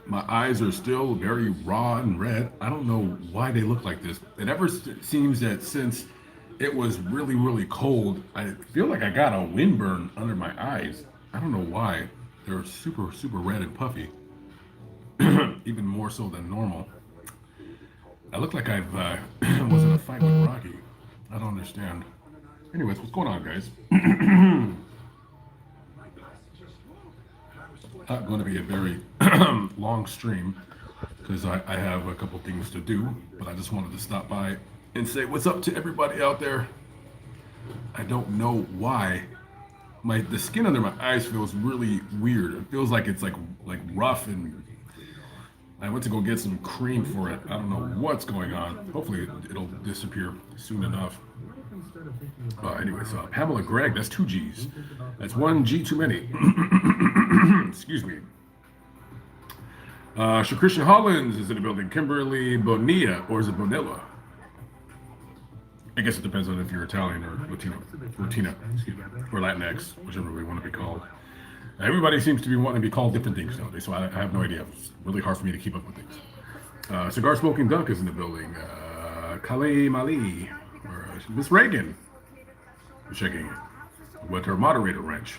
My eyes are still very raw and red. I don't know why they look like this. It ever seems that since it was really, really cold, I feel like I got a windburn under my eyes. I don't know why. They're super, super red and puffy, even more so than normal. I look like I've was in a fight with Rocky. I don't understand. Anyways, what's going on, guys? Not going to be a very long stream because I have a couple things to do, but I just wanted to stop by and say what's up to everybody out there. I don't know why the skin under my eyes feels really weird. It feels like it's like rough, and I went to go get some cream for it. I don't know what's going on. Hopefully it'll disappear soon enough. Anyways, Pamela Gregg, that's two G's. That's one G too many. Excuse me. Christian Hollins is in the building. Kimberly Bonilla, or is it Bonilla? I guess it depends on if you're Italian or Latina, excuse me, or Latinx, whichever we want to be called. Everybody seems to be wanting to be called different things nowadays, so I have no idea. It's really hard for me to keep up with things. Cigar Smoking Dunk is in the building. Kale Mali, or Miss Reagan, checking with her moderator wrench.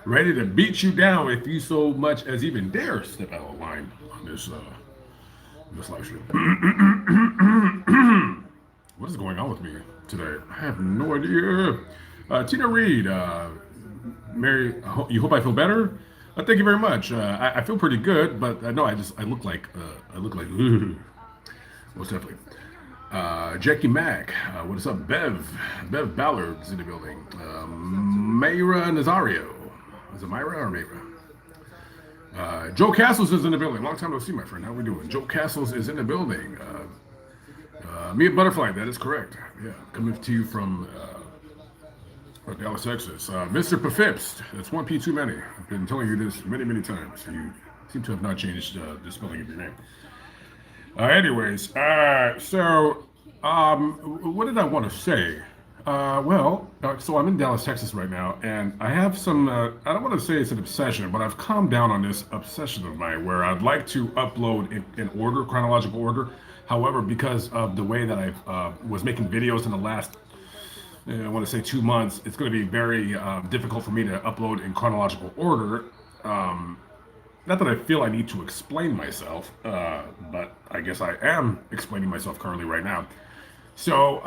Ready to beat you down if you so much as even dare step out of line on this live stream. What is going on with me today? I have no idea. Tina Reed, Mary, you hope I feel better. Thank you very much. I feel pretty good, but no, I look like most definitely. Jackie Mack, what is up? Bev Ballard's in the building. Mayra Nazario. Is it Myra or Mayra? Joe Castles is in the building. Long time no see, my friend. How we doing? Joe Castles is in the building. Mia Butterfly, that is correct. Yeah, coming to you from Dallas, Texas. Mr. Pafipst, that's one P too many. I've been telling you this many, many times. You seem to have not changed the spelling of your name. Anyways, so what did I want to say? So I'm in Dallas, Texas right now, and I have some, I don't want to say it's an obsession, but I've calmed down on this obsession of mine where I'd like to upload in order, chronological order. However, because of the way that I was making videos in the last, I want to say 2 months, it's going to be very difficult for me to upload in chronological order. Not that I feel I need to explain myself, but I guess I am explaining myself currently right now. So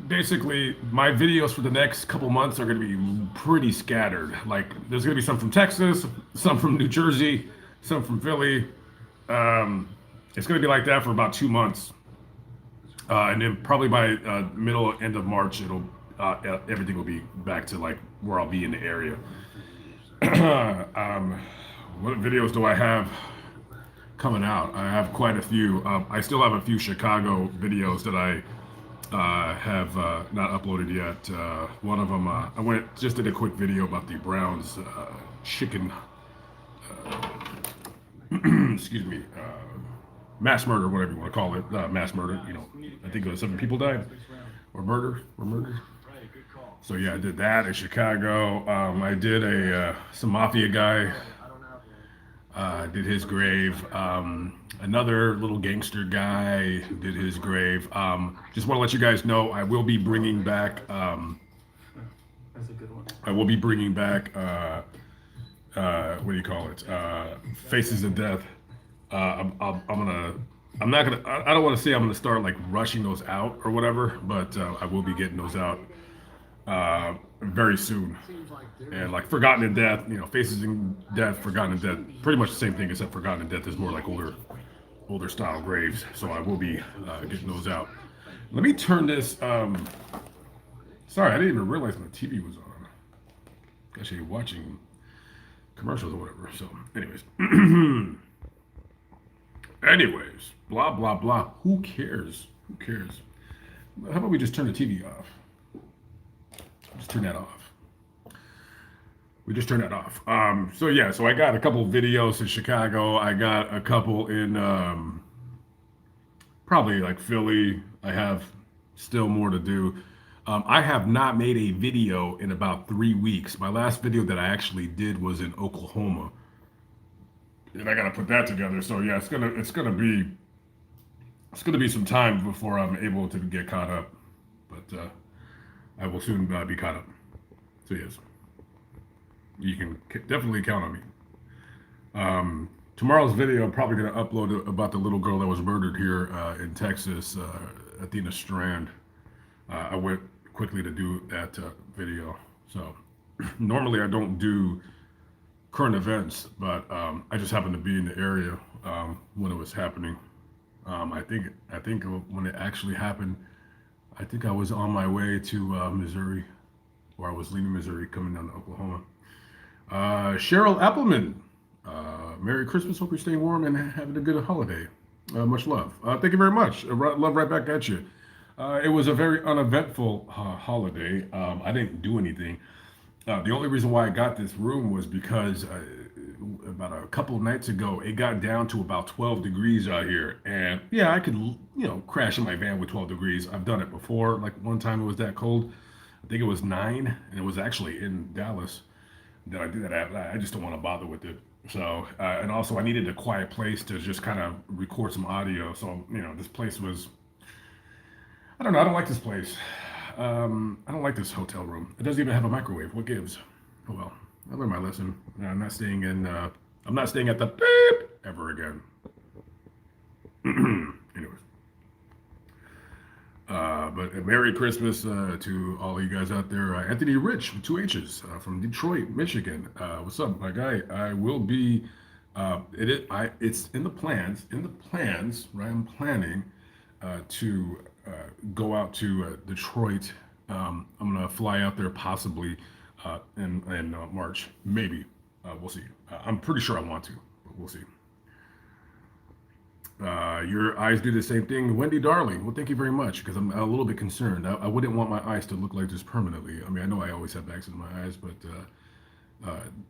basically, my videos for the next couple months are going to be pretty scattered. Like, there's going to be some from Texas, some from New Jersey, some from Philly. It's going to be like that for about 2 months, and then probably by middle end of March, it'll everything will be back to like where I'll be in the area. What videos do I have coming out? I have quite a few. I still have a few Chicago videos that I have not uploaded yet. One of them, I just did a quick video about the Browns chicken, excuse me, mass murder, whatever you want to call it, mass murder. You know, I think 7 people died, or murdered. So yeah, I did that in Chicago. I did some mafia guy. Did his grave. Another little gangster guy did his grave. Just want to let you guys know I will be bringing back. I will be bringing back. What do you call it? Faces of Death. I'm gonna. I'm not gonna. I don't want to say I'm gonna start like rushing those out or whatever, but I will be getting those out very soon. And like Forgotten in Death, you know, Faces in Death, Forgotten in Death, pretty much the same thing, except Forgotten in Death is more like older style graves. So I will be getting those out. Let me turn this. Sorry, I didn't even realize my TV was on. Actually, watching commercials or whatever. So, anyways, blah blah blah. Who cares? Who cares? How about we just turn the TV off? Just turn that off. We just turned that off. So yeah, so I got a couple videos in Chicago. I got a couple in probably like Philly. I have still more to do. I have not made a video in about 3 weeks. My last video that I actually did was in Oklahoma. and I got to put that together. So yeah, it's gonna be some time before I'm able to get caught up, but I will soon be caught up. So yes, you can definitely count on me. Tomorrow's video, I'm probably going to upload about the little girl that was murdered here in Texas at the end of Strand. I went quickly to do that video. So normally I don't do current events, but I just happened to be in the area when it was happening. I think when it actually happened, I think I was on my way to Missouri, or I was leaving Missouri coming down to Oklahoma. Cheryl Appleman, Merry Christmas. Hope you're staying warm and having a good holiday. Much love. Thank you very much. Love right back at you. It was a very uneventful holiday. I didn't do anything. The only reason why I got this room was because about a couple of nights ago, it got down to about 12 degrees out here. And yeah, I could, crash in my van with 12 degrees. I've done it before. Like one time it was that cold. I think it was 9, and it was actually in Dallas that I did that. I just don't want to bother with it. So, and also I needed a quiet place to just kind of record some audio. So, this place was, I don't know, I don't like this place. I don't like this hotel room. It doesn't even have a microwave. What gives? Oh well, I learned my lesson. I'm not staying I'm not staying at the beep ever again. Anyways. But Merry Christmas to all you guys out there. Anthony Rich, 2 H's from Detroit, Michigan. What's up, my guy? I will be. It's in the plans. In the plans, right? I'm planning to go out to Detroit. I'm gonna fly out there possibly in March, maybe. We'll see. I'm pretty sure I want to, but we'll see. Your eyes do the same thing. Wendy Darling, well, thank you very much, because I'm a little bit concerned. I wouldn't want my eyes to look like this permanently. I mean, I know I always have bags in my eyes, but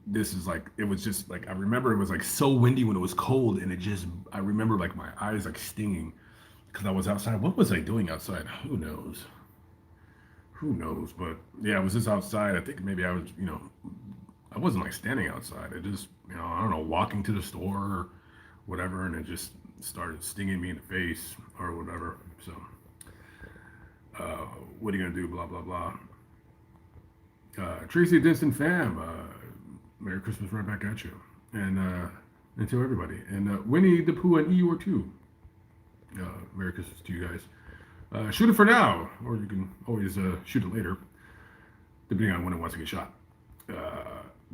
this is like, it was just like, I remember it was like so windy when it was cold, and I remember like my eyes like stinging because I was outside. What was I doing outside? Who knows? Who knows? But yeah, I was just outside. I think maybe I was, I wasn't like standing outside. I just, I don't know, walking to the store or whatever, and it just started stinging me in the face or whatever. So, what are you gonna do? Blah blah blah. Tracy Denson fam, Merry Christmas right back at you, and to everybody, and Winnie the Pooh and Eeyore too. Merry Christmas to you guys. Shoot it for now, or you can always shoot it later, depending on when it wants to get shot.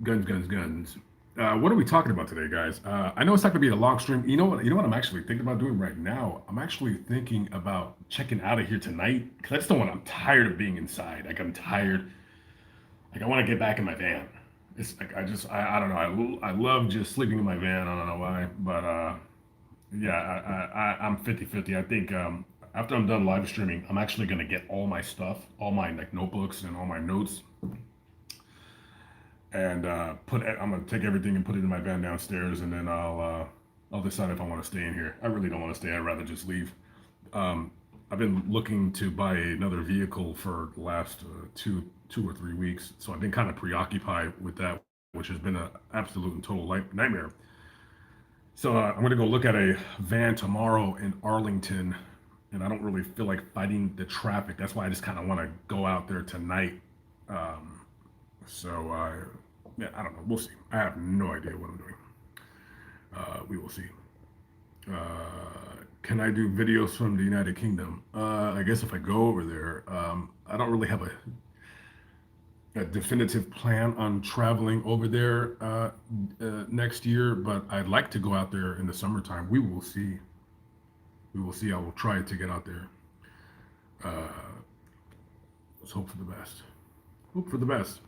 Guns, guns, guns. What are we talking about today, guys? I know it's not gonna be a long stream. You know what? You know what I'm actually thinking about doing right now. I'm actually thinking about checking out of here tonight because I just don't want. I'm tired of being inside. Like I'm tired. Like I want to get back in my van. It's like I don't know. I love just sleeping in my van. I don't know why, but yeah, I'm 50-50. I think after I'm done live streaming, I'm actually gonna get all my stuff, all my like notebooks and all my notes, and I'm gonna take everything and put it in my van downstairs, and then I'll decide if I want to stay in here. I really don't want to stay. I'd rather just leave. Um, I've been looking to buy another vehicle for the last 2 or 3 weeks, so I've been kind of preoccupied with that, which has been an absolute and total nightmare. So I'm gonna go look at a van tomorrow in Arlington, and I don't really feel like fighting the traffic. That's why I just kind of want to go out there tonight. Um, so yeah, I don't know. We'll see. I have no idea what I'm doing. We will see. Can I do videos from the United Kingdom? I guess if I go over there, I don't really have a definitive plan on traveling over there next year, but I'd like to go out there in the summertime. We will see. We will see. I will try to get out there. Uh, let's hope for the best. Hope for the best.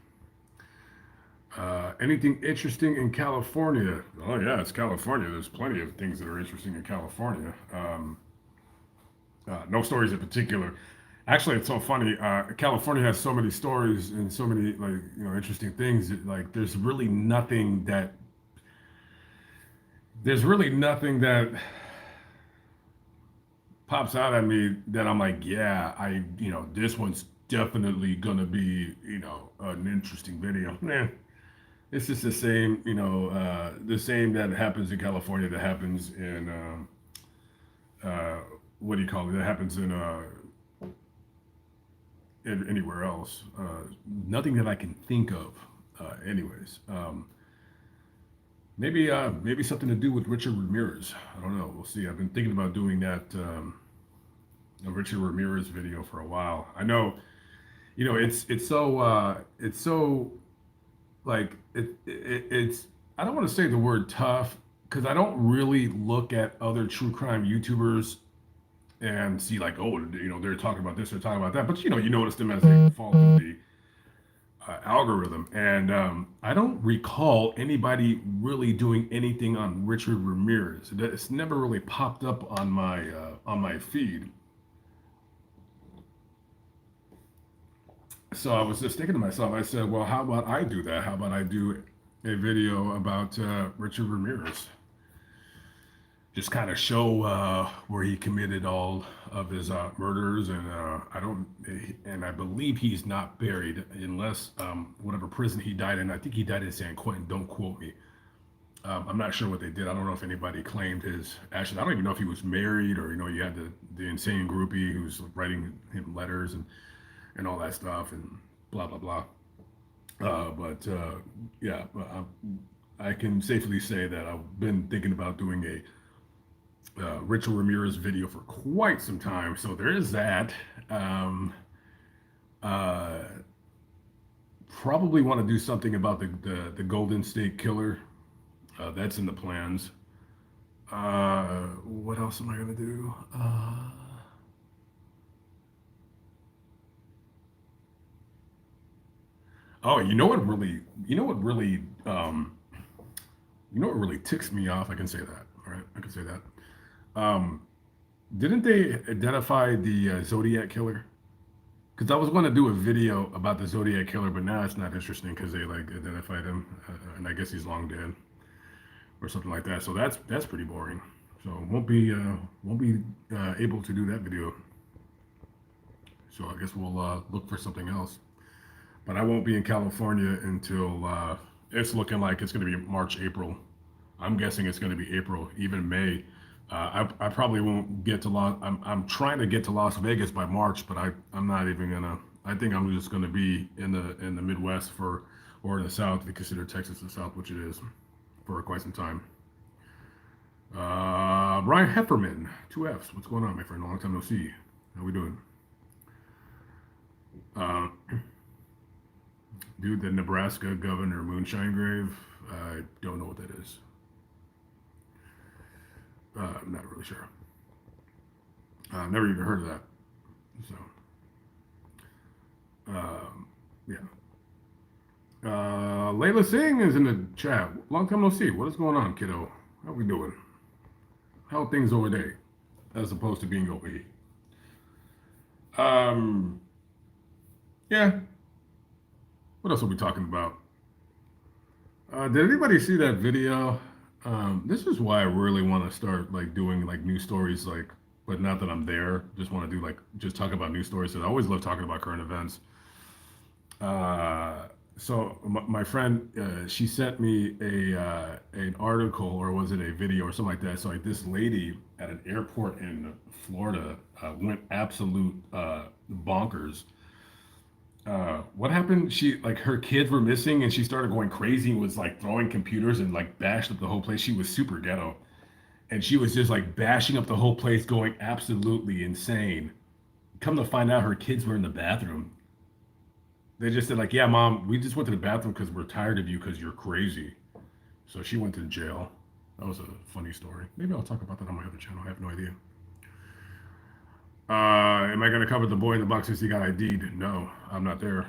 Anything interesting in California? Oh yeah, it's California. There's plenty of things that are interesting in California. No stories in particular. Actually, it's so funny. California has so many stories and so many like interesting things. Like there's really nothing that pops out at me that I'm like, yeah, this one's definitely gonna be an interesting video. Nah, It's just the same, the same that happens in California that happens in uh, what do you call it? That happens in anywhere else. Nothing that I can think of. Anyways, maybe something to do with Richard Ramirez. I don't know. We'll see. I've been thinking about doing that a Richard Ramirez video for a while. I know, it's so like it's I don't want to say the word tough because I don't really look at other true crime YouTubers and see like, oh, they're talking about this, they're talking about that, but you notice them as they fall through the algorithm, and I don't recall anybody really doing anything on Richard Ramirez. It's never really popped up on my feed. So I was just thinking to myself, I said, well, how about I do that? How about I do a video about Richard Ramirez? Just kind of show where he committed all of his murders, and I believe he's not buried unless whatever prison he died in. I think he died in San Quentin. Don't quote me. I'm not sure what they did. I don't know if anybody claimed his ashes. I don't even know if he was married or you had the insane groupie who's writing him letters and all that stuff and blah blah blah. But yeah, I can safely say that I've been thinking about doing a Richard Ramirez video for quite some time. So there is that. Uh, Probably want to do something about the Golden State Killer. That's in the plans. What else am I gonna do? Oh, you know what really ticks me off. I can say that. All right, I can say that. Um, didn't they identify the Zodiac Killer? Because I was going to do a video about the Zodiac Killer, but now it's not interesting because they like identified him, and I guess he's long dead or something like that. So that's pretty boring. So won't be able to do that video. So I guess we'll look for something else. But I won't be in California until it's looking like it's going to be March, April. I'm guessing it's going to be April, even May. I probably won't get to I'm trying to get to Las Vegas by March, but I'm not even gonna. I think I'm just gonna be in the Midwest or in the South if you consider Texas the South, which it is, for quite some time. Brian Hefferman, two Fs. What's going on, my friend? Long time no see. How we doing? Uh, Dude, the Nebraska Governor Moonshine Grave. I don't know what that is. I'm not really sure. Never even heard of that. So, yeah. Layla Singh is in the chat. Long time no see. What is going on, kiddo? How we doing? How are things over there, as opposed to being over here? Um, yeah. What else are we talking about? Did anybody see that video? This is why I really want to start like doing like news stories, like, but not that I'm there. Just want to do like just talk about news stories. I always love talking about current events. My friend, she sent me an article, or was it a video or something like that. So like this lady at an airport in Florida went absolute bonkers. What happened? She like her kids were missing, and she started going crazy and was like throwing computers and like bashed up the whole place. She was super ghetto, and she was just like bashing up the whole place, going absolutely insane. Come to find out, her kids were in the bathroom. They just said like, "Yeah, mom, we just went to the bathroom because we're tired of you because you're crazy." So she went to jail. That was a funny story. Maybe I'll talk about that on my other channel. I have no idea. Am I going to cover the boy in the box since he got ID'd? No, I'm not there.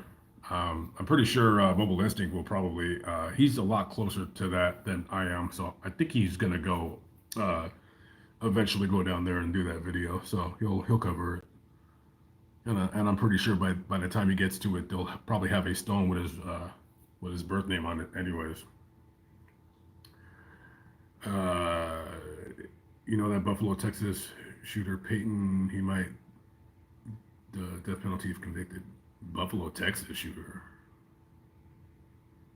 I'm pretty sure Mobile Instinct will probably. He's a lot closer to that than I am, so I think he's going to go eventually go down there and do that video. So he'll cover it, and I'm pretty sure by the time he gets to it, they'll probably have a stone with his birth name on it, anyways. Uh, that Buffalo, Texas shooter Peyton, he might the death penalty if convicted. Buffalo, Texas shooter.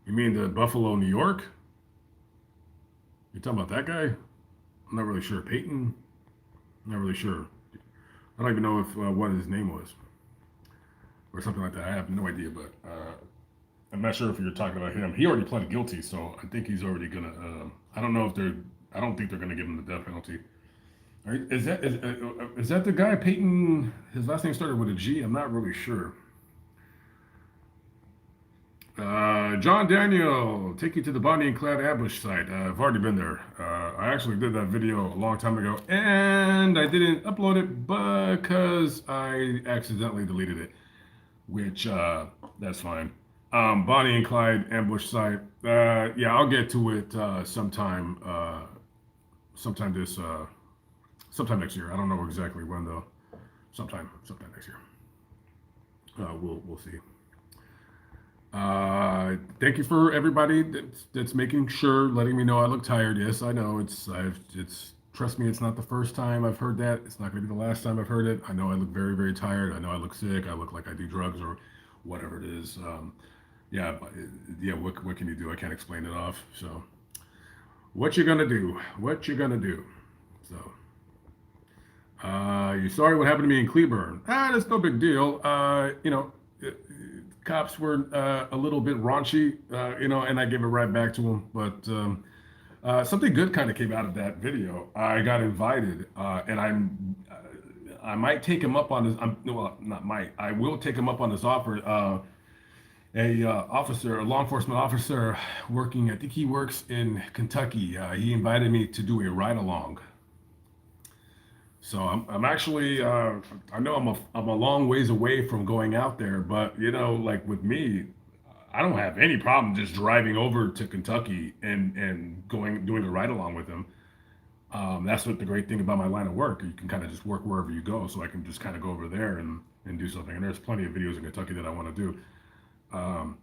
You mean the Buffalo, New York? You talking about that guy? I'm not really sure. Peyton? I'm not really sure. I don't even know if what his name was or something like that. I have no idea, but I'm not sure if you're talking about him. He already pled guilty, so I think he's already gonna. I don't know if they're. I don't think they're gonna give him the death penalty. Right? Is that the guy Peyton? His last name started with a G. I'm not really sure. John Daniel, take you to the Bonnie and Clyde ambush site. I've already been there. I actually did that video a long time ago, and I didn't upload it because I accidentally deleted it, which that's fine. Bonnie and Clyde ambush site. Yeah, I'll get to it sometime. Sometime this. Sometime next year. I don't know exactly when though. Sometime next year. We'll see. Thank you for everybody that's making sure, letting me know I look tired. Yes, I know it's. Trust me, it's not the first time I've heard that. It's not going to be the last time I've heard it. I know I look very, very tired. I know I look sick. I look like I do drugs or whatever it is. Yeah, yeah. What can you do? I can't explain it off. So, what you gonna do? What you gonna do? So, you sorry what happened to me in Cleburne? That's no big deal. Cops were a little bit raunchy, and I gave it right back to them. But something good kind of came out of that video. I got invited, and I might take him up on his. Well, not might. I will take him up on his offer. A law enforcement officer working. I think he works in Kentucky. He invited me to do a ride along. So I'm actually I know I'm a long ways away from going out there, but like with me, I don't have any problem just driving over to Kentucky and going doing a ride along with him. That's what the great thing about my line of work. You can kind of just work wherever you go, so I can just kind of go over there and do something. And there's plenty of videos in Kentucky that I want to do.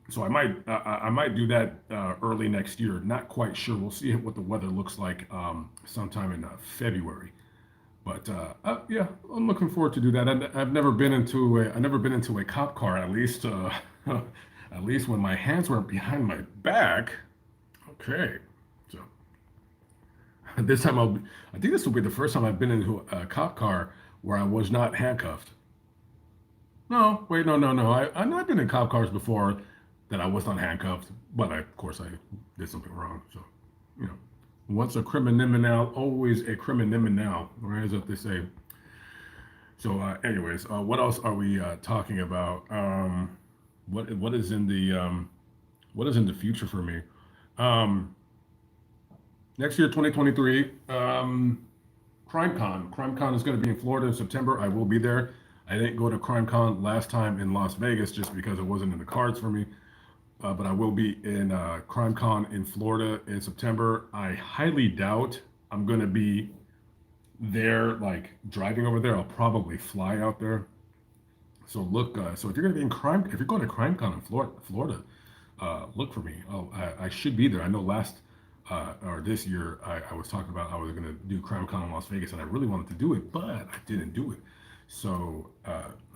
So I might do that early next year. Not quite sure. We'll see what the weather looks like sometime in February. But yeah, I'm looking forward to do that. I've never been into a cop car. At least at least when my hands weren't behind my back. Okay, so this time I think this will be the first time I've been into a cop car where I was not handcuffed. No, wait, no. I know I've been in cop cars before that I was not handcuffed, but of course I did something wrong. So, you know, once a criminal, always a criminal, right? As what they say. So, anyways, what else are we talking about? What is in the what is in the future for me? Um, Next year, 2023, CrimeCon. CrimeCon is going to be in Florida in September. I will be there. I didn't go to CrimeCon last time in Las Vegas just because it wasn't in the cards for me. But I will be in CrimeCon in Florida in September. I highly doubt I'm going to be there, like driving over there. I'll probably fly out there. So look, so if you're going to be in if you're going to CrimeCon in Florida, look for me. I should be there. I know last or this year I was talking about I was going to do CrimeCon in Las Vegas, and I really wanted to do it, but I didn't do it. So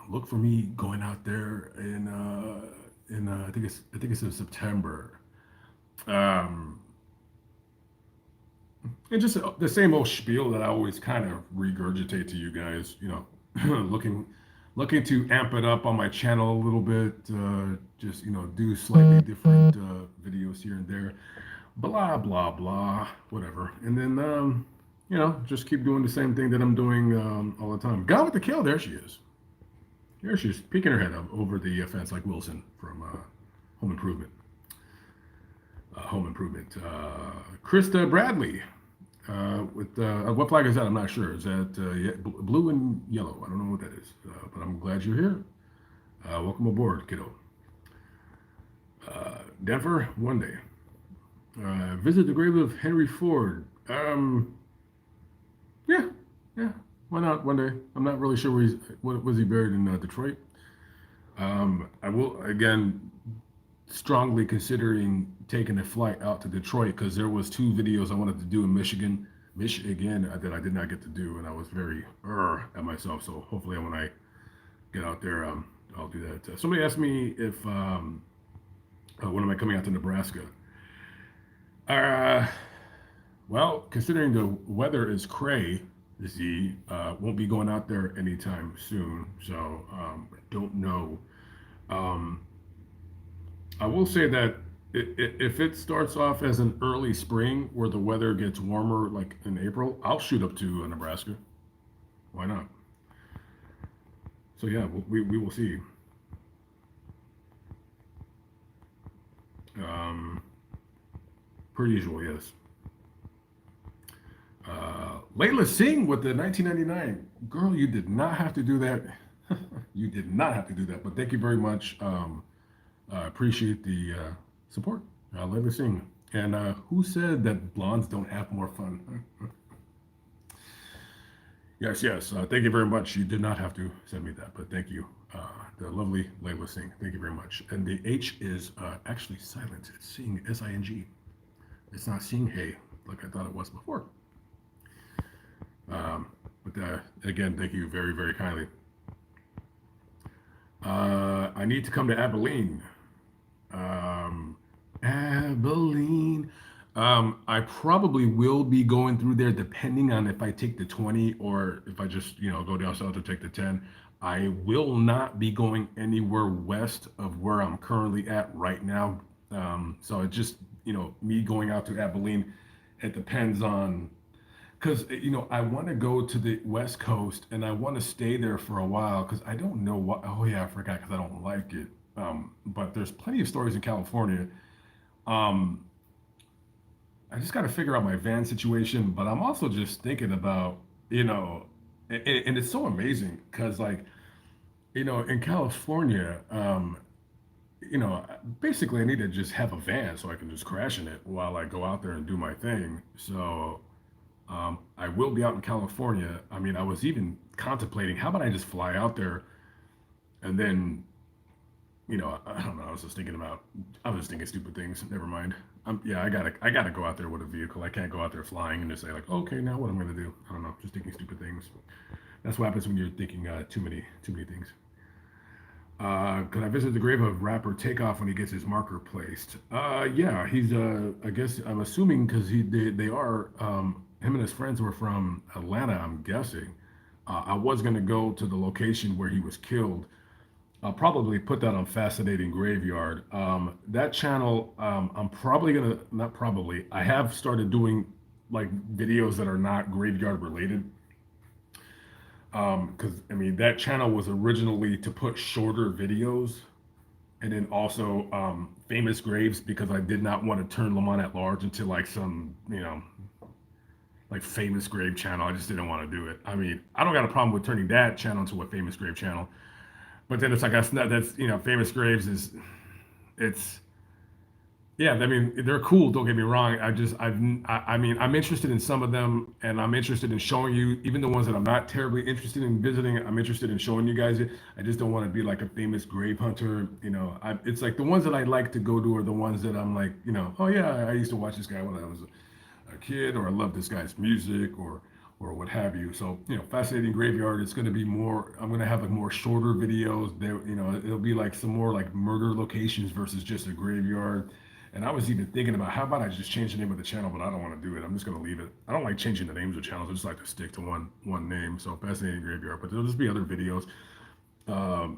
look for me going out there in I think it's in September. Um, and just the same old spiel that I always kind of regurgitate to you guys. Looking to amp it up on my channel a little bit. Just do slightly different videos here and there. Blah blah blah, whatever. And then just keep doing the same thing that I'm doing all the time. Gone with the Kill. There she is. There she is, peeking her head up over the fence like Wilson from Home Improvement. Home Improvement. Krista Bradley. With what flag is that? I'm not sure. Is that blue and yellow? I don't know what that is, but I'm glad you're here. Welcome aboard, kiddo. Denver, one day. Visit the grave of Henry Ford. Yeah, yeah. Why not? One day. I'm not really sure what was he buried in Detroit. I will again strongly considering taking a flight out to Detroit because there was 2 videos I wanted to do in Michigan that I did not get to do, and I was very at myself. So hopefully when I get out there, I'll do that. Somebody asked me if When am I coming out to Nebraska? Uh, well, considering the weather is cray, Z won't be going out there anytime soon. So don't know. Um, I will say that if it starts off as an early spring where the weather gets warmer, like in April, I'll shoot up to Nebraska. Why not? So yeah, we will see. Um, per usual, yes. Layla Singh with the 1999 girl. You did not have to do that. You did not have to do that. But thank you very much. I appreciate the support. Layla Singh. And who said that blondes don't have more fun? Yes, yes. Thank you very much. You did not have to send me that, but thank you. The lovely Layla Singh. Thank you very much. And the H is actually silent. It's Singh, S-I-N-G. It's not Singh Hey, like I thought it was before. But again, thank you very, very kindly. I need to come to Abilene. Abilene. I probably will be going through there depending on if I take the 20 or if I just, go down south to take the 10. I will not be going anywhere west of where I'm currently at right now. So it just, me going out to Abilene, it depends on because I want to go to the West Coast and I want to stay there for a while because I don't know what. Oh yeah, I forgot because I don't like it. But there's plenty of stories in California. Um, I just got to figure out my van situation. But I'm also just thinking about and it's so amazing because like in California, basically I need to just have a van so I can just crash in it while I go out there and do my thing. So I will be out in California. I mean, I was even contemplating, how about I just fly out there and then, I don't know. I was just thinking stupid things. Never mind. Yeah, I gotta go out there with a vehicle. I can't go out there flying and just say like, okay, now what I'm gonna do? I don't know. Just thinking stupid things. That's what happens when you're thinking too many things. Could I visit the grave of rapper Takeoff when he gets his marker placed? Yeah, he's. I guess I'm assuming because they are. Him and his friends were from Atlanta. I'm guessing. I was gonna go to the location where he was killed. I'll probably put that on Fascinating Graveyard. That channel. I'm probably gonna not probably. I have started doing like videos that are not graveyard related because I mean that channel was originally to put shorter videos, and then also famous graves because I did not want to turn Lamont at large into like some like famous grave channel. I just didn't want to do it. I mean, I don't got a problem with turning that channel into a famous grave channel, but then it's like that's famous graves is it's yeah, I mean, they're cool. Don't get me wrong. I mean, I'm interested in some of them, and I'm interested in showing you, even the ones that I'm not terribly interested in visiting. I'm interested in showing you guys it. I just don't want to be like a famous grave hunter. It's like the ones that I like to go to are the ones that I'm like, oh yeah, I used to watch this guy when I was a kid, or I love this guy's music, or what have you. So, Fascinating Graveyard. It's going to be more. I'm going to have like more shorter videos. There, it'll be like some more like murder locations versus just a graveyard. And I was even thinking about how about I just change the name of the channel, but I don't want to do it. I'm just going to leave it. I don't like changing the names of channels. I just like to stick to one name. So Fascinating Graveyard. But there'll just be other videos.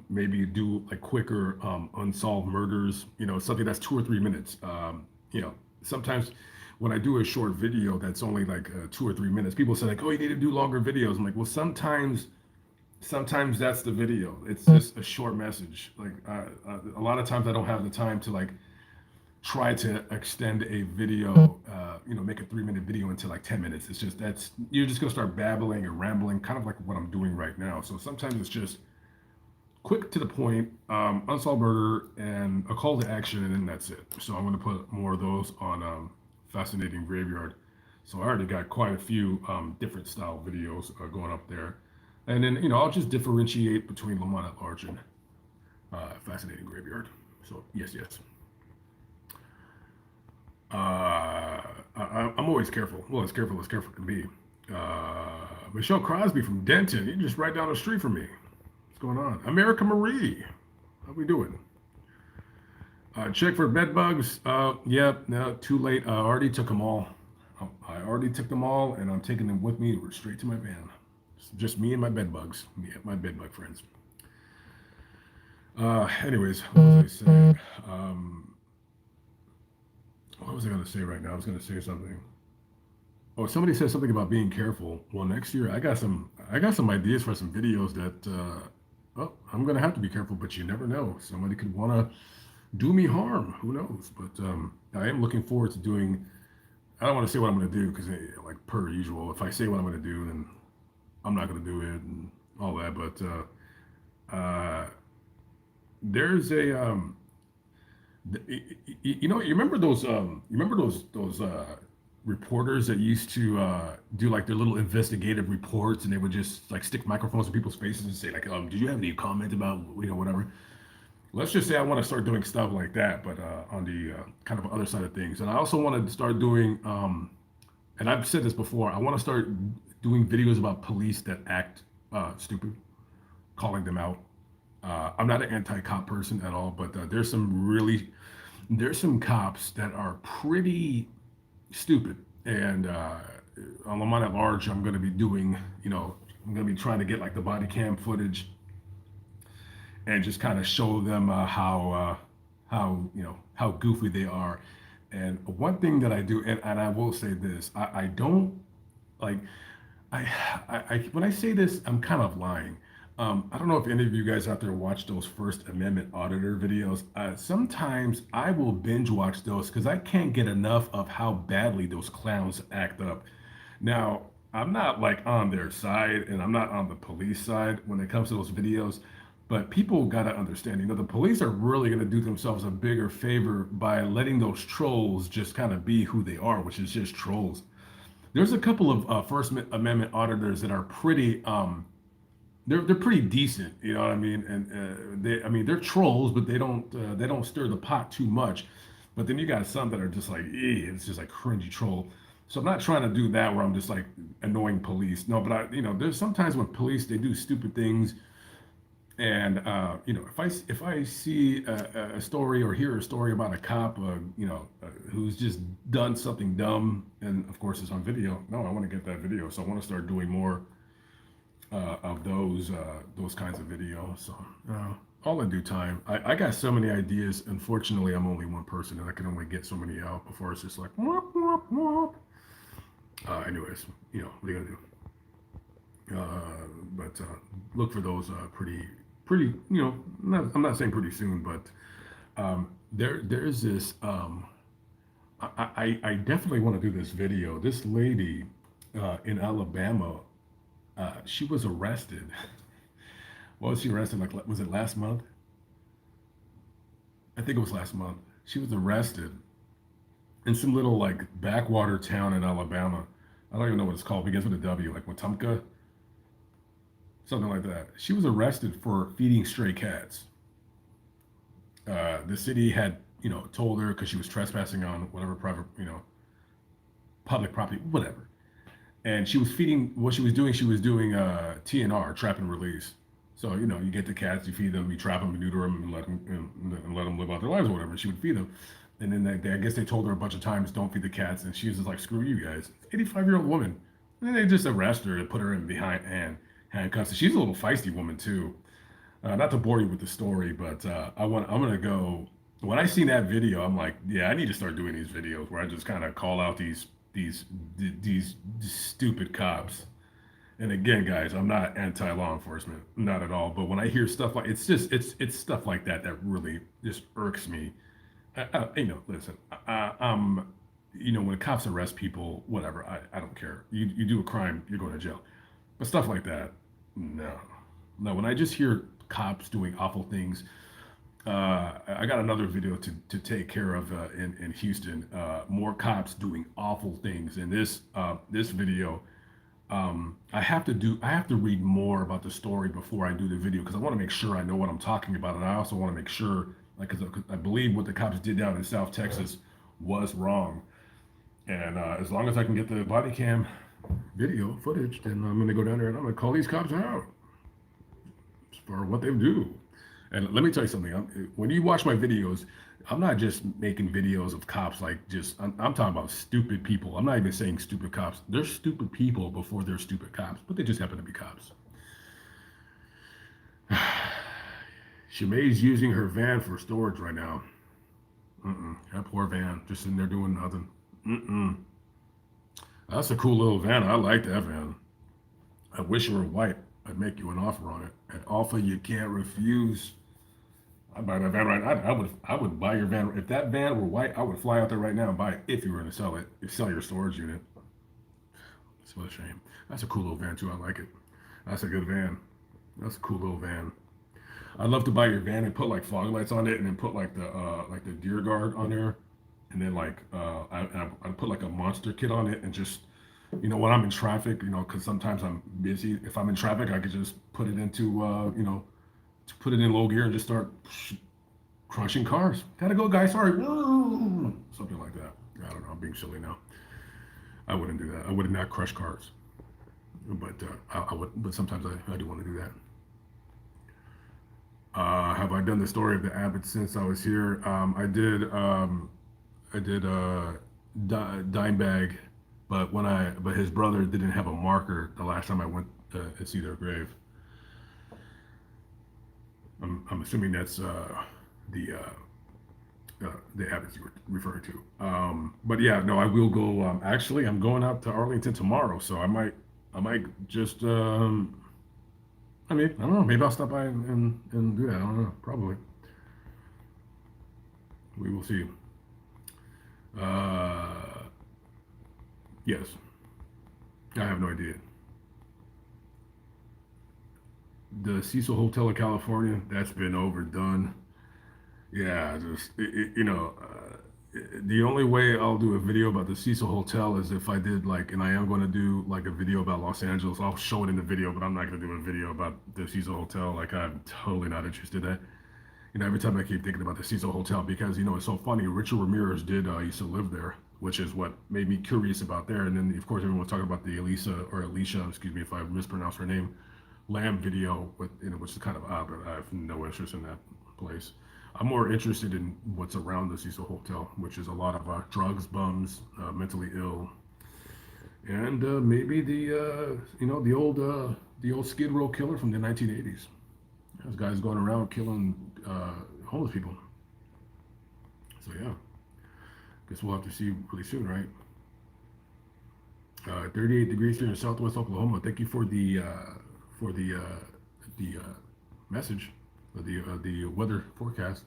Maybe do like quicker unsolved murders. Something that's 2 or 3 minutes. Sometimes when I do a short video that's only like 2 or 3 minutes, people say like, "Oh, you need to do longer videos." I'm like, well, sometimes that's the video. It's just a short message. Like a lot of times I don't have the time to like try to extend a video, make a 3 minute video into like 10 minutes. It's just you're just gonna start babbling or rambling, kind of like what I'm doing right now. So sometimes it's just quick to the point, unsolved murder and a call to action, and then that's it. So I'm gonna put more of those on Fascinating Graveyard. So I already got quite a few different style videos going up there, and then I'll just differentiate between Lamont at Large and Fascinating Graveyard. So yes, yes. I'm always careful. Well, as careful can be. Michelle Crosby from Denton. You're just right down the street from me. What's going on? America Marie. How we doing? Check for bed bugs. Yeah, no, too late. I already took them all. I already took them all, and I'm taking them with me straight to my van. It's just me and my bed bugs. Me and my bed bug friends. Anyways, what was I saying? What was I going to say right now? I was going to say something. Oh, somebody said something about being careful. Well, next year I got some ideas for some videos that well, I'm gonna have to be careful, but you never know. Somebody could want to do me harm. Who knows? But I am looking forward to doing. I don't want to say what I'm gonna do because, like per usual, if I say what I'm gonna do, then I'm not gonna do it and all that. But there's a you remember those reporters that used to do like their little investigative reports, and they would just like stick microphones in people's faces and say like, did you have any comment about whatever. Let's just say I want to start doing stuff like that, but on the kind of other side of things. And I also want to start doing and I've said this before, I want to start doing videos about police that act stupid, calling them out. I'm not an anti-cop person at all, but there's some cops that are pretty stupid. And on Lamont at Large, I'm going to be doing, I'm going to be trying to get like the body cam footage and just kind of show them how goofy they are. And one thing that I do, and I will say this, I don't like I, when I say this, I'm kind of lying. I don't know if any of you guys out there watch those First Amendment auditor videos. Sometimes I will binge watch those because I can't get enough of how badly those clowns act up. Now, I'm not like on their side and I'm not on the police side when it comes to those videos, but people got to understand, the police are really going to do themselves a bigger favor by letting those trolls just kind of be who they are, which is just trolls. There's a couple of First Amendment auditors that are pretty they're pretty decent, you know what I mean? And they're trolls, but they don't stir the pot too much. But then you got some that are just like, it's just like cringy troll. So I'm not trying to do that where I'm just like annoying police. No, but there's sometimes when police they do stupid things, and if I see a story or hear a story about a cop, who's just done something dumb, and of course it's on video. No, I want to get that video, so I want to start doing more of those kinds of videos. So all in due time. I got so many ideas. Unfortunately, I'm only one person, and I can only get so many out before it's just like whoop, whoop, whoop. Anyways, what are you gonna do? But look for those pretty. I'm not saying pretty soon, but there's this. I definitely want to do this video. This lady in Alabama, she was arrested. What was she arrested? Like, was it last month? I think it was last month. She was arrested in some little like backwater town in Alabama. I don't even know what it's called. It begins with a W, like Wetumpka, something like that. She was arrested for feeding stray cats. The city had, told her because she was trespassing on whatever private, public property, whatever. And she was feeding. What she was doing, TNR, trap and release. So you get the cats, you feed them, you trap them, you neuter them, and let them live out their lives or whatever. She would feed them, and then I guess they told her a bunch of times, don't feed the cats, and she was just like, screw you guys. 85-year-old woman. And then they just arrest her and put her in behind handcuffs. She's a little feisty woman too. Not to bore you with the story, but I'm gonna go. When I seen that video, I'm like, yeah, I need to start doing these videos where I just kind of call out these stupid cops. And again, guys, I'm not anti-law enforcement, not at all. But when I hear stuff like it's stuff like that that really just irks me. Listen, when cops arrest people, whatever, I don't care. You do a crime, you're going to jail. But stuff like that, no, no. When I just hear cops doing awful things, I got another video to take care of in Houston. More cops doing awful things. In this video, I have to read more about the story before I do the video because I want to make sure I know what I'm talking about, and I also want to make sure, like, because I believe what the cops did down in South Texas was wrong. And as long as I can get the body cam video footage, then I'm going to go down there and I'm going to call these cops out for what they do. And let me tell you something. When you watch my videos, I'm not just making videos of cops like just. I'm talking about stupid people. I'm not even saying stupid cops. They're stupid people before they're stupid cops, but they just happen to be cops. Shimei's using her van for storage right now. That poor van, just sitting there doing nothing. Mm-mm. That's a cool little van. I like that van. I wish it were white. I'd make you an offer on it. An offer you can't refuse. I'd buy that van right now. I would buy your van. If that van were white, I would fly out there right now and buy it if you were going to sell it. You sell your storage unit. It's what a shame. That's a cool little van too. I like it. That's a good van. That's a cool little van. I'd love to buy your van and put like fog lights on it, and then put like the deer guard on there, and then I'd put like a monster kit on it, and just when I'm in traffic, because sometimes I'm busy. If I'm in traffic, I could just put it into to put it in low gear and just start crushing cars. Gotta go, guys. Sorry, something like that. I don't know. I'm being silly now. I wouldn't do that. I would not crush cars, but I would. But sometimes I do want to do that. Have I done the story of the abbot since I was here? I did. I did dime bag, but his brother didn't have a marker the last time I went to see their grave. I'm assuming that's the abbots you were referring to. But yeah, no, I will go. Actually, I'm going out to Arlington tomorrow, so I might just. I mean, I don't know. Maybe I'll stop by and do that. I don't know. Probably. We will see. Uh, yes. I have no idea. The Cecil Hotel in California, that's been overdone. Yeah, just the only way I'll do a video about the Cecil Hotel is if I did like, and I am going to do like a video about Los Angeles. I'll show it in the video, but I'm not going to do a video about the Cecil Hotel. Like I'm totally not interested in that. Every time I keep thinking about the Cecil Hotel because it's so funny. Richard Ramirez did used to live there, which is what made me curious about there. And then of course everyone's talking about the Alicia, excuse me if I mispronounce her name, Lamb video with which is kind of odd, but I have no interest in that place. I'm more interested in what's around the Cecil Hotel, which is a lot of drugs, bums, mentally ill, and maybe the old Skid Row killer from the 1980s. Those guys going around killing homeless people. So yeah, guess we'll have to see really soon, right? 38 degrees here in Southwest Oklahoma. Thank you for the message, the weather forecast.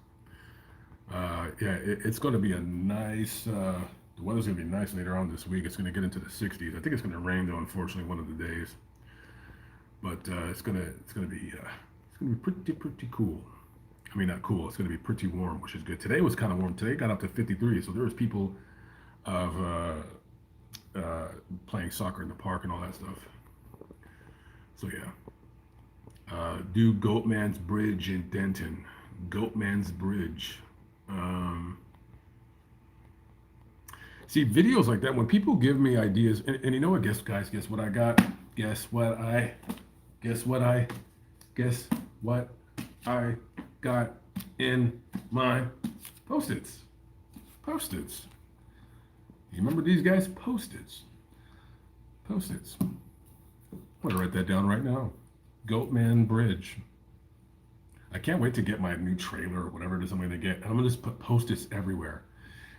Yeah, it's going to be a nice. The weather's going to be nice later on this week. It's going to get into the 60s. I think it's going to rain though, unfortunately, one of the days. But it's gonna be pretty cool. I mean, not cool. It's gonna be pretty warm, which is good. Today was kind of warm. Today got up to 53, so there was people of playing soccer in the park and all that stuff. So yeah. Do Goatman's Bridge in Denton. Goatman's Bridge. Um, See, videos like that, when people give me ideas, and you know what, guys, guess what I got? Guess what I, guess what I, guess what I got in my Post-its. Post-its. You remember these guys? Post-its. Post-its. I'm going to write that down right now. Goatman Bridge. I can't wait to get my new trailer or whatever it is I'm going to get. And I'm going to just put Post-its everywhere.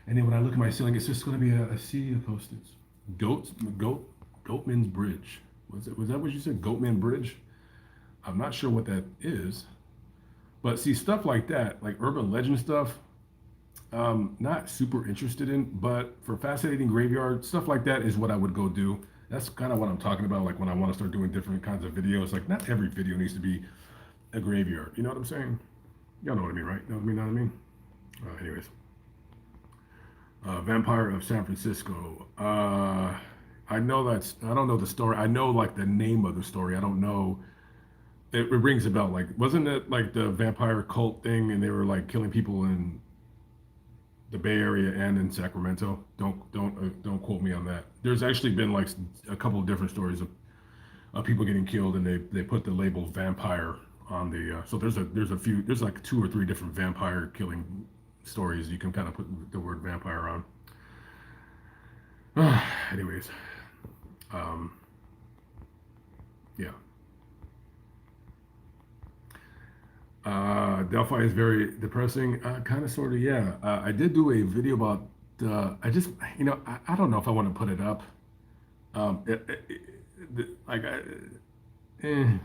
And then when I look at my ceiling, it's just going to be a sea of Post-its. Goatman's Bridge. Was that what you said? Goatman Bridge? I'm not sure what that is. But see, stuff like that, like urban legend stuff, not super interested in, but for Fascinating Graveyard, stuff like that is what I would go do. That's kind of what I'm talking about, like when I want to start doing different kinds of videos. Like not every video needs to be a graveyard. You know what I'm saying? Y'all know what I mean, right? Know what I mean? Anyways. Vampire of San Francisco. I don't know the story. I know like the name of the story. I don't know. It rings a bell. Like, wasn't it like the vampire cult thing, and they were like killing people in the Bay Area and in Sacramento? Don't quote me on that. There's actually been like a couple of different stories of people getting killed, and they put the label vampire on the so there's like two or three different vampire killing stories you can kind of put the word vampire on. Anyways, um, yeah. Delphi is very depressing. Kind of, sort of, yeah. I did do a video about. I just, I don't know if I want to put it up. Like, eh.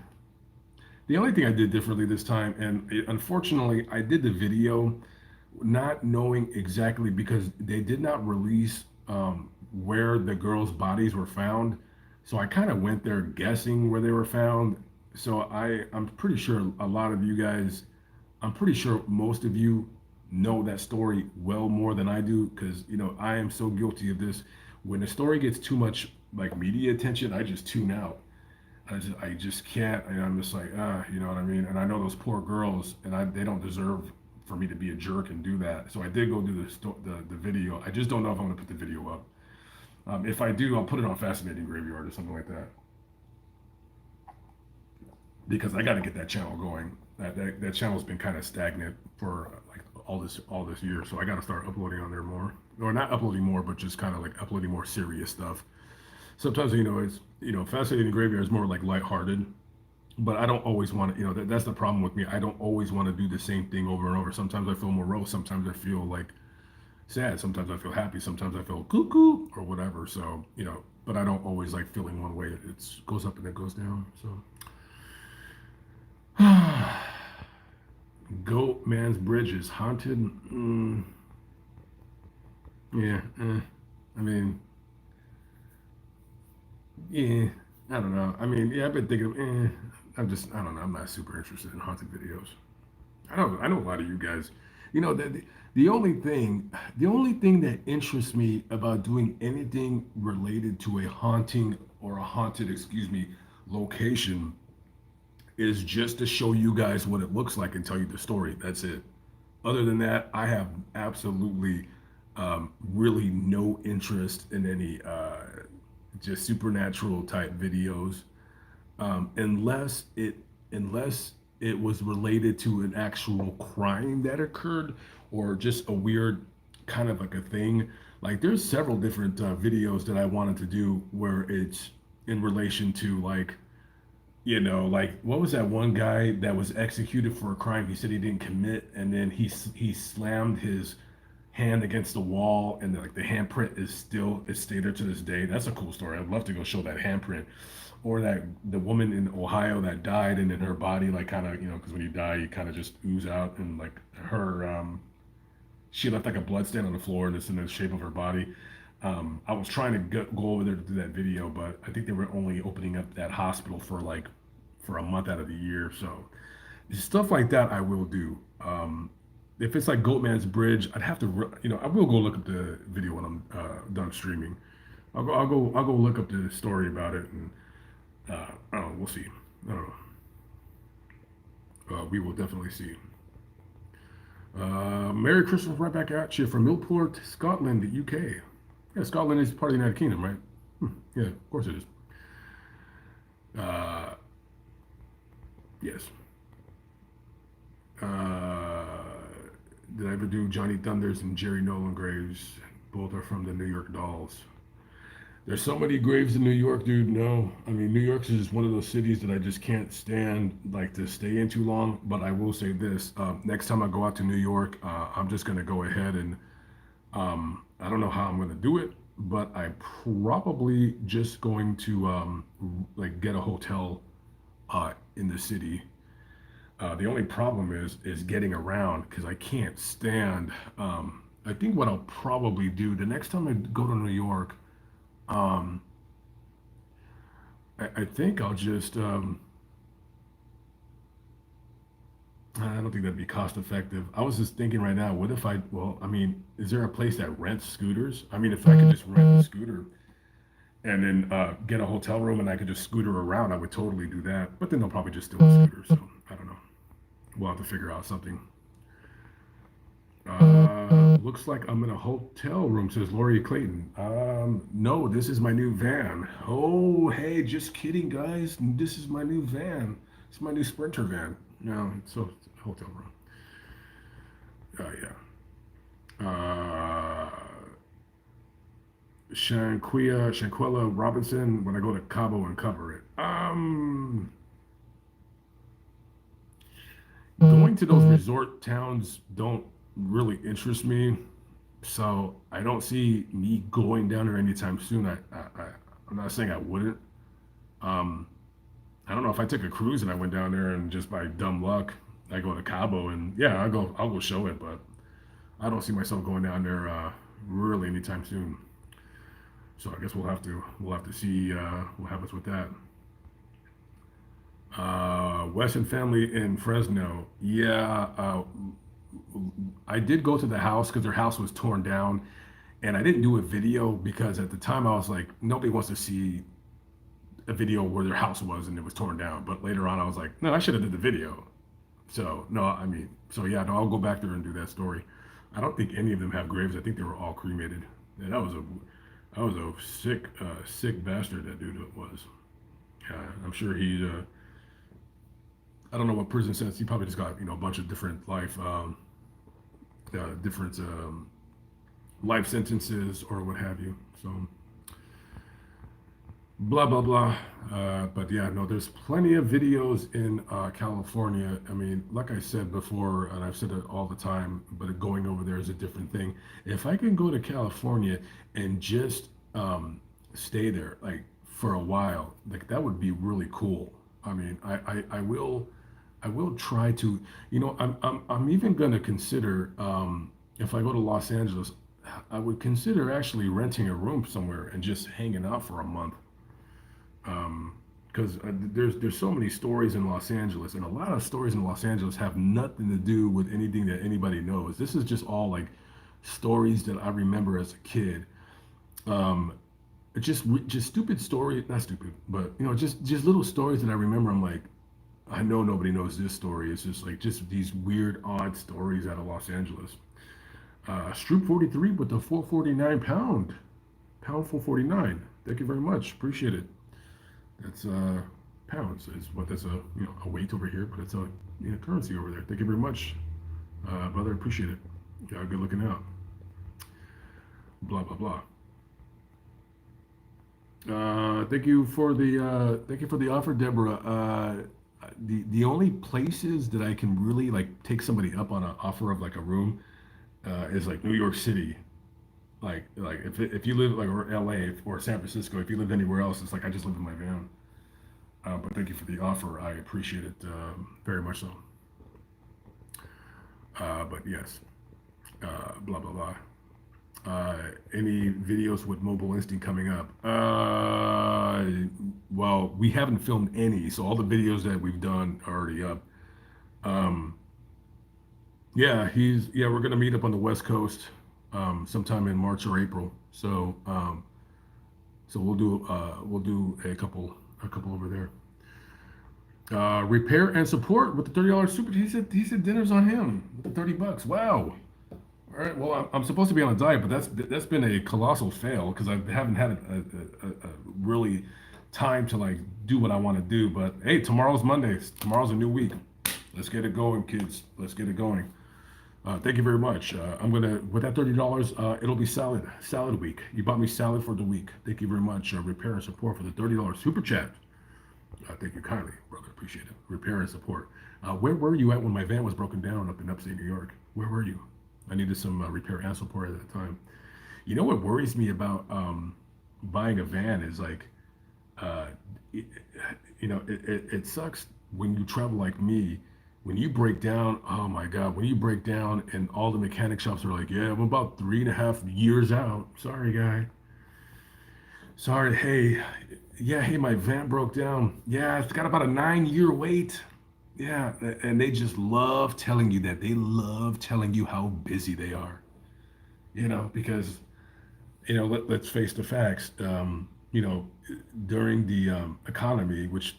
The only thing I did differently this time, and unfortunately, I did the video not knowing exactly because they did not release where the girls' bodies were found. So I kind of went there guessing where they were found. So I'm pretty sure a lot of you guys, I'm pretty sure most of you know that story well more than I do because I am so guilty of this. When a story gets too much like media attention, I just tune out. I just can't. And I'm just like, you know what I mean? And I know those poor girls, and they don't deserve for me to be a jerk and do that. So I did go do the video. I just don't know if I'm gonna put the video up. If I do, I'll put it on Fascinating Graveyard or something like that because I got to get that channel going. That channel's been kind of stagnant for like all this year, so I got to start uploading on there more, or not uploading more, but just kind of like uploading more serious stuff. Sometimes it's Fascinating Graveyard is more like lighthearted, but I don't always want to. That's the problem with me. I don't always want to do the same thing over and over. Sometimes I feel morose. Sometimes I feel like sad. Sometimes I feel happy. Sometimes I feel cuckoo or whatever. So but I don't always like feeling one way. It goes up and it goes down. So. Goat Man's Bridge is haunted. Yeah. I mean, yeah. I don't know. I mean, yeah. I've been thinking. I don't know. I'm not super interested in haunted videos. I know a lot of you guys. The only thing that interests me about doing anything related to a haunting or a haunted, excuse me, location is just to show you guys what it looks like and tell you the story. That's it. Other than that, I have absolutely really no interest in any just supernatural type videos, unless it was related to an actual crime that occurred or just a weird kind of like a thing. Like there's several different videos that I wanted to do where it's in relation to like what was that one guy that was executed for a crime he said he didn't commit, and then he slammed his hand against the wall, and like the handprint is stayed there to this day. That's a cool story. I'd love to go show that handprint, or that the woman in Ohio that died, and then her body like kind of because when you die you kind of just ooze out, and like her she left like a blood stain on the floor, and it's in the shape of her body. I was trying to go over there to do that video, but I think they were only opening up that hospital for a month out of the year. So stuff like that I will do. If it's like Goatman's Bridge, I'd have to, I will go look up the video when I'm done streaming. I'll go look up the story about it, and I don't know. We'll see. I don't know. We will definitely see. Merry Christmas right back at you from Millport, Scotland, the UK. Yeah, Scotland is part of the United Kingdom, right? Yeah, of course it is. Uh, yes. Uh, did I ever do Johnny Thunders and Jerry Nolan graves? Both are from the New York Dolls. There's so many graves in New York, dude. No, I mean New York is just one of those cities that I just can't stand like to stay in too long. But I will say this: next time I go out to New York, I'm just gonna go ahead and I don't know how I'm gonna do it, but I'm probably just going to like get a hotel in the city. The only problem is getting around because I can't stand. I think what I'll probably do the next time I go to New York, um, I think I'll just. I don't think that'd be cost effective. I was just thinking right now, what if well, I mean, is there a place that rents scooters? I mean, if I could just rent a scooter and then get a hotel room and I could just scooter around, I would totally do that. But then they'll probably just steal the scooter. So I don't know. We'll have to figure out something. Looks like I'm in a hotel room, says Lori Clayton. No, this is my new van. Oh, hey, just kidding, guys. This is my new van. It's my new Sprinter van. No, it's a hotel room. Yeah. Shanquilla Robinson. When I go to Cabo and cover it. Going to those resort towns don't really interest me. So I don't see me going down there anytime soon. I'm not saying I wouldn't. Um, I don't know if I took a cruise and I went down there and just by dumb luck I go to Cabo and yeah I'll go show it, but I don't see myself going down there really anytime soon. So I guess we'll have to see what happens with that. Weston family in Fresno. Yeah, I did go to the house because their house was torn down, and I didn't do a video because at the time I was like, nobody wants to see a video where their house was and it was torn down. But later on, I was like, no, I should have did the video. So no, I mean, so yeah, no, I'll go back there and do that story. I don't think any of them have graves. I think they were all cremated. And that was a sick bastard that dude was. I'm sure I don't know what prison sentence. He probably just got a bunch of different different life sentences or what have you. So blah blah blah. But yeah, no, there's plenty of videos in California. I mean, like I said before, and I've said it all the time, but going over there is a different thing. If I can go to California and just stay there like for a while, like that would be really cool. I mean, I will try to, I'm even going to consider, if I go to Los Angeles, I would consider actually renting a room somewhere and just hanging out for a month. Because there's so many stories in Los Angeles, and a lot of stories in Los Angeles have nothing to do with anything that anybody knows. This is just all like stories that I remember as a kid. Um, just stupid story, not stupid, but just little stories that I remember. I'm like, I know nobody knows this story. It's just like just these weird, odd stories out of Los Angeles. Stroop 43 with the 449 pound 449. Thank you very much. Appreciate it. That's pounds is what that's a weight over here, but it's a currency over there. Thank you very much, brother. Appreciate it. Yeah, good looking out. Blah blah blah. Thank you for the offer, Deborah. The only places that I can really like take somebody up on an offer of like a room is like New York City. Like if you live like or LA or San Francisco, if you live anywhere else, it's like I just live in my van. But thank you for the offer. I appreciate it very much so. But yes, blah blah blah. Any videos with Mobile Instinct coming up? Well, we haven't filmed any, so all the videos that we've done are already up. Um, yeah, we're gonna meet up on the West Coast sometime in March or April. So we'll do a couple over there. Repair and support with the $30 super. He said dinner's on him with the $30. Wow. All right. Well, I'm supposed to be on a diet, but that's been a colossal fail because I haven't had a really time to like do what I want to do. But hey, tomorrow's Monday. Tomorrow's a new week. Let's get it going, kids. Let's get it going. Thank you very much. I'm gonna with that $30. It'll be salad week. You bought me salad for the week. Thank you very much. Repair and support for the $30 super chat. Thank you kindly, brother. Appreciate it. Repair and support. Where were you at when my van was broken down up in upstate New York? Where were you? I needed some repair and support at the time. You know what worries me about buying a van is like, uh, it, it sucks when you travel like me. When you break down, oh my God, when you break down and all the mechanic shops are like, yeah, I'm about 3.5 years out. Sorry, guy. Sorry. Hey, yeah, hey, my van broke down. Yeah, it's got about a 9 year wait. Yeah, and they just love telling you that. They love telling you how busy they are. Because let's face the facts. During the economy, which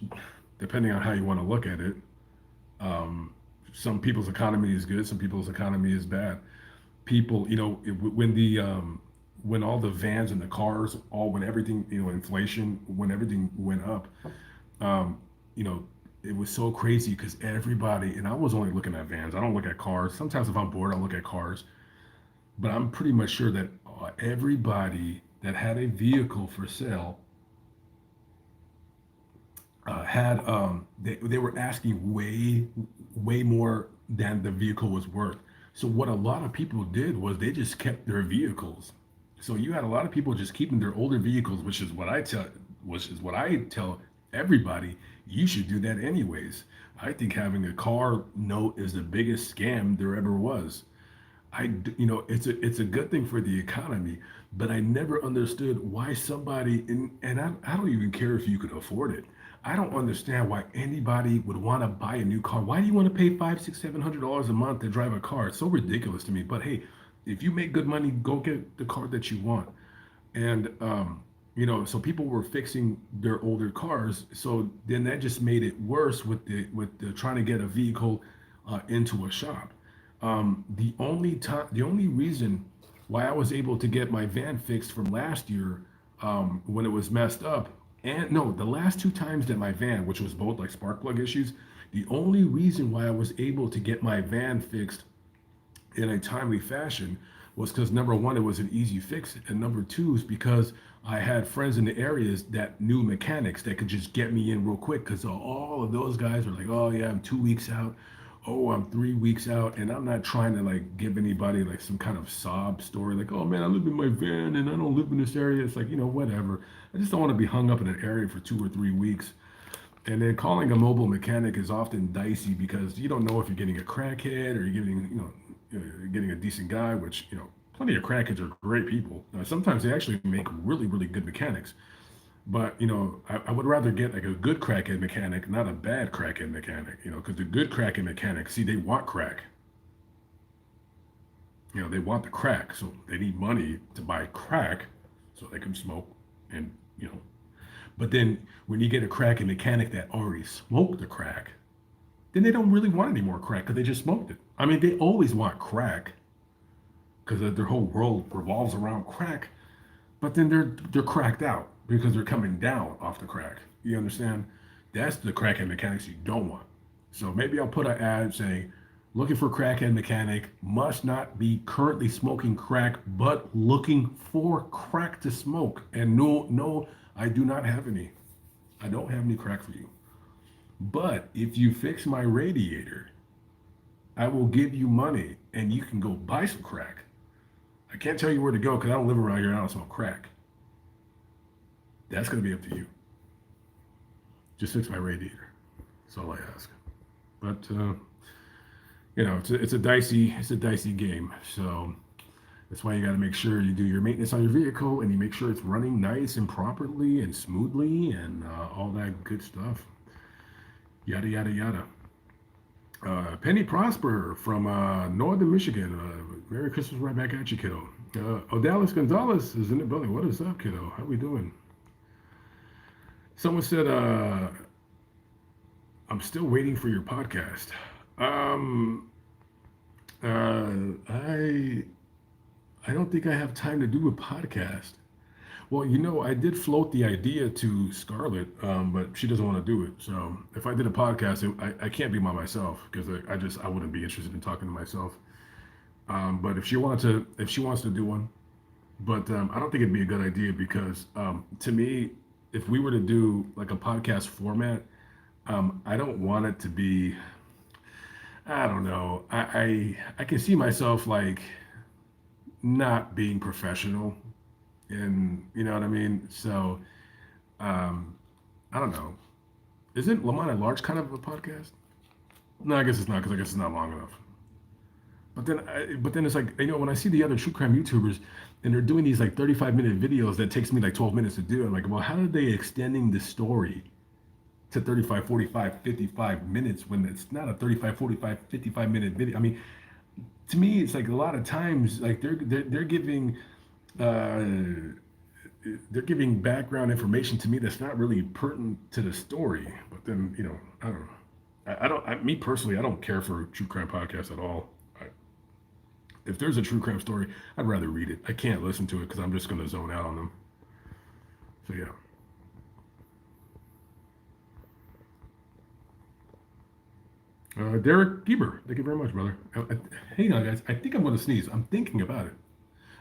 depending on how you want to look at it, um, some people's economy is good, some people's economy is bad. People, when all the vans and the cars, all when everything, inflation, when everything went up, um, you know, it was so crazy because everybody, and I was only looking at vans. I don't look at cars. Sometimes if I'm bored, I'll look at cars. But I'm pretty much sure that everybody that had a vehicle for sale had they were asking way more than the vehicle was worth. So what a lot of people did was they just kept their vehicles. So you had a lot of people just keeping their older vehicles, which is what I tell everybody. You should do that anyways. I think having a car note is the biggest scam there ever was. It's a good thing for the economy, but I never understood why somebody, and I don't even care if you could afford it. I don't understand why anybody would want to buy a new car. Why do you want to pay five, six, $700 a month to drive a car? It's so ridiculous to me. But hey, if you make good money, go get the car that you want. And so people were fixing their older cars. So then that just made it worse with the trying to get a vehicle into a shop. The only reason why I was able to get my van fixed from last year, when it was messed up, and no, the last two times that my van, which was both like spark plug issues, the only reason why I was able to get my van fixed in a timely fashion was because number one, it was an easy fix, and number two is because I had friends in the areas that knew mechanics that could just get me in real quick. Because all of those guys were like, "Oh yeah, I'm 2 weeks out. Oh, I'm 3 weeks out," and I'm not trying to like give anybody like some kind of sob story, like, "Oh man, I live in my van and I don't live in this area." It's like, whatever. I just don't want to be hung up in an area for 2 or 3 weeks. And then calling a mobile mechanic is often dicey because you don't know if you're getting a crackhead or you're getting a decent guy, which, plenty of crackheads are great people. Sometimes they actually make really, really good mechanics. But, I would rather get like a good crackhead mechanic, not a bad crackhead mechanic, because the good crackhead mechanics, see, they want crack. They want the crack. So they need money to buy crack so they can smoke and, but then when you get a crack mechanic that already smoked the crack, then they don't really want any more crack because they just smoked it. I mean, they always want crack because their whole world revolves around crack, but then they're cracked out because they're coming down off the crack. You understand? That's the crackhead mechanics you don't want. So maybe I'll put an ad saying, looking for crackhead mechanic, must not be currently smoking crack, but looking for crack to smoke. And no, I do not have any. I don't have any crack for you. But if you fix my radiator, I will give you money and you can go buy some crack. I can't tell you where to go because I don't live around here and I don't smoke crack. That's going to be up to you. Just fix my radiator. That's all I ask. But it's a dicey game. So that's why you got to make sure you do your maintenance on your vehicle and you make sure it's running nice and properly and smoothly and all that good stuff. Yada yada yada. Penny Prosper from Northern Michigan. Merry Christmas right back at you, kiddo. Odalis Gonzalez is in the building. What is up, kiddo? How we doing? Someone said, I'm still waiting for your podcast. I don't think I have time to do a podcast. Well, I did float the idea to Scarlett, but she doesn't want to do it. So if I did a podcast, I can't be by myself because I wouldn't be interested in talking to myself. But if she wants to do one, but I don't think it'd be a good idea because to me, if we were to do like a podcast format, I don't want it to be. I don't know. I can see myself like not being professional, and you know what I mean. So I don't know. Isn't Lamont at Large kind of a podcast? No, I guess it's not because I guess it's not long enough. But then it's like when I see the other true crime YouTubers and they're doing these like 35-minute videos that takes me like 12 minutes to do. I'm like, well, how are they extending the story to 35, 45, 55 minutes when it's not a 35, 45, 55-minute video? I mean, to me, it's like a lot of times like they're giving background information to me that's not really pertinent to the story. But then I don't know. Me personally, I don't care for true crime podcasts at all. If there's a true crime story, I'd rather read it. I can't listen to it because I'm just going to zone out on them. So yeah. Derek Gieber, thank you very much, brother. Hang on, guys. I think I'm going to sneeze. I'm thinking about it.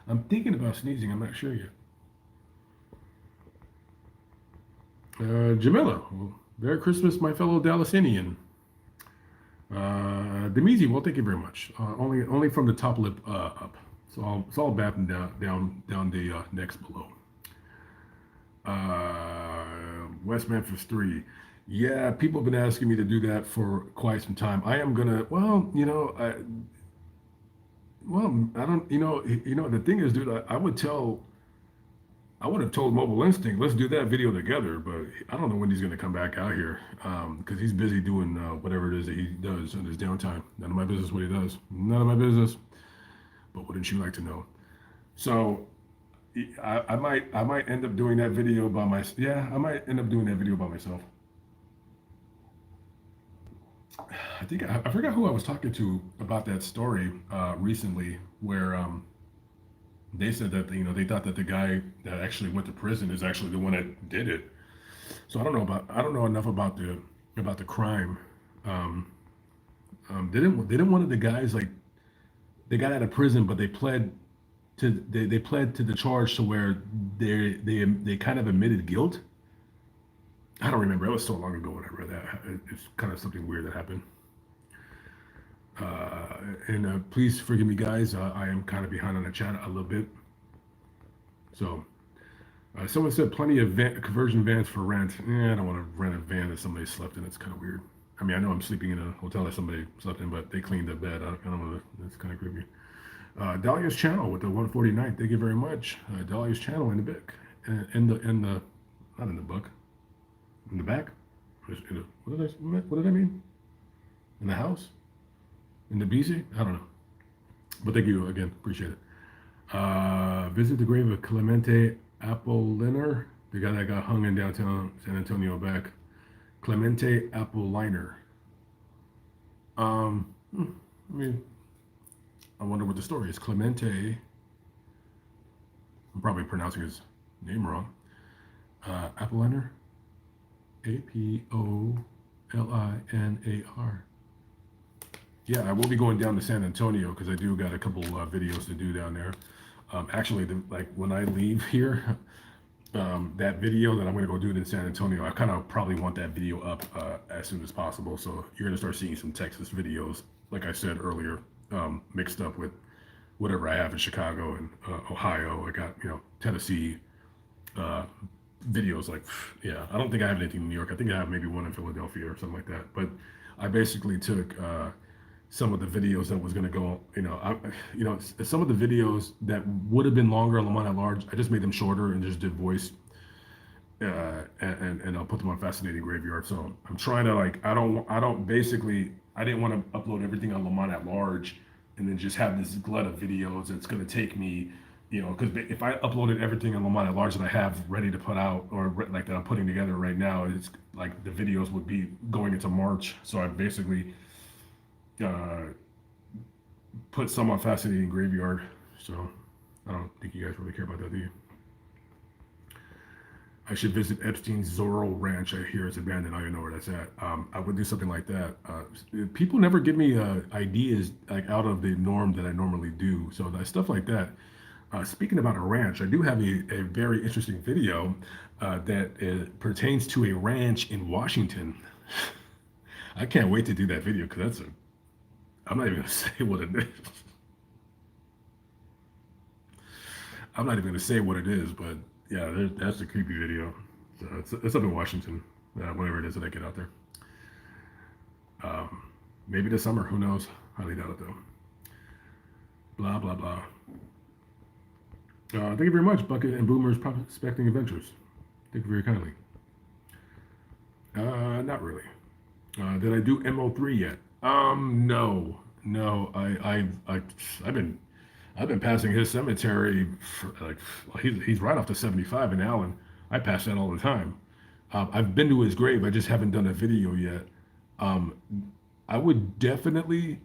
I'm thinking about sneezing. I'm not sure yet. Jamila, well, Merry Christmas, my fellow Dallasinian. Demizi, well, thank you very much. Only from the top lip up. It's all bapping down the necks below. West Memphis 3. Yeah, people have been asking me to do that for quite some time. I am gonna. I don't. The thing is, dude, I would have told Mobile Instinct, let's do that video together, but I don't know when he's gonna come back out here, because he's busy doing whatever it is that he does in his downtime. None of my business what he does. None of my business. But wouldn't you like to know? So I might end up doing that video by myself. Yeah, I might end up doing that video by myself. I forgot who I was talking to about that story recently, where they said that they thought that the guy that actually went to prison is actually the one that did it. So I don't know enough about the crime. Um, didn't one of the guys, like, they got out of prison, but they pled to the charge to where they kind of admitted guilt. I don't remember. It was so long ago when I read that. It's kind of something weird that happened. And please forgive me, guys. I am kind of behind on the chat a little bit. So, someone said plenty of conversion vans for rent. I don't want to rent a van that somebody slept in. It's kind of weird. I mean, I know I'm sleeping in a hotel that somebody slept in, but they cleaned the bed. I don't know. That's kind of creepy. Dahlia's channel with the 149. Thank you very much. Dahlia's channel in the book, in the not in the book, in the back. What did I mean? In the house? In the BC? I don't know. But thank you again. Appreciate it. Visit the grave of Clemente Apolliner, the guy that got hung in downtown San Antonio back. Clemente Apolliner. I mean, I wonder what the story is. Clemente, I'm probably pronouncing his name wrong. Apolliner, Apollinar. Yeah, I will be going down to San Antonio because I do got a couple videos to do down there. Actually, like when I leave here, that video that I'm going to go do it in San Antonio, I kind of probably want that video up as soon as possible. So you're going to start seeing some Texas videos, like I said earlier, mixed up with whatever I have in Chicago and Ohio. I got, Tennessee videos. Like, yeah, I don't think I have anything in New York. I think I have maybe one in Philadelphia or something like that. But I basically took some of the videos that was going to go, some of the videos that would have been longer on Lamont at Large, I just made them shorter and just did voice, and I'll put them on Fascinating Graveyard. So I'm trying to, like, I didn't want to upload everything on Lamont at Large and then just have this glut of videos. It's going to take me, because if I uploaded everything on Lamont at Large that I have ready to put out, or like that I'm putting together right now, it's like the videos would be going into March. So I basically put some on Fascinating Graveyard. So I don't think you guys really care about that, do you? I should visit Epstein's Zorro Ranch. I hear it's abandoned. I don't even know where that's at. I would do something like that. People never give me ideas like out of the norm that I normally do. So stuff like that. Speaking about a ranch, I do have a very interesting video that pertains to a ranch in Washington. I can't wait to do that video because I'm not even going to say what it is. I'm not even going to say what it is, but yeah, that's a creepy video. So it's up in Washington, whenever it is that I get out there. Maybe this summer, who knows? Highly doubt it though. Blah, blah, blah. Thank you very much, Bucket and Boomer's Prospecting Adventures. Thank you very kindly. Not really. Did I do MO3 yet? No. I've been passing his cemetery for, like, he's right off the 75 in Allen. I pass that all the time. I've been to his grave. I just haven't done a video yet. I would definitely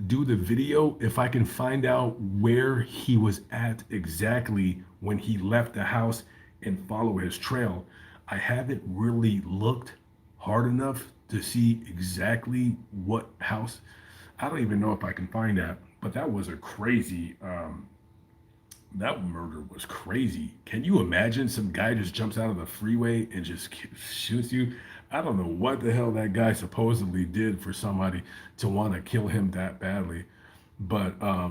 do the video if I can find out where he was at exactly when he left the house and follow his trail. I haven't really looked hard enough to see exactly what house. I don't even know if I can find that, but that was a crazy. That murder was crazy. Can you imagine some guy just jumps out of the freeway and just shoots you? I don't know what the hell that guy supposedly did for somebody to want to kill him that badly. But I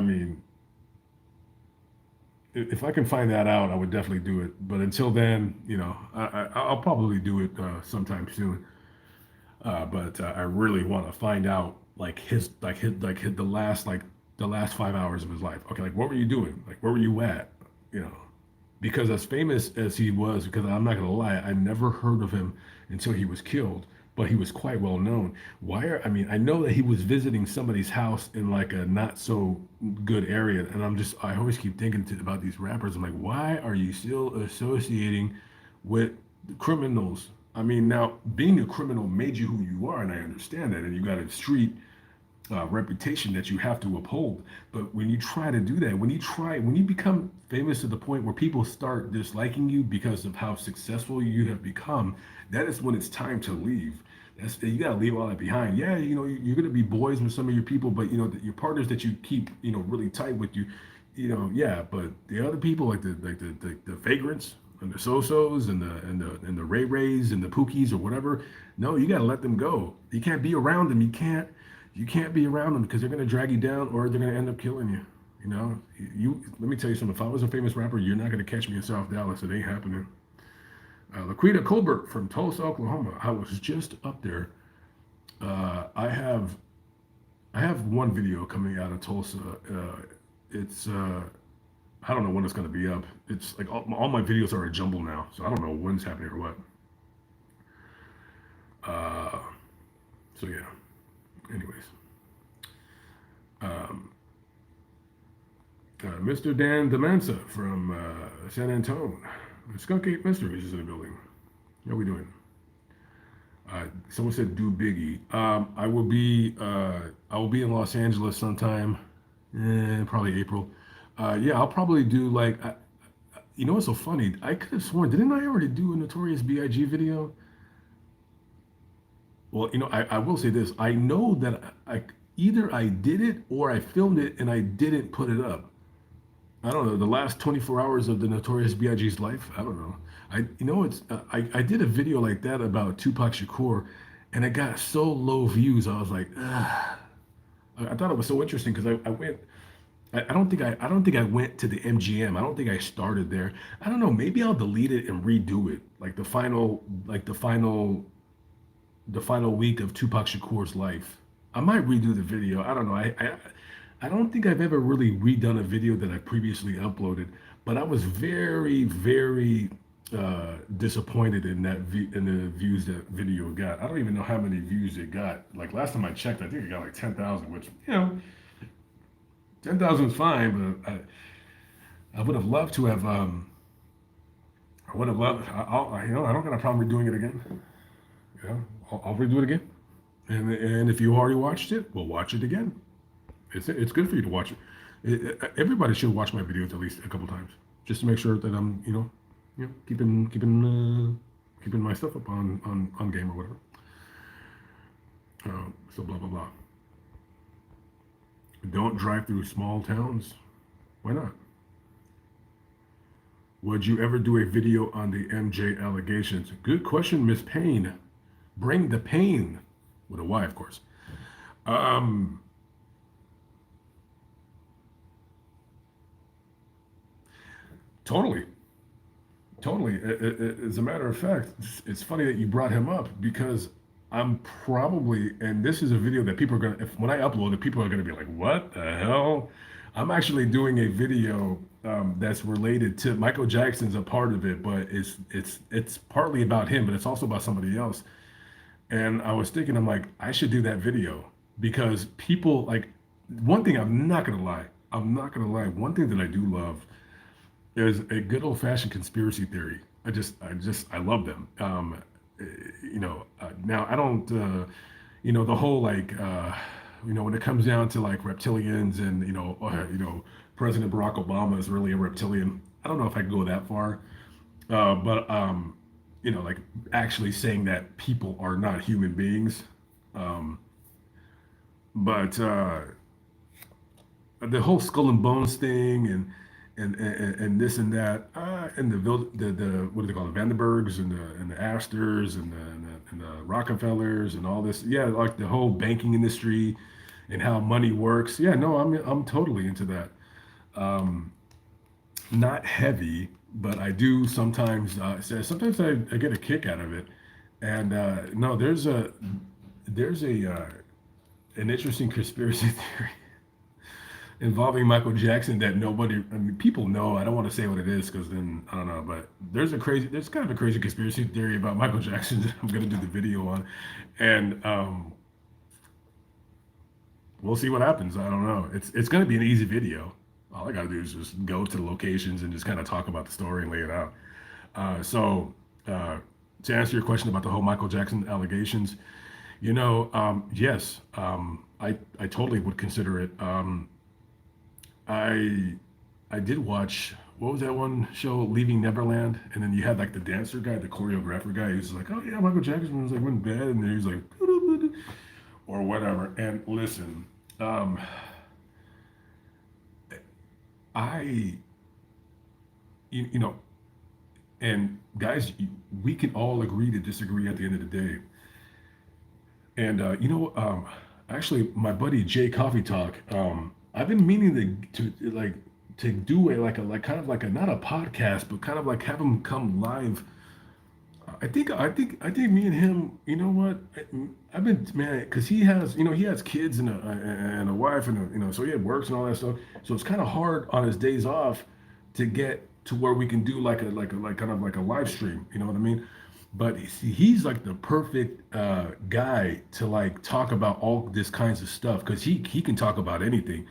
mean, if I can find that out, I would definitely do it. But until then, I'll probably do it sometime soon. But I really want to find out the last 5 hours of his life. Okay, like what were you doing? Like where were you at? You know, because as famous as he was, because I'm not gonna lie, I never heard of him until he was killed, but he was quite well known. I mean, I know that he was visiting somebody's house in like a not so good area, and I always keep thinking about these rappers. I'm like, why are you still associating with criminals? I mean, now being a criminal made you who you are, and I understand that, and you got a street reputation that you have to uphold. But when you try to do that, when you become famous to the point where people start disliking you because of how successful you have become, that is when it's time to leave. You gotta leave all that behind. Yeah, you're gonna be boys with some of your people, but your partners that you keep, really tight with you, yeah. But the other people, like the vagrants and the so-sos and the Ray Rays and the Pookies or whatever, no, you gotta let them go. You can't be around them. You can't be around them because they're gonna drag you down or they're gonna end up killing you. Let me tell you something. If I was a famous rapper, you're not gonna catch me in South Dallas. It ain't happening. Laquita Colbert from Tulsa, Oklahoma. I was just up there. I have one video coming out of Tulsa. It's I don't know when it's gonna be up. It's like all my videos are a jumble now, so I don't know when's happening or what. Uh, so yeah. Anyways, um, Mr. Dan Demansa from San Antone. Skunk Ape Mysteries is in the building. How we doing? Someone said do Biggie. I will be in Los Angeles sometime, probably April. Yeah, I'll probably do like. What's so funny? I could have sworn, didn't I already do a Notorious B.I.G. video? Well, I will say this. I know that either I did it or I filmed it and I didn't put it up. I don't know. The last 24 hours of the Notorious B.I.G.'s life. I don't know. I did a video like that about Tupac Shakur, and it got so low views. I was like, ah. I thought it was so interesting because I went. I don't think I went to the MGM. I don't think I started there. I don't know. Maybe I'll delete it and redo it, like the final week of Tupac Shakur's life. I might redo the video. I don't know. I don't think I've ever really redone a video that I previously uploaded, but I was very, very disappointed in the views that video got. I don't even know how many views it got. Like last time I checked, I think it got like 10,000, which 10,000 is fine, but I would have loved to have. I would have loved. I don't got a problem redoing it again. I'll redo it again. And if you already watched it, we'll watch it again. It's good for you to watch it. Everybody should watch my videos at least a couple times, just to make sure that I'm keeping my stuff up on game or whatever. So blah blah blah. Don't drive through small towns. Why not? Would you ever do a video on the MJ allegations? Good question, Miss Payne. Bring the pain with a Y, of course. Um, totally, totally. As a matter of fact, it's funny that you brought him up because I'm probably, and this is a video that people are gonna, if when I upload it, people are gonna be like, "What the hell?" I'm actually doing a video that's related to Michael Jackson's a part of it, but it's partly about him, but it's also about somebody else. And I was thinking, I'm like, I should do that video because people like one thing I'm not gonna lie, one thing that I do love is a good old fashioned conspiracy theory. I love them. Now I don't, the whole when it comes down to like reptilians and President Barack Obama is really a reptilian. I don't know if I can go that far, but like actually saying that people are not human beings. Um, but the whole skull and bones thing, and this and that, and the what do they call it, Vandenbergs and the Astors and the Rockefellers and all this. Yeah, like the whole banking industry and how money works. Yeah, no, I'm totally into that. Um, Not heavy, but I do sometimes. Sometimes I get a kick out of it. And no, there's a an interesting conspiracy theory involving Michael Jackson that nobody, I mean, people know. I don't want to say what it is because then I don't know. But there's kind of a crazy conspiracy theory about Michael Jackson that I'm gonna do the video on, and we'll see what happens. I don't know. It's gonna be an easy video. All I gotta do is just go to the locations and just kind of talk about the story and lay it out. So to answer your question about the whole Michael Jackson allegations, yes, I totally would consider it. I I did watch, what was that one show, Leaving Neverland, and then you had like the dancer guy, the choreographer guy. He was like, "Oh yeah, Michael Jackson was like went to bed," and then he was like, or whatever. And listen, um, I you know, and guys, we can all agree to disagree at the end of the day. And actually, my buddy Jay Coffee Talk, I've been meaning to do a like kind of like a, not a podcast, but kind of like have him come live. I think me and him. You know what? I've been, man, because he has kids and a wife and so he had works and all that stuff. So it's kind of hard on his days off to get to where we can do like kind of like a live stream. You know what I mean? But he's like the perfect guy to like talk about all this kinds of stuff because he can talk about anything.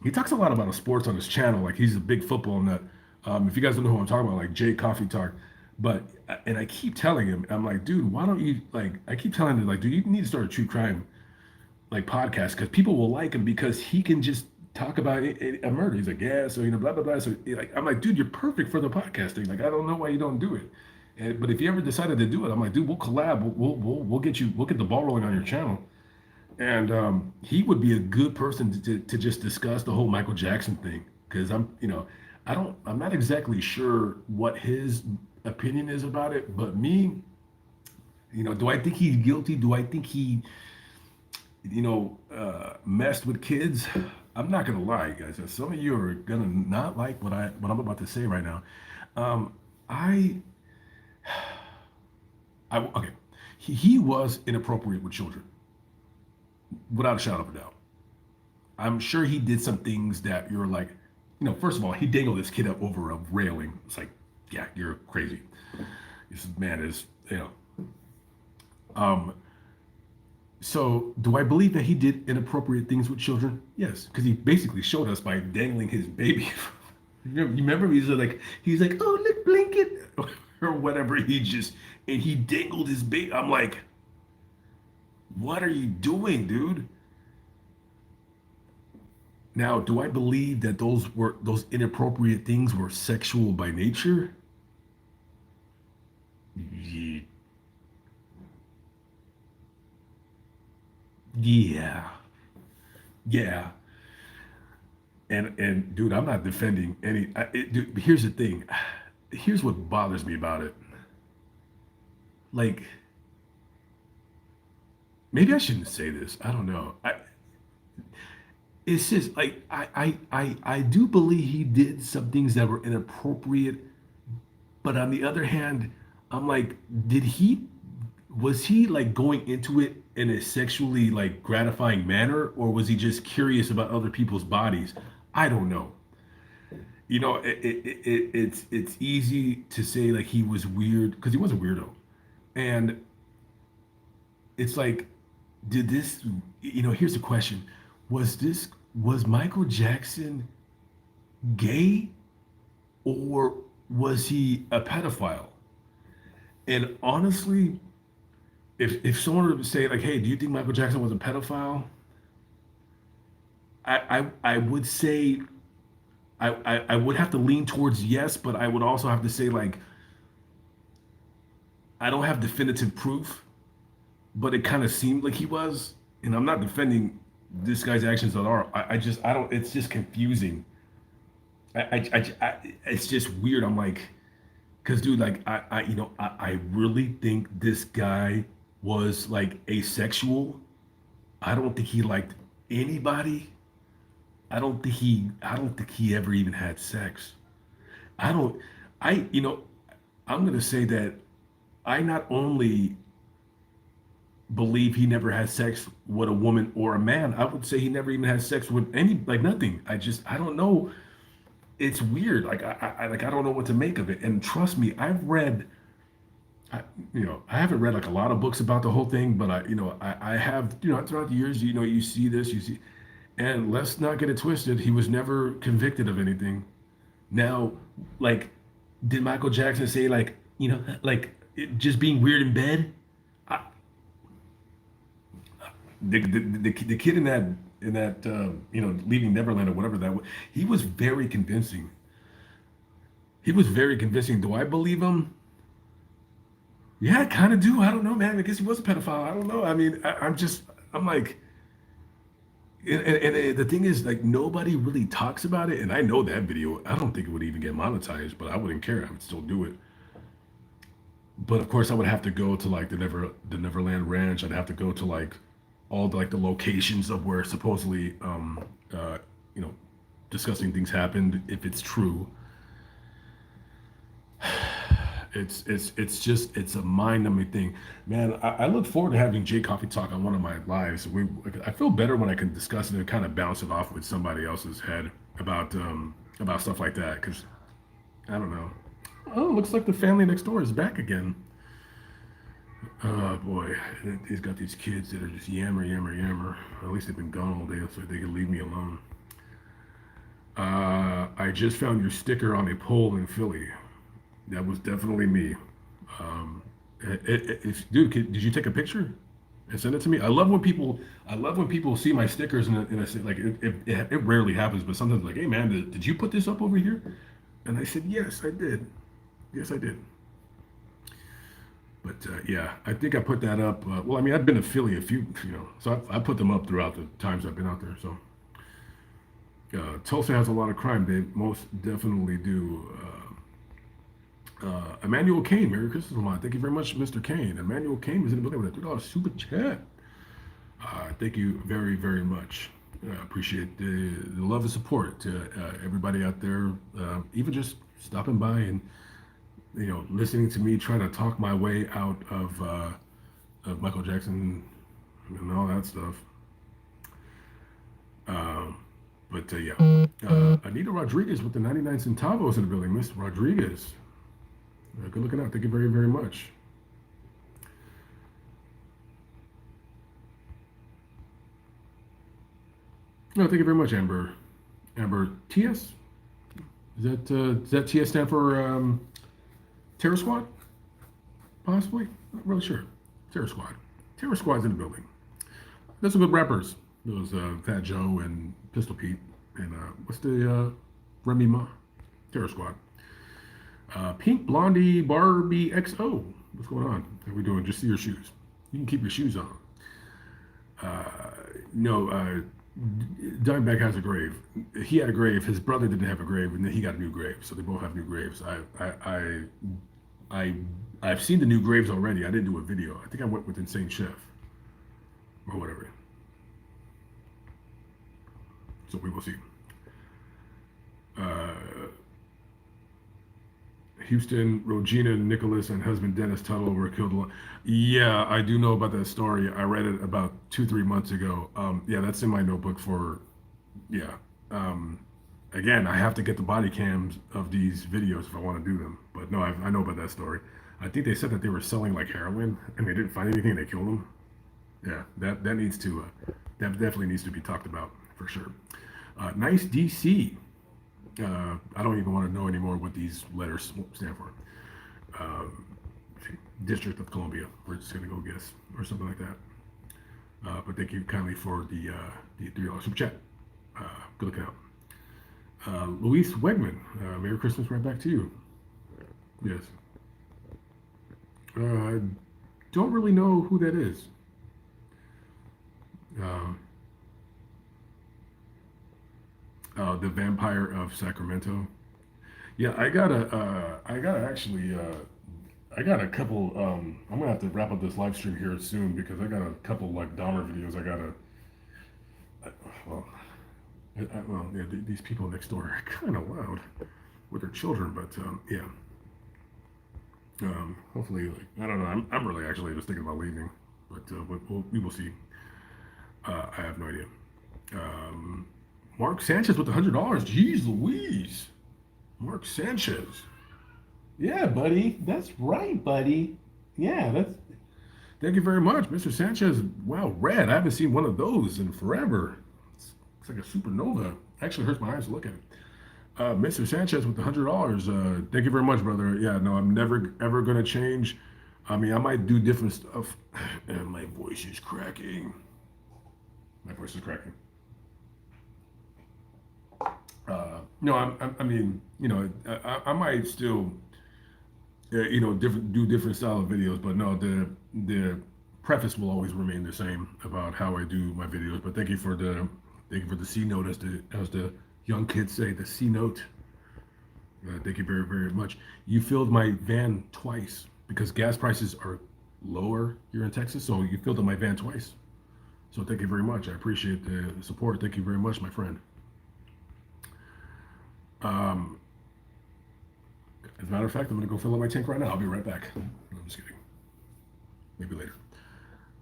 He talks a lot about sports on his channel. Like he's a big football nut. If you guys don't know who I'm talking about, like Jay Coffee Talk. But and I keep telling him, I'm like, dude, why don't you like? I keep telling him like, dude, you need to start a true crime like podcast because people will like him because he can just talk about a murder. He's like, yeah, so blah blah blah. So like, I'm like, dude, you're perfect for the podcasting. Like, I don't know why you don't do it. But if you ever decided to do it, I'm like, dude, we'll collab. We'll get the ball rolling on your channel. And he would be a good person to just discuss the whole Michael Jackson thing because I'm not exactly sure what his opinion is about it, but me, do I think he's guilty? Do I think he, messed with kids? I'm not gonna lie, guys. Some of you are gonna not like what I'm about to say right now. Um, I, okay, he was inappropriate with children, without a shadow of a doubt. I'm sure he did some things that you're like, first of all, he dangled this kid up over a railing. It's like, yeah, you're crazy. This man is, Um, so do I believe that he did inappropriate things with children? Yes, because he basically showed us by dangling his baby. You remember he's like, oh look, blanket or whatever. And he dangled his baby. I'm like, what are you doing, dude? Now, do I believe that those inappropriate things were sexual by nature? Ye- Yeah, yeah. And dude, I'm not defending any. Dude, here's the thing. Here's what bothers me about it. Like, maybe I shouldn't say this. I don't know. It's just like I do believe he did some things that were inappropriate, but on the other hand, I'm like, did he was he like going into it in a sexually like gratifying manner, or was he just curious about other people's bodies? I don't know. It's easy to say like he was weird because he was a weirdo, and it's like, did this? Here's the question: was Michael Jackson gay, or was he a pedophile? And honestly, if someone were to say like, "Hey, do you think Michael Jackson was a pedophile?" I would say I would have to lean towards yes, but I would also have to say like I don't have definitive proof, but it kind of seemed like he was. And I'm not defending this guy's actions at all. I don't. It's just confusing. It's just weird. I'm like, because dude, like, I really think this guy was like asexual. I don't think he liked anybody. I don't think he ever even had sex. I don't, I, you know, I'm gonna say that I not only believe he never had sex with a woman or a man, I would say he never even had sex with any, like nothing. I don't know. It's weird. Like I don't know what to make of it. And trust me, I, I haven't read like a lot of books about the whole thing, but I have, throughout the years, you see this, you see, and let's not get it twisted. He was never convicted of anything. Now, like, did Michael Jackson say like, just being weird in bed? I, the kid in that leaving Neverland or whatever that was, he was very convincing. He was very convincing. Do I believe him? Yeah, I kind of do. I don't know, man. I guess he was a pedophile. I don't know. I mean, I'm like, and the thing is, like, nobody really talks about it. And I know that video, I don't think it would even get monetized, but I wouldn't care. I would still do it. But of course, I would have to go to like the Neverland Ranch. I'd have to go to like all the, like the locations of where supposedly, you know, disgusting things happened. If it's true, it's a mind-numbing thing, man. I look forward to having Jay Coffee talk on one of my lives. I feel better when I can discuss it and kind of bounce it off with somebody else's head about stuff like that. Because I don't know. Oh, looks like the family next door is back again. Oh boy, he's got these kids that are just yammer, yammer, yammer. At least they've been gone all day, so they can leave me alone. I just found your sticker on a pole in Philly. That was definitely me. Um, Dude, did you take a picture and send it to me? I love when people see my stickers and I say like it rarely happens, but sometimes like, hey man, did you put this up over here? And I said, yes, I did. Yes, I did. But yeah, I think I put that up. Well, I mean, I've been to Philly a few, so I put them up throughout the times I've been out there. So Tulsa has a lot of crime. They most definitely do. Emmanuel Kane, Merry Christmas, Lamont. Thank you very much, Mr. Kane. Emmanuel Kane is in the building with a $3 super chat. Thank you very, very much. Appreciate the love and support to everybody out there, even just stopping by and listening to me trying to talk my way out of Michael Jackson and all that stuff. Um, but yeah, Anita Rodriguez with the 99 centavos in the building. Miss Rodriguez, good looking out. Thank you very, very much. No, thank you very much, Amber. Amber TS. Does that TS stand for Terror Squad? Possibly. Not really sure. Terror Squad. Terror Squad's in the building. There's some good rappers. Those Fat Joe and Pistol Pete and what's the Remy Ma? Terror Squad. Pink Blondie Barbie XO. What's going on? How are we doing? Just see your shoes. You can keep your shoes on. No, Dimebag has a grave. He had a grave. His brother didn't have a grave, and then he got a new grave. So they both have new graves. I, I've seen the new graves already. I didn't do a video. I think I went with Insane Chef or whatever. So we will see. Uh, Houston, Regina Nicholas, and husband Dennis Tuttle were killed alone. Yeah, I do know about that story. I read it about 2, 3 months ago. Yeah, that's in my notebook for, yeah. Um, Again, I have to get the body cams of these videos if I want to do them. But no, I know about that story. I think they said that they were selling like heroin and they didn't find anything and they killed them. Yeah, that needs to, that definitely needs to be talked about for sure. Nice DC. I don't even want to know anymore what these letters stand for. Um, District of Columbia. We're just gonna go guess or something like that. But thank you kindly for the $3 super chat. Good looking out. Luis Wegman. Merry Christmas right back to you. Yes. I don't really know who that is. Uh, the Vampire of Sacramento. Yeah, I gotta actually, I got a couple. I'm gonna have to wrap up this live stream here soon because I got a couple like Dahmer videos. I, well, yeah, these people next door are kind of loud with their children, but yeah. Hopefully, like I don't know. I'm really actually just thinking about leaving, but we will see. I have no idea. Um, Mark Sanchez with $100. Jeez Louise. Mark Sanchez. Yeah, buddy. That's right, buddy. Yeah, that's. Thank you very much, Mr. Sanchez. Wow, red. I haven't seen one of those in forever. It's like a supernova. Actually, hurts my eyes to look at it. Mr. Sanchez with $100. Thank you very much, brother. Yeah, no, I'm never ever gonna change. I mean, I might do different stuff. And my voice is cracking. My voice is cracking. No, I mean, I might still, do different style of videos, but no, the preface will always remain the same about how I do my videos. But thank you for the C note, as the young kids say, the C note. Thank you very very much. You filled my van twice because gas prices are lower here in Texas, so you filled up my van twice. So thank you very much. I appreciate the support. Thank you very much, my friend. Um, as a matter of fact, I'm going to go fill up my tank right now. I'll be right back. No, I'm just kidding. Maybe later.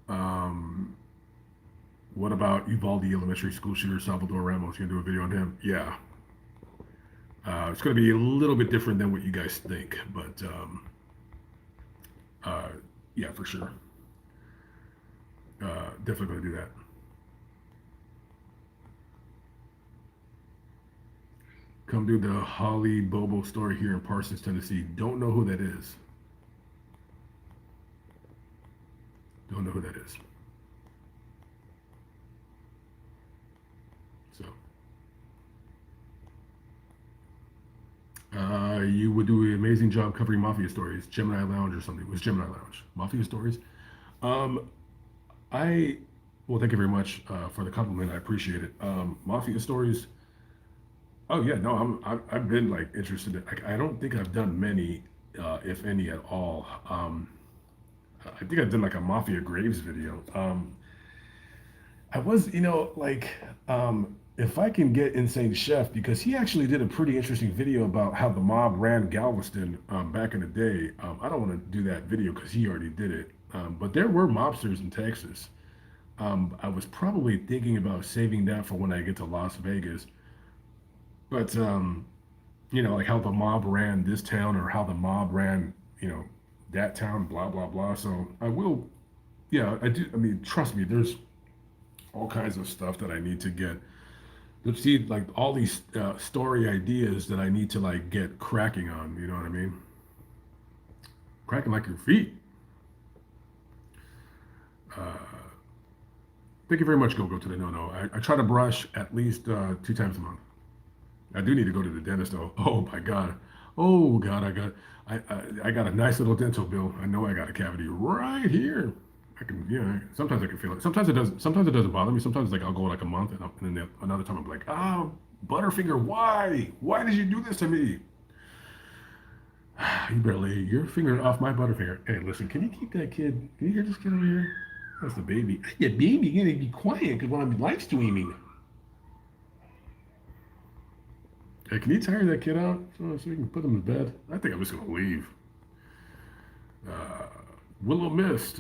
Um, what about Uvalde Elementary School shooter Salvador Ramos? You going to do a video on him? Yeah. It's going to be a little bit different than what you guys think, but uh, yeah, for sure. Definitely going to do that. Come do the Holly Bobo story here in Parsons, Tennessee. Don't know who that is. Don't know who that is. So, you would do an amazing job covering mafia stories. Gemini Lounge or something. It was Gemini Lounge. Mafia stories. Um, I, well, thank you very much for the compliment. I appreciate it. Mafia stories. Oh yeah, no, I've been like interested in. Like, I don't think I've done many, if any at all. I think I've done like a Mafia Graves video. I was, like, if I can get Insane Chef, because he actually did a pretty interesting video about how the mob ran Galveston back in the day. I don't want to do that video because he already did it. But there were mobsters in Texas. I was probably thinking about saving that for when I get to Las Vegas. But like how the mob ran this town or how the mob ran, that town, blah blah blah. So I will, yeah, I do. I mean, trust me, there's all kinds of stuff that I need to get. Let's see, like all these story ideas that I need to like get cracking on. You know what I mean? Cracking like your feet. Uh, Thank you very much, Go Go to the No No. I try to brush at least 2 times a month. I do need to go to the dentist though. Oh my God. Oh God, I got a nice little dental bill. I know I got a cavity right here. I can, sometimes I can feel it. Sometimes it doesn't bother me. Sometimes like I'll go like a month and then another time I'm like, Butterfinger, why? Why did you do this to me? You better lay your finger off my Butterfinger. Hey, listen, can you keep that kid? Can you hear this kid over here? That's the baby. Yeah, baby, you gotta be quiet because when I'm live streaming. Hey, can you tire that kid out so we can put him to bed? I think I'm just gonna leave. Uh, Willow Mist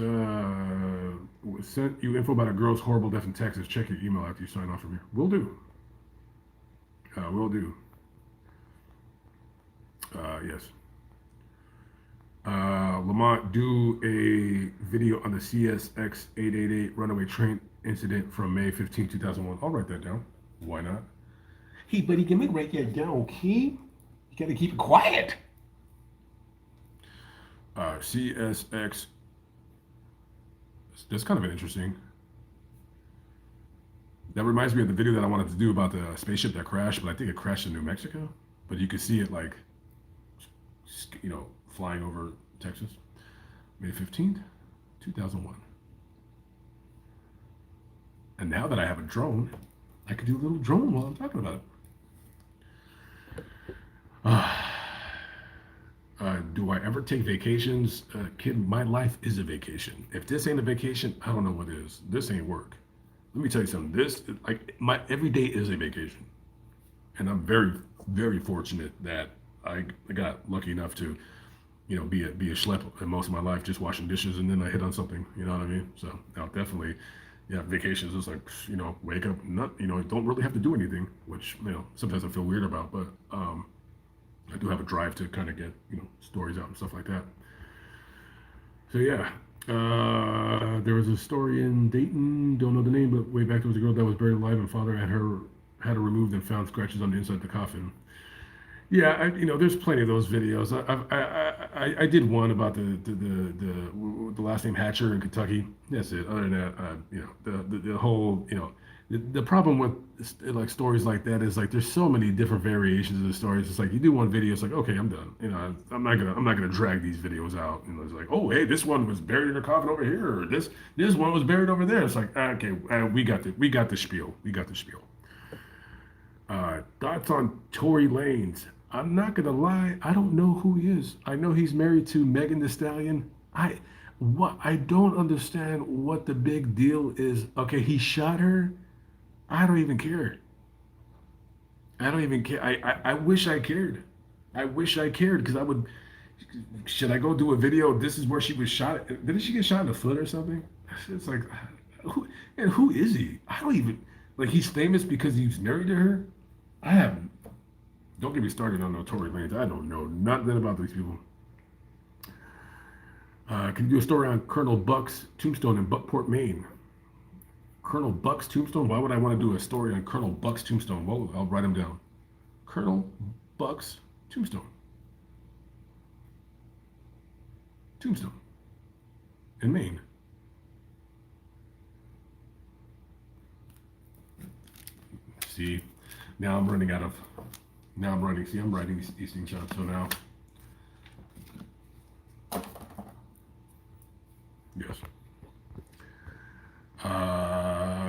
sent you info about a girl's horrible death in Texas. Check your email after you sign off from here. Will do. Will do. Yes. Lamont, do a video on the CSX 888 runaway train incident from May 15, 2001. I'll write that down. Why not? Hey, buddy, can we write that down, okay? You gotta keep it quiet. CSX. That's kind of interesting. That reminds me of the video that I wanted to do about the spaceship that crashed, but I think it crashed in New Mexico. But you could see it like, flying over Texas. May 15th, 2001. And now that I have a drone, I could do a little drone while I'm talking about it. Do I ever take vacations? Kid, my life is a vacation. If this ain't a vacation, I don't know what is. This ain't work. Let me tell you something. This, like, my every day is a vacation, and I'm very, very fortunate that I got lucky enough to, be a schlep in most of my life, just washing dishes, and then I hit on something. You know what I mean? So now definitely, yeah, vacations is like, wake up, not, don't really have to do anything, which sometimes I feel weird about, but I do have a drive to kind of get stories out and stuff like that. So yeah, there was a story in Dayton, don't know the name, but way back there was a girl that was buried alive, and father had her removed and found scratches on the inside of the coffin. Yeah, there's plenty of those videos. I did one about the last name Hatcher in Kentucky. That's it. Other than that, the whole the problem with like stories like that is like there's so many different variations of the stories. It's like you do one video, it's like okay, I'm done. I'm not gonna drag these videos out. It's like, oh hey, this one was buried in a coffin over here, or this one was buried over there. It's like okay, we got the spiel. We got the spiel. Thoughts on Tory Lanez? I'm not gonna lie, I don't know who he is. I know he's married to Megan Thee Stallion. I don't understand what the big deal is. Okay, he shot her. I don't even care. I don't even care. I wish I cared. I wish I cared because I would. Should I go do a video? This is where she was shot. Didn't she get shot in the foot or something? It's like, who is he? I don't even like. He's famous because he's married to her. I haven't. Don't get me started on no Tory Lanez. I don't know nothing about these people. Can you do a story on Colonel Buck's tombstone in Buckport, Maine? Colonel Buck's tombstone? Why would I want to do a story on Colonel Buck's tombstone? Well, I'll write him down. Colonel Buck's tombstone. Tombstone in Maine. See, now I'm running out of. Now I'm writing. See, I'm writing these things out. So now, yes.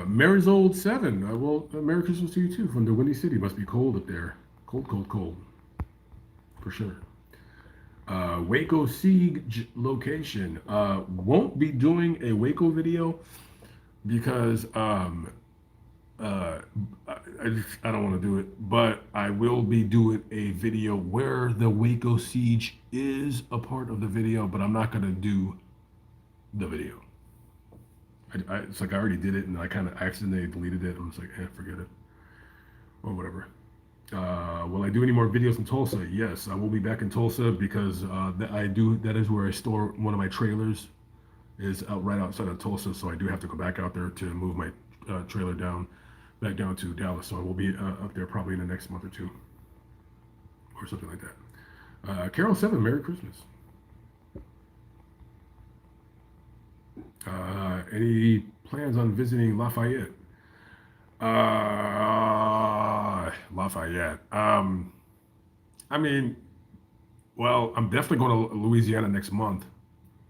Mary's old 7. Well, Merry Christmas to you too from the Windy City. Must be cold up there. Cold, cold, cold. For sure. Waco Siege location. Won't be doing a Waco video because I don't want to do it, but I will be doing a video where the Waco Siege is a part of the video, but I'm not going to do the video. It's like I already did it and I kind of accidentally deleted it. I'm just like, forget it. Or whatever. Will I do any more videos in Tulsa? Yes, I will be back in Tulsa because that is where I store one of my trailers is out right outside of Tulsa. So I do have to go back out there to move my trailer back down to Dallas. So I will be up there probably in the next month or two or something like that. Carol 7, Merry Christmas. Any plans on visiting Lafayette? Lafayette. I mean, well, I'm definitely going to Louisiana next month.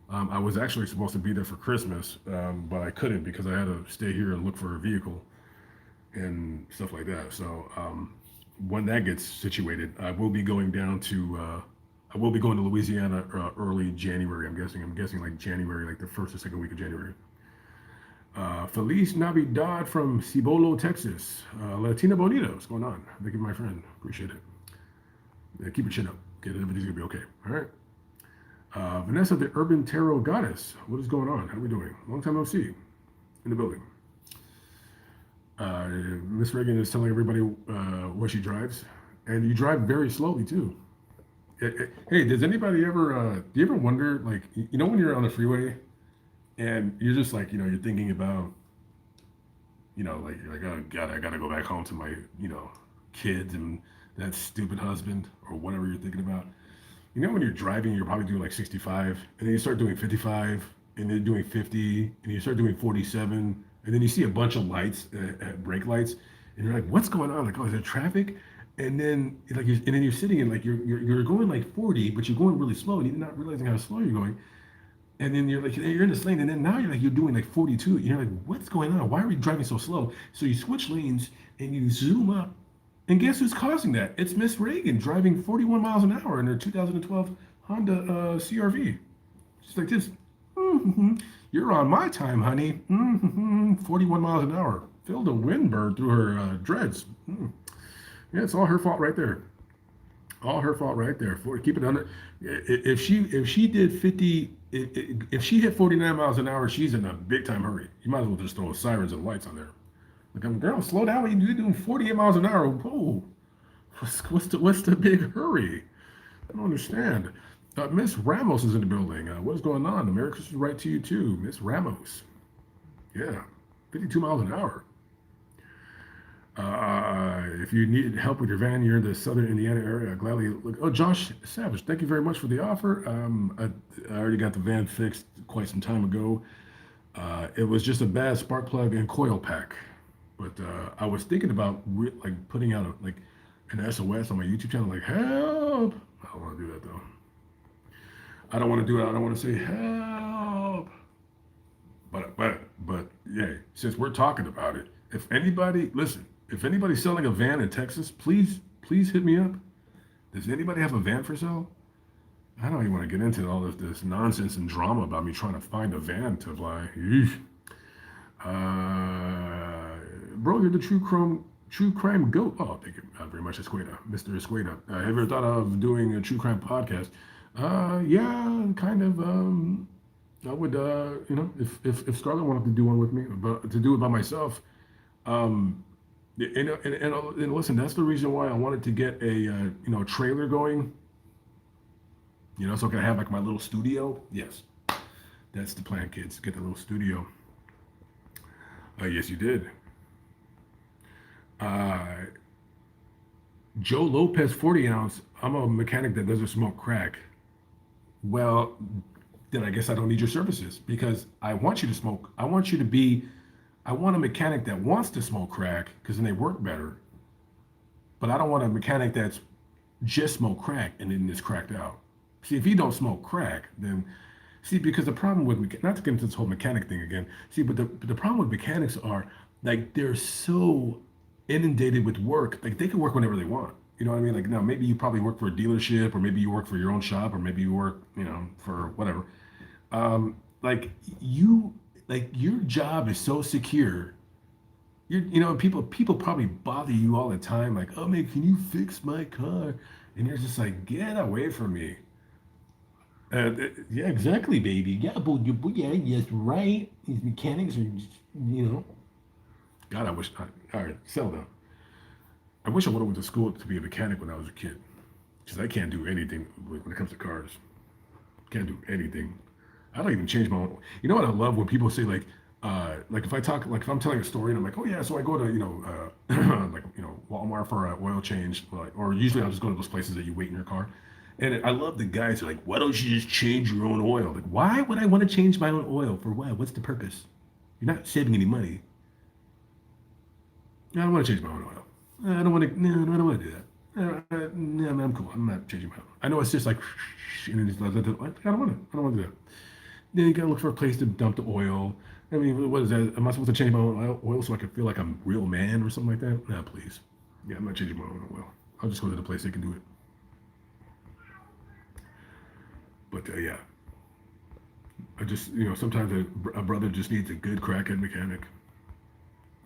I was actually supposed to be there for Christmas, but I couldn't because I had to stay here and look for a vehicle and stuff like that. So when that gets situated, I will be going down to. I will be going to Louisiana early January. I'm guessing like January, like the first or second week of January. Feliz Navidad from Cibolo, Texas. Latina Bonita, what's going on? Thank you, my friend. Appreciate it. Yeah, keep your chin up. Okay, everything's gonna be okay. All right. Vanessa, the Urban Tarot Goddess. What is going on? How are we doing? Long time no see. In the building. Miss Reagan is telling everybody what she drives, and you drive very slowly too. Hey, does anybody ever? Do you ever wonder, like, when you're on the freeway, and you're just like, you're thinking about, like you're like, oh God, I gotta go back home to my, kids and that stupid husband or whatever you're thinking about. When you're driving, you're probably doing like 65, and then you start doing 55, and then doing 50, and you start doing 47, and then you see a bunch of lights, brake lights, and you're like, what's going on? Like, oh, is there traffic? And then you're sitting in like you're going like 40, but you're going really slow, and you're not realizing how slow you're going. And then you're in this lane, and then now you're doing like 42. You're like, what's going on? Why are we driving so slow? So you switch lanes and you zoom up, and guess who's causing that? It's Miss Reagan driving 41 miles an hour in her 2012 Honda CRV. She's like this. Mm-hmm. You're on my time, honey. Mm-hmm. 41 miles an hour. Feel the wind burn through her dreads. Mm. Yeah, it's all her fault right there. All her fault right there. For keep it under. If she did 50, if she hit 49 miles an hour, she's in a big time hurry. You might as well just throw sirens and lights on there. Like, girl, slow down. What are you doing 48 miles an hour? Whoa. What's the big hurry? I don't understand. Miss Ramos is in the building. What is going on? America's right to you too, Miss Ramos. Yeah, 52 miles an hour. If you need help with your van, you're in the Southern Indiana area. I gladly look. Oh, Josh Savage, thank you very much for the offer. I already got the van fixed quite some time ago. It was just a bad spark plug and coil pack, but I was thinking about like putting out like an SOS on my YouTube channel, like help. I don't want to do that though. I don't want to do it. I don't want to say help. But yeah, since we're talking about it, if anybody listen, if anybody's selling a van in Texas, please hit me up. Does anybody have a van for sale? I don't even want to get into all this nonsense and drama about me trying to find a van to fly. Eesh. Bro, you're the true crime goat. Oh, thank you very much, Esqueda, Mr. Esqueda. Have you ever thought of doing a true crime podcast? Yeah, kind of. I would, if Scarlett wanted to do one with me, but to do it by myself, um, and listen, that's the reason why I wanted to get a trailer going. So can I have like my little studio? Yes, that's the plan, kids. Get the little studio. Yes, you did. Uh, Joe Lopez 40 ounce. I'm a mechanic that doesn't smoke crack. Well, then I guess I don't need your services because I want you to smoke. I want you to be. I want a mechanic that wants to smoke crack because then they work better. But I don't want a mechanic that's just smoke crack and then is cracked out. See, if you don't smoke crack, then see because the problem with not to get into this whole mechanic thing again. See, but the problem with mechanics are like they're so inundated with work. Like they can work whenever they want. You know what I mean? Like now, maybe you probably work for a dealership, or maybe you work for your own shop, or maybe you work, for whatever. Like you, like your job is so secure. People probably bother you all the time, like, oh man, can you fix my car? And you're just like, get away from me. Yeah, exactly, baby. Yeah, but yeah, yes, right. These mechanics are, God, I wish. All right, settle down. I wish I would have went to school to be a mechanic when I was a kid, because I can't do anything when it comes to cars. Can't do anything. I don't even change my own. You know what I love when people say like if I talk like if I'm telling a story and I'm like, oh yeah, so I go to like Walmart for an oil change, or usually I'll just go to those places that you wait in your car. And I love the guys who are like, why don't you just change your own oil? Like, why would I want to change my own oil for what? What's the purpose? You're not saving any money. I don't want to change my own oil. I don't want to. No, I don't want to do that. No, I'm cool. I'm not changing my oil. I know it's just like, and then it's like, I don't want to. I don't want to do that. Then you gotta look for a place to dump the oil. I mean, what is that? Am I supposed to change my own oil so I can feel like I'm a real man or something like that? Nah, please. Yeah, I'm not changing my own oil. I'll just go to the place they can do it. But yeah, I just sometimes a brother just needs a good crackhead mechanic.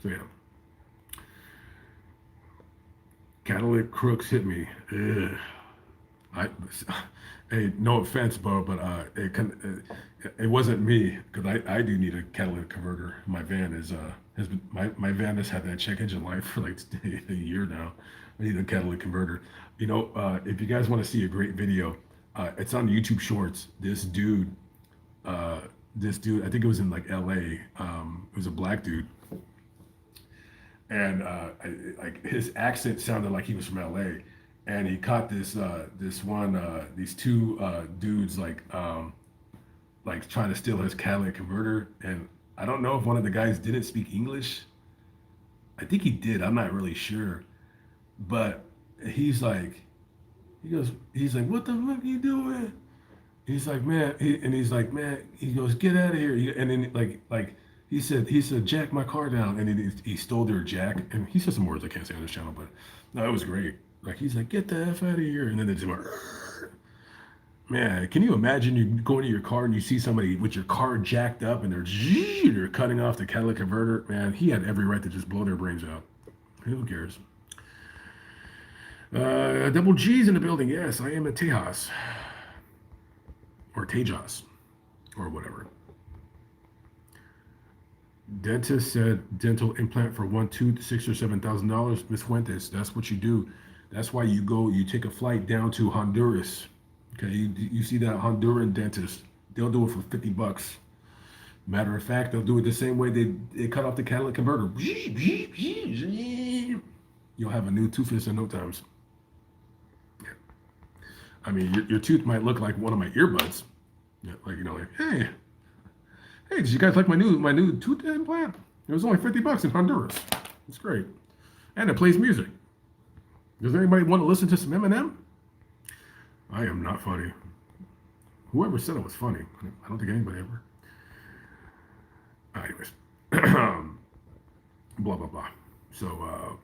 So yeah, catalytic crooks hit me. Ugh. I, hey, no offense, bro, but it wasn't me because I do need a catalytic converter. My van has been my van has had that check engine light for like a year now. I need a catalytic converter. If you guys want to see a great video, it's on YouTube Shorts. This dude, I think it was in like L.A. It was a black dude, and like his accent sounded like he was from L.A. And he caught these two dudes like trying to steal his catalytic converter. And I don't know if one of the guys didn't speak English. I think he did. I'm not really sure. But he's like, he's like, what the fuck are you doing? He's like, man, and he's like, man, he goes, get out of here. And then he said, Jack my car down. And then he stole their jack. And he said some words I can't say on this channel, but no, it was great. Like, he's like, get the F out of here. And then they just went, man, can you imagine you go into your car and you see somebody with your car jacked up and they're cutting off the catalytic converter? Man, he had every right to just blow their brains out. Who cares? Double G's in the building. Yes, I am at Tejas or Tejas or whatever. Dentist said dental implant for one tooth, $6,000 or $7,000. Miss Fuentes, that's what you do. That's why you go. You take a flight down to Honduras. Okay, you see that Honduran dentist? They'll do it for $50. Matter of fact, they'll do it the same way they cut off the catalytic converter. You'll have a new tooth in no time. I mean, your tooth might look like one of my earbuds. Yeah, like, like, hey, did you guys like my new tooth implant? It was only $50 in Honduras. It's great, and it plays music. Does anybody want to listen to some Eminem? I am not funny. Whoever said it was funny, I don't think anybody ever. Anyways, blah blah blah. So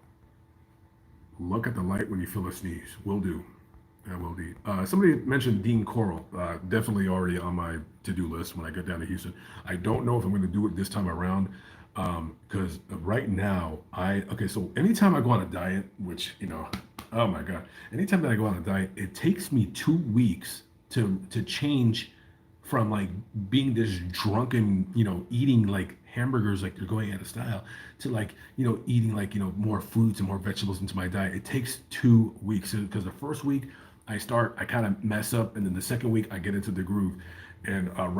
look at the light when you feel a sneeze. Will do. That will be. Somebody mentioned Dean Coral. Definitely already on my to-do list when I get down to Houston. I don't know if I'm going to do it this time around because right now so anytime I go on a diet, which oh my God, anytime that I go on a diet, it takes me 2 weeks to change from like being this drunken, eating like hamburgers like you're going out of style to like, eating like, more fruits and more vegetables into my diet. It takes 2 weeks because the first week I kind of mess up, and then the second week I get into the groove. And um,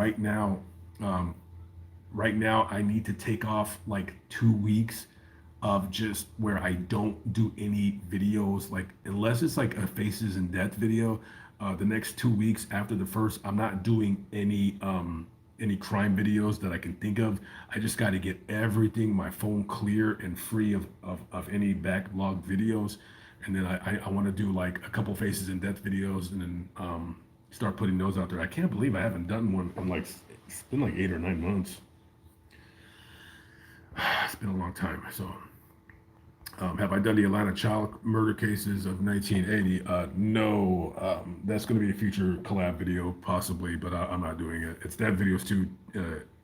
right now I need to take off like 2 weeks of just where I don't do any videos, like unless it's like a faces in death video. The next 2 weeks after the first, I'm not doing any crime videos that I can think of. I just got to get everything, my phone clear and free of any backlog videos. And then I want to do like a couple faces in death videos and then start putting those out there. I can't believe I haven't done one in like, it's been like 8 or 9 months. It's been a long time. So have I done the Atlanta child murder cases of 1980? No. That's going to be a future collab video possibly, but I'm not doing it. That video is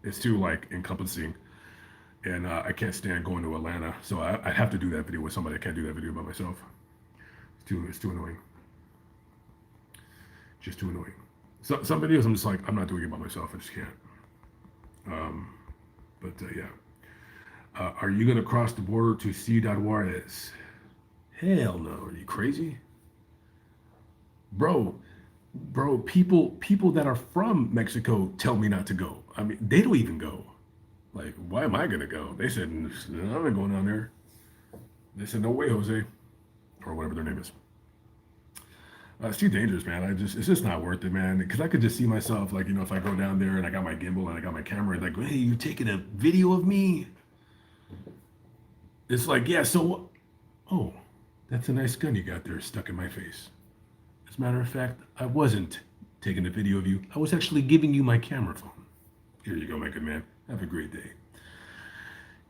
it's too like encompassing, and I can't stand going to Atlanta, so I have to do that video with somebody. I can't do that video by myself. It's too annoying. Just too annoying. So some videos I'm just like, I'm not doing it by myself. I just can't. But yeah. Are you going to cross the border to Ciudad Juarez? Hell no. Are you crazy? Bro, people that are from Mexico tell me not to go. I mean, they don't even go. Like, why am I going to go? They said, I'm not going down there. They said, no way, Jose. Or whatever their name is. It's too dangerous, man. It's just not worth it, man. Because I could just see myself, like, if I go down there and I got my gimbal and I got my camera, like, hey, you're taking a video of me? It's like, yeah, so, oh, that's a nice gun you got there stuck in my face. As a matter of fact, I wasn't taking a video of you. I was actually giving you my camera phone. Here you go, my good man. Have a great day.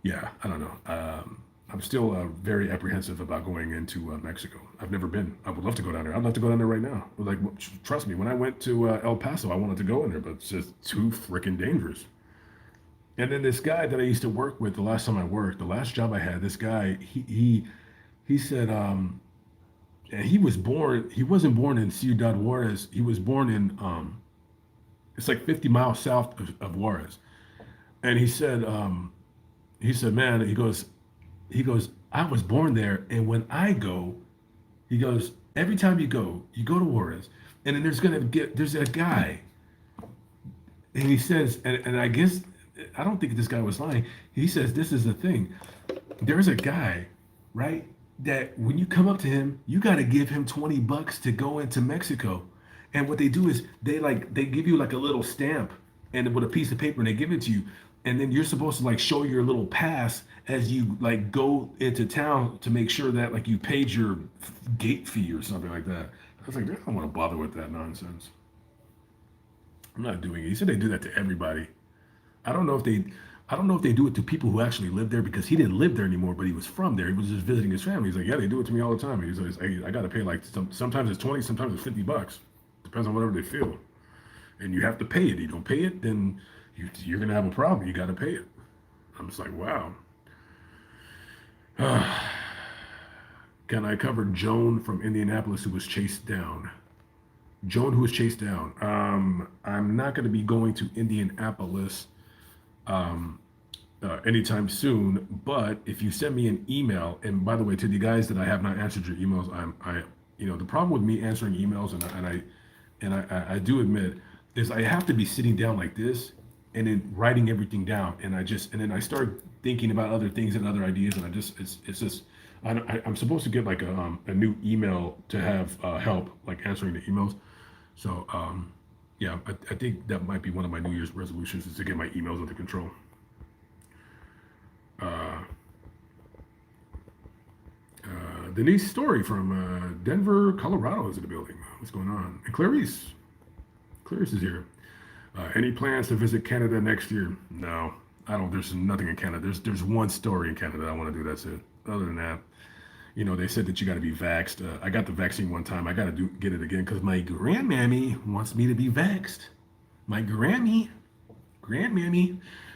Yeah, I don't know. I'm still very apprehensive about going into Mexico. I've never been. I would love to go down there. I'd love to go down there right now. But like, trust me, when I went to El Paso, I wanted to go in there, but it's just too freaking dangerous. And then this guy that I used to work with, the last time I worked, the last job I had, this guy, he said, and he was born. He wasn't born in Ciudad Juarez. He was born in it's like 50 miles south of Juarez. And he said, man, he goes, I was born there, and when I go, he goes, every time you go to Juarez, and then there's a guy, and he says, and I guess I don't think this guy was lying. He says this is the thing. There's a guy, right, that when you come up to him, you got to give him $20 to go into Mexico. And what they do is they give you like a little stamp and with a piece of paper, and they give it to you. And then you're supposed to like show your little pass as you like go into town to make sure that like you paid your gate fee or something like that. I was like, I don't want to bother with that nonsense. I'm not doing it. He said they do that to everybody. I don't know if they, I don't know if they do it to people who actually live there because he didn't live there anymore, but he was from there. He was just visiting his family. He's like, yeah, they do it to me all the time. He's like, I got to pay like sometimes it's 20, sometimes it's $50. Depends on whatever they feel, and you have to pay it. You don't pay it, then you're gonna have a problem. You got to pay it. I'm just like, wow. Can I cover Joan from Indianapolis who was chased down? Joan who was chased down. I'm not going to be going to Indianapolis anytime soon. But if you send me an email, and by the way, to the guys that I have not answered your emails, the problem with me answering emails, and I do admit, is I have to be sitting down like this and then writing everything down, and then I start thinking about other things and other ideas, and it's just. I'm supposed to get like a new email to have help like answering the emails. So yeah, I think that might be one of my New Year's resolutions is to get my emails under control. Uh, Denise Story from Denver, Colorado is in the building. What's going on? And Clarice is here. Any plans to visit Canada next year? No, I don't. There's nothing in Canada. There's one story in Canada I want to do. That's it. Other than that, they said that you got to be vaxxed. I got the vaccine one time. I got to get it again because my grandmammy wants me to be vaxxed. My grandmammy.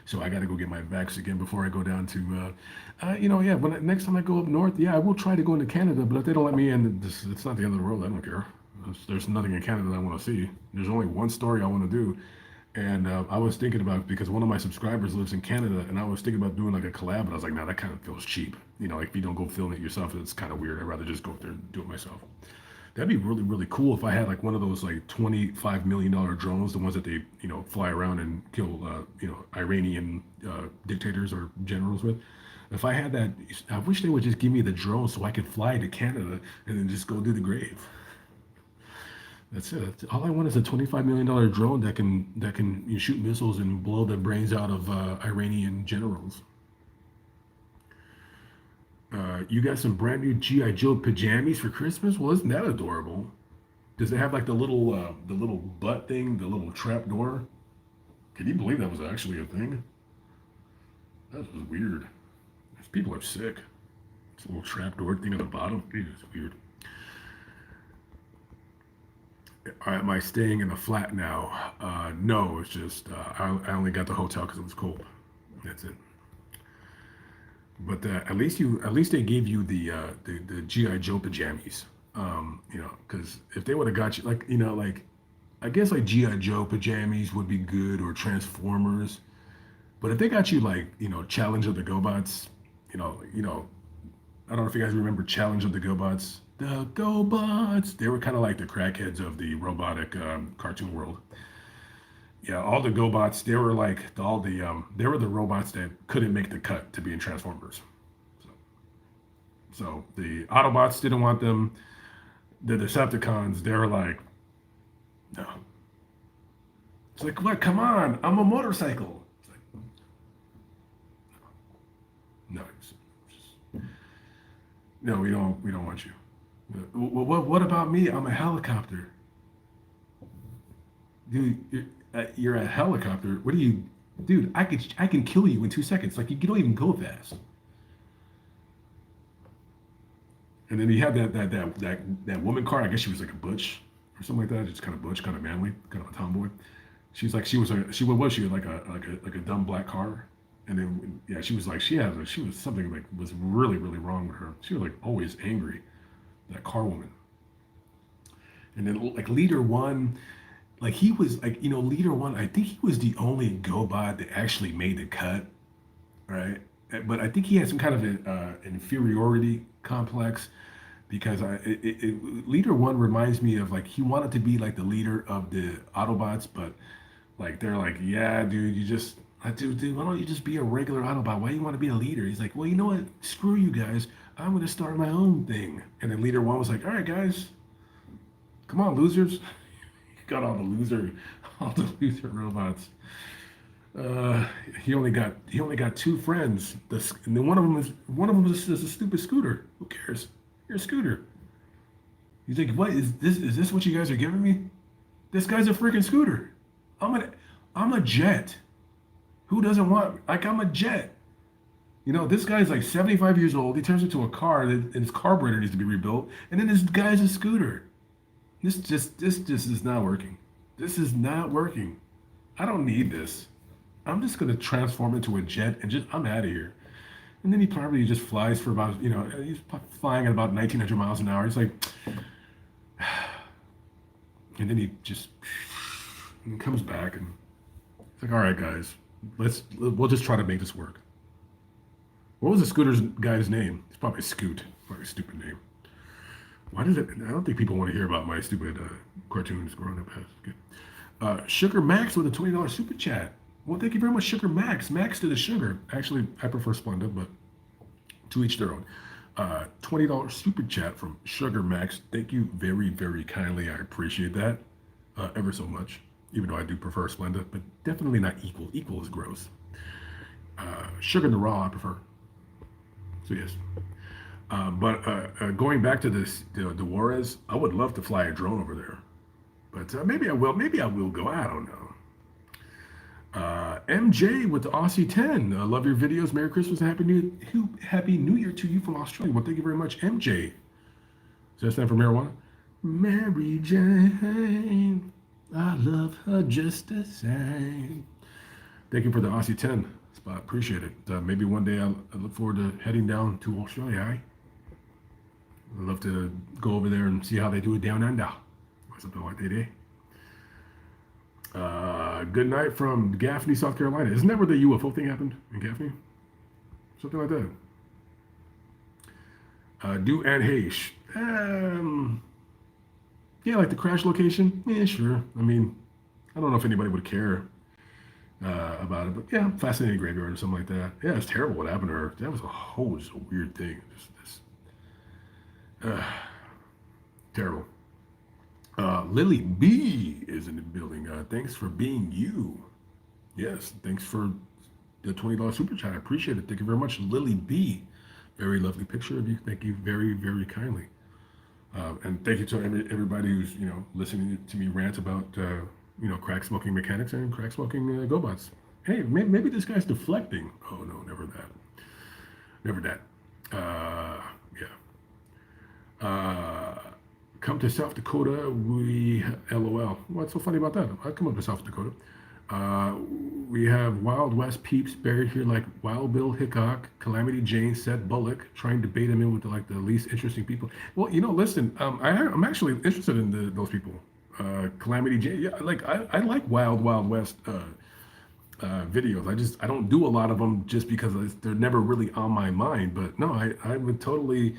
So I got to go get my vax again before I go down to, yeah. When next time I go up north, yeah, I will try to go into Canada. But if they don't let me in, it's not the end of the world. I don't care. There's nothing in Canada that I want to see. There's only one story I want to do. And I was thinking about because one of my subscribers lives in Canada, and I was thinking about doing like a collab, but I was like, nah, that kind of feels cheap. Like if you don't go film it yourself, it's kind of weird. I'd rather just go up there and do it myself. That'd be really, really cool if I had like one of those like $25 million drones, the ones that they, fly around and kill, Iranian dictators or generals with. If I had that, I wish they would just give me the drone so I could fly to Canada and then just go do the grave. That's it. All I want is a $25 million drone that can shoot missiles and blow the brains out of Iranian generals. You got some brand new GI Joe pajamas for Christmas? Well, isn't that adorable? Does it have like the little butt thing, the little trap door? Can you believe that was actually a thing? That was weird. These people are sick. It's a little trap door thing at the bottom. It's weird. Am I staying in a flat now? No, it's just I only got the hotel because it was cold. That's it. But at least they gave you the GI Joe pajamas. Because if they would have got you like I guess like GI Joe pajamas would be good or Transformers. But if they got you like Challenge of the GoBots, I don't know if you guys remember Challenge of the GoBots. The GoBots. They were kind of like the crackheads of the robotic cartoon world. Yeah, all the GoBots. They were like they were the robots that couldn't make the cut to be in Transformers. So, so the Autobots didn't want them. The Decepticons. They were like, no. It's like, what? Come on! I'm a motorcycle. It's like, no, no, we don't want you. What about me? I'm a helicopter. Dude, you're a helicopter. What do you, dude? I can kill you in 2 seconds. Like you don't even go fast. And then you have that woman car. I guess she was like a butch or something like that. Just kind of butch, kind of manly, kind of a tomboy. She's like what was she like a dumb black car? And then yeah, she was like she was something like was really really wrong with her. She was like always angry. That car woman. And then like leader one, like he was like leader one. I think he was the only GoBot that actually made the cut, right? But I think he had some kind of an inferiority complex because leader one reminds me of like he wanted to be like the leader of the Autobots, but like they're like, yeah, dude, dude, why don't you just be a regular Autobot? Why do you want to be a leader? He's like, well, you know what? Screw you guys. I'm gonna start my own thing. And then leader one was like, all right, guys, come on, losers. Got all the loser robots. Uh, he only got two friends. And then one of them is a stupid scooter. Who cares? You're a scooter. He's like, what is this? Is this what you guys are giving me? This guy's a freaking scooter. I'm an I'm a jet. Who doesn't want like I'm a jet? You know, this guy's like 75 years old. He turns into a car, and his carburetor needs to be rebuilt. And then this guy's a scooter. This just is not working. This is not working. I don't need this. I'm just gonna transform into a jet and just I'm out of here. And then he probably just flies for about he's flying at about 1900 miles an hour. He's like, and then he just and comes back and it's like, all right, guys, we'll just try to make this work. What was the scooter's guy's name? It's probably Scoot. Probably a stupid name. Why does it? I don't think people want to hear about my stupid cartoons growing up. Good. Sugar Max with a $20 super chat. Well, thank you very much, Sugar Max. Max to the sugar. Actually, I prefer Splenda, but to each their own. $20 super chat from Sugar Max. Thank you very, very kindly. I appreciate that ever so much. Even though I do prefer Splenda, but definitely not equal. Equal is gross. Sugar the raw, I prefer. So yes. But going back to this, the Juarez, I would love to fly a drone over there. But maybe I will. Maybe I will go. I don't know. MJ with the Aussie 10. Love your videos. Merry Christmas and Happy New Year to you from Australia. Well, thank you very much, MJ. Does that stand for marijuana? Mary Jane, I love her just the same. Thank you for the Aussie 10 spot. Appreciate it. Maybe one day I look forward to heading down to Australia. I'd love to go over there and see how they do it down under. Or something like that, eh? Good night from Gaffney, South Carolina. Isn't that where the UFO thing happened in Gaffney? Something like that. Do and Haish. Yeah, like the crash location. Yeah, sure. I mean, I don't know if anybody would care about it, but yeah, fascinating graveyard or something like that. Yeah, it's terrible what happened to her. That was just a weird thing. Terrible. Lily B is in the building. Thanks for being you. Yes, thanks for the $20 super chat. I appreciate it. Thank you very much, Lily B. Very lovely picture of you. Thank you very, very kindly. And thank you to everybody who's listening to me rant about crack smoking mechanics and crack smoking GoBots. Hey, maybe this guy's deflecting. Oh no, never that. Never that. Yeah. Come to South Dakota, we LOL. What's so funny about that? I come up to South Dakota. We have Wild West peeps buried here like Wild Bill Hickok, Calamity Jane, Seth Bullock, trying to bait him in with the least interesting people. Well, listen, I'm actually interested in those people. Calamity Jane, yeah, I like Wild West videos. I don't do a lot of them just because they're never really on my mind. But no, I would totally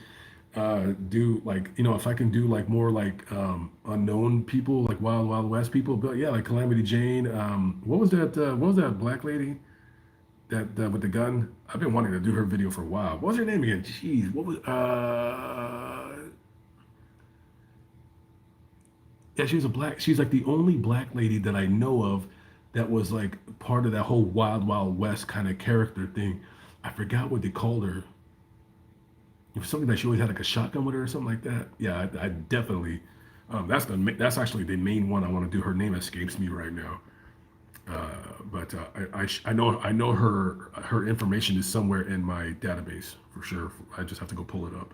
do if I can do more unknown people, like Wild West people. But yeah, like Calamity Jane. What was that black lady that with the gun? I've been wanting to do her video for a while. What was her name again? Jeez, what was yeah, she's like the only black lady that I know of that was like part of that whole Wild West kind of character thing. I forgot what they called her. It was something that she always had like a shotgun with her or something like that. Yeah, I definitely. That's actually the main one I want to do. Her name escapes me right now. But I know her information is somewhere in my database for sure. I just have to go pull it up.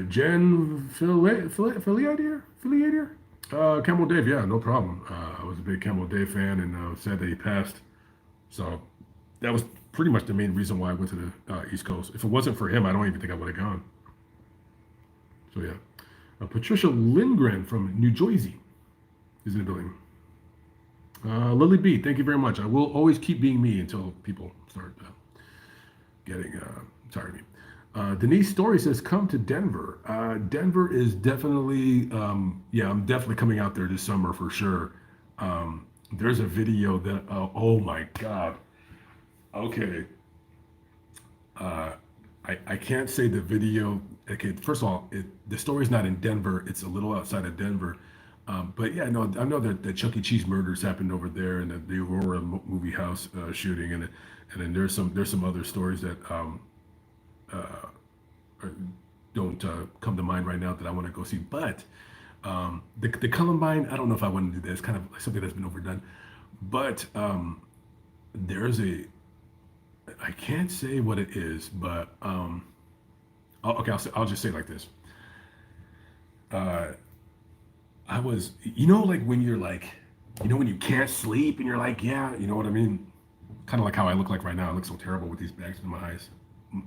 Jen Filiadier? Camel Dave, yeah, no problem. I was a big Camel Dave fan and sad that he passed. So that was pretty much the main reason why I went to the East Coast. If it wasn't for him, I don't even think I would have gone. So yeah. Patricia Lindgren from New Jersey is in the building. Lily B, thank you very much. I will always keep being me until people start getting tired of me. Denise Story says, come to Denver. Denver is definitely, I'm definitely coming out there this summer for sure. There's a video that, oh my God. Okay. I can't say the video. Okay, first of all, the story's not in Denver. It's a little outside of Denver. But yeah, no, I know that the Chuck E. Cheese murders happened over there, and the Aurora movie house shooting, and then there's some other stories that don't come to mind right now that I want to go see. But The Columbine, I don't know if I want to do that. It's kind of like something that's been overdone. But there's a, I can't say what it is, but okay, I'll just say it like this. Uh, I was, like when you're like, when you can't sleep and you're like, yeah, you know what I mean? Kind of like how I look like right now. I look so terrible with these bags in my eyes.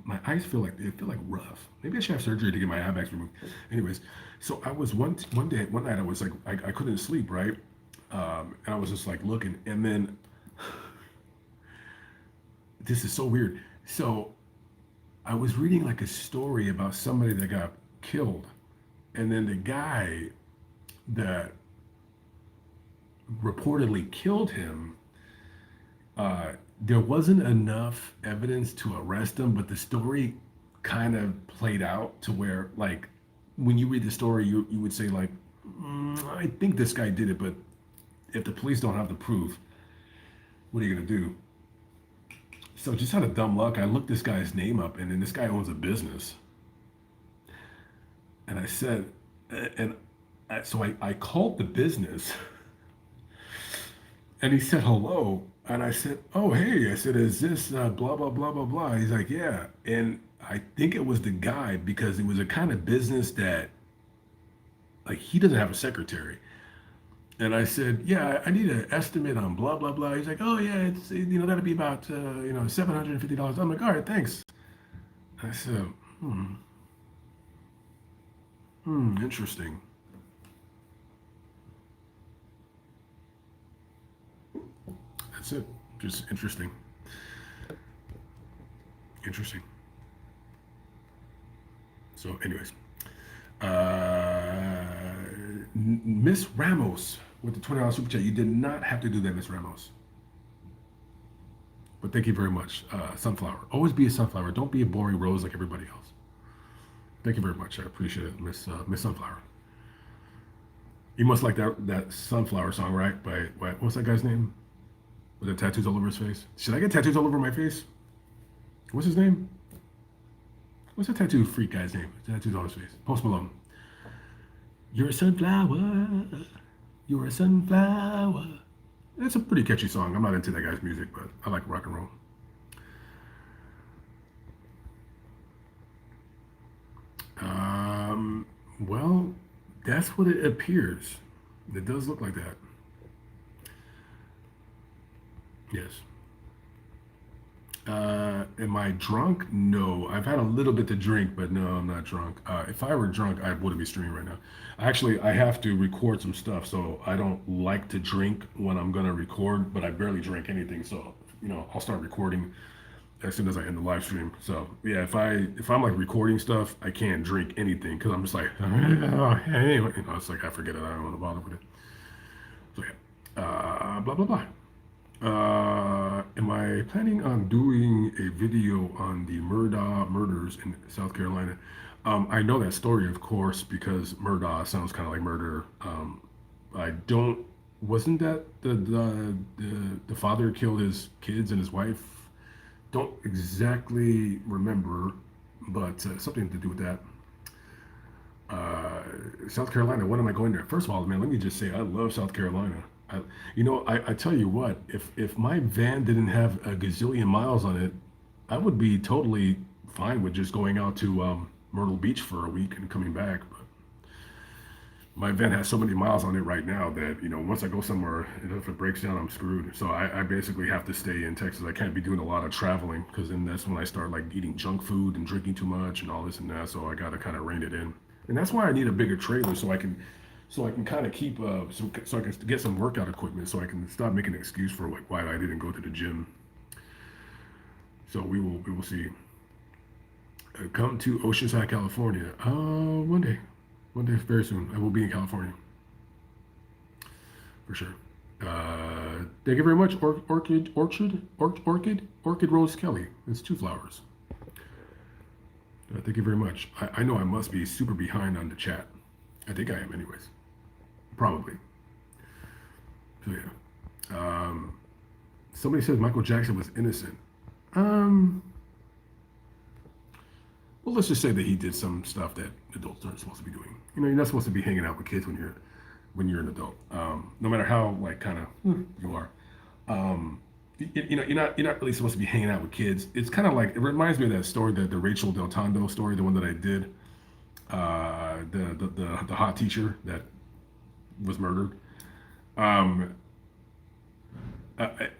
My eyes feel like rough. Maybe I should have surgery to get my eye bags removed. Anyways, so I was one night I was like I couldn't sleep, right? And I was just like looking, and then this is so weird. So I was reading like a story about somebody that got killed, and then the guy that reportedly killed him, there wasn't enough evidence to arrest him, but the story kind of played out to where, like, when you read the story, you would say, like, I think this guy did it, but if the police don't have the proof, what are you going to do? So just out of dumb luck, I looked this guy's name up, and then this guy owns a business. And I said, and so I called the business and he said hello. And I said, oh, hey, I said, is this blah, blah, blah, blah, blah. He's like, yeah. And I think it was the guy because it was a kind of business that, like, he doesn't have a secretary. And I said, yeah, I need an estimate on blah, blah, blah. He's like, oh, yeah, it's, that'll be about, $750. I'm like, all right, thanks. I said, hmm, interesting. That's it. Just interesting. Interesting. So, anyways, Miss Ramos with the $20 super chat. You did not have to do that, Miss Ramos. But thank you very much. Sunflower. Always be a sunflower. Don't be a boring rose like everybody else. Thank you very much. I appreciate it, Miss Sunflower. You must like that Sunflower song, right? What's that guy's name? With the tattoos all over his face. Should I get tattoos all over my face? What's his name? What's the tattoo freak guy's name? Tattoos on his face. Post Malone. You're a sunflower. You're a sunflower. It's a pretty catchy song. I'm not into that guy's music, but I like rock and roll. Well, that's what it appears. It does look like that. Yes. Am I drunk? No. I've had a little bit to drink, but no, I'm not drunk. If I were drunk, I wouldn't be streaming right now. Actually, I have to record some stuff, so I don't like to drink when I'm gonna record, but I barely drink anything, so I'll start recording as soon as I end the live stream. So yeah, if I'm like recording stuff, I can't drink anything because I'm just like anyway, it's like I forget it. I don't want to bother with it. So yeah, blah blah blah. Am I planning on doing a video on the Murdaugh murders in South Carolina? I know that story, of course, because Murdaugh sounds kind of like murder. I don't. Wasn't that the father killed his kids and his wife? Don't exactly remember, but something to do with that. Uh, South Carolina. When am I going there? First of all, man, let me just say I love South Carolina. I tell you what, if my van didn't have a gazillion miles on it, I would be totally fine with just going out to Myrtle Beach for a week and coming back. But my van has so many miles on it right now that once I go somewhere, if it breaks down, I'm screwed. So I basically have to stay in Texas. I can't be doing a lot of traveling because then that's when I start like eating junk food and drinking too much and all this and that. So I got to kind of rein it in, and that's why I need a bigger trailer so I can kind of keep so I can get some workout equipment so I can stop making an excuse for like why I didn't go to the gym. So we will see. Come to Oceanside, California. One day very soon. I will be in California for sure. Thank you very much, Orchid Rose Kelly. It's two flowers. Thank you very much. I know I must be super behind on the chat. I think I am, anyways. Probably. So yeah. Somebody says Michael Jackson was innocent. Well, well, let's just say that he did some stuff that adults aren't supposed to be doing. You know, you're not supposed to be hanging out with kids when you're an adult, no matter how like kind of you are. You know, you're not really supposed to be hanging out with kids. It's kind of like it reminds me of that story, the Rachel Del Tondo story, the one that I did, the hot teacher that was murdered. Um, I,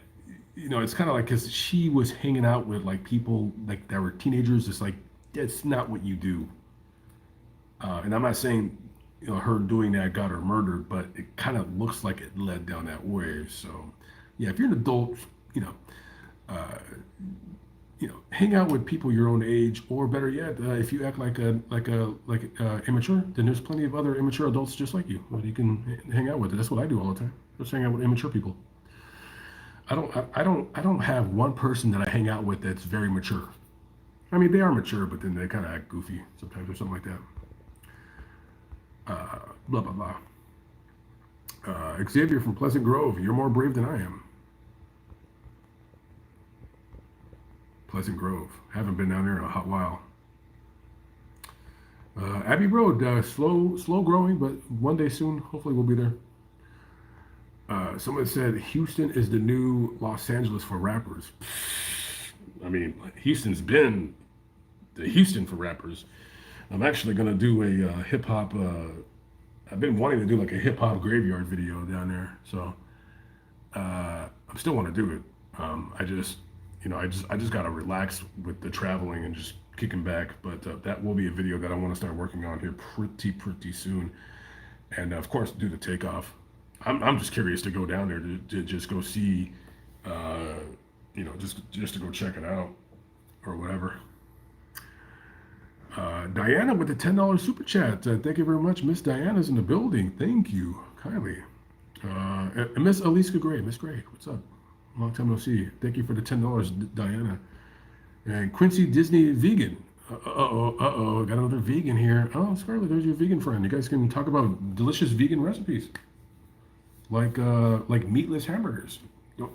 you know, it's kind of like because she was hanging out with like people like that were teenagers. It's like that's not what you do. And I'm not saying you know her doing that got her murdered, but it kind of looks like it led down that way. So yeah, if you're an adult, you know, uh, hang out with people your own age, or better yet, if you act like immature, then there's plenty of other immature adults just like you that you can hang out with. That's what I do all the time. Just hang out with immature people. I don't have one person that I hang out with that's very mature. I mean, they are mature, but then they kind of act goofy sometimes or something like that. Blah blah blah. Xavier from Pleasant Grove, you're more brave than I am. Pleasant Grove, haven't been down there in a hot while. Abbey Road, slow growing, but one day soon, hopefully we'll be there. Someone said Houston is the new Los Angeles for rappers. I mean, Houston's been the Houston for rappers. I'm actually gonna do a hip hop. I've been wanting to do like a hip hop graveyard video down there, so I still want to do it. I just, you know, I just gotta relax with the traveling and just kicking back. But that will be a video that I want to start working on here pretty soon, and of course do the takeoff. I'm just curious to go down there to just go see, uh, you know, just to go check it out or whatever. Diana with the $10 super chat. Thank you very much. Miss Diana's in the building. Thank you kindly. And Miss Aliska Gray. Miss Gray, what's up? Long time no see. Thank you for the $10, Diana. And Quincy Disney Vegan. Uh oh. Got another vegan here. Oh, Scarlett, there's your vegan friend. You guys can talk about delicious vegan recipes like meatless hamburgers. Don't,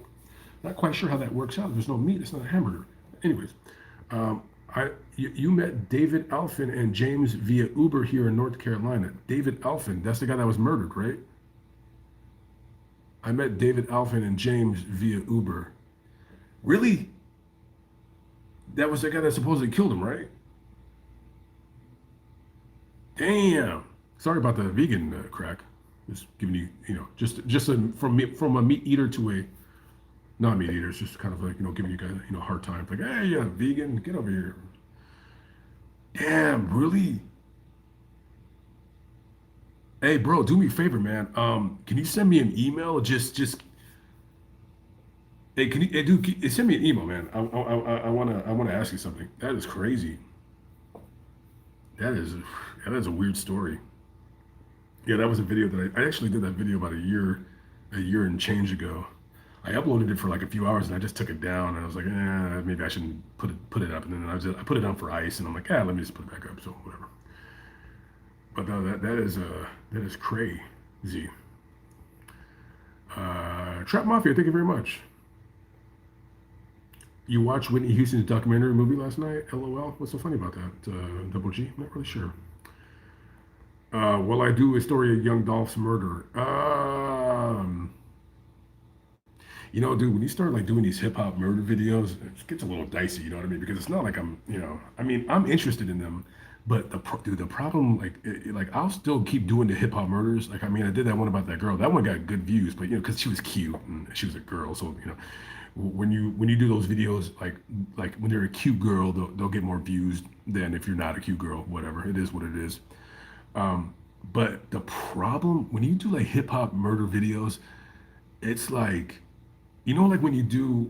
not quite sure how that works out. There's no meat. It's not a hamburger. Anyways, you met David Alfin and James via Uber here in North Carolina. David Alfin, that's the guy that was murdered, right? I met David Alfin and James via Uber. Really? That was the guy that supposedly killed him, right? Damn. Sorry about the vegan crack. Just giving you, you know, from a meat eater to a not meat eater. It's just kind of like, you know, giving you guys, you know, a hard time. Like, hey, yeah, vegan, get over here. Damn, really? Hey, bro, do me a favor, man. Can you send me an email? Hey, can you, hey, dude, send me an email, man. I wanna ask you something. That is crazy. That is, that is a weird story. Yeah, that was a video that I actually did that video about a year and change ago. I uploaded it for like a few hours and I just took it down and I was like, maybe I shouldn't put it up. And then I put it on for ice and I'm like, let me just put it back up. So whatever. But no, that is crazy. Trap Mafia, thank you very much. You watched Whitney Houston's documentary movie last night? LOL. What's so funny about that? Double G? Not really sure. Will I do a story of Young Dolph's murder? You know, dude, when you start like doing these hip hop murder videos, it gets a little dicey. You know what I mean? Because it's not like I'm, you know, I mean, I'm interested in them, but the problem, like, like I'll still keep doing the hip hop murders. Like, I mean, I did that one about that girl. That one got good views, but you know, because she was cute and she was a girl, so you know, when you do those videos, like when they're a cute girl, they'll get more views than if you're not a cute girl. Whatever, it is what it is. But the problem when you do like hip hop murder videos, it's like, you know, like when you do,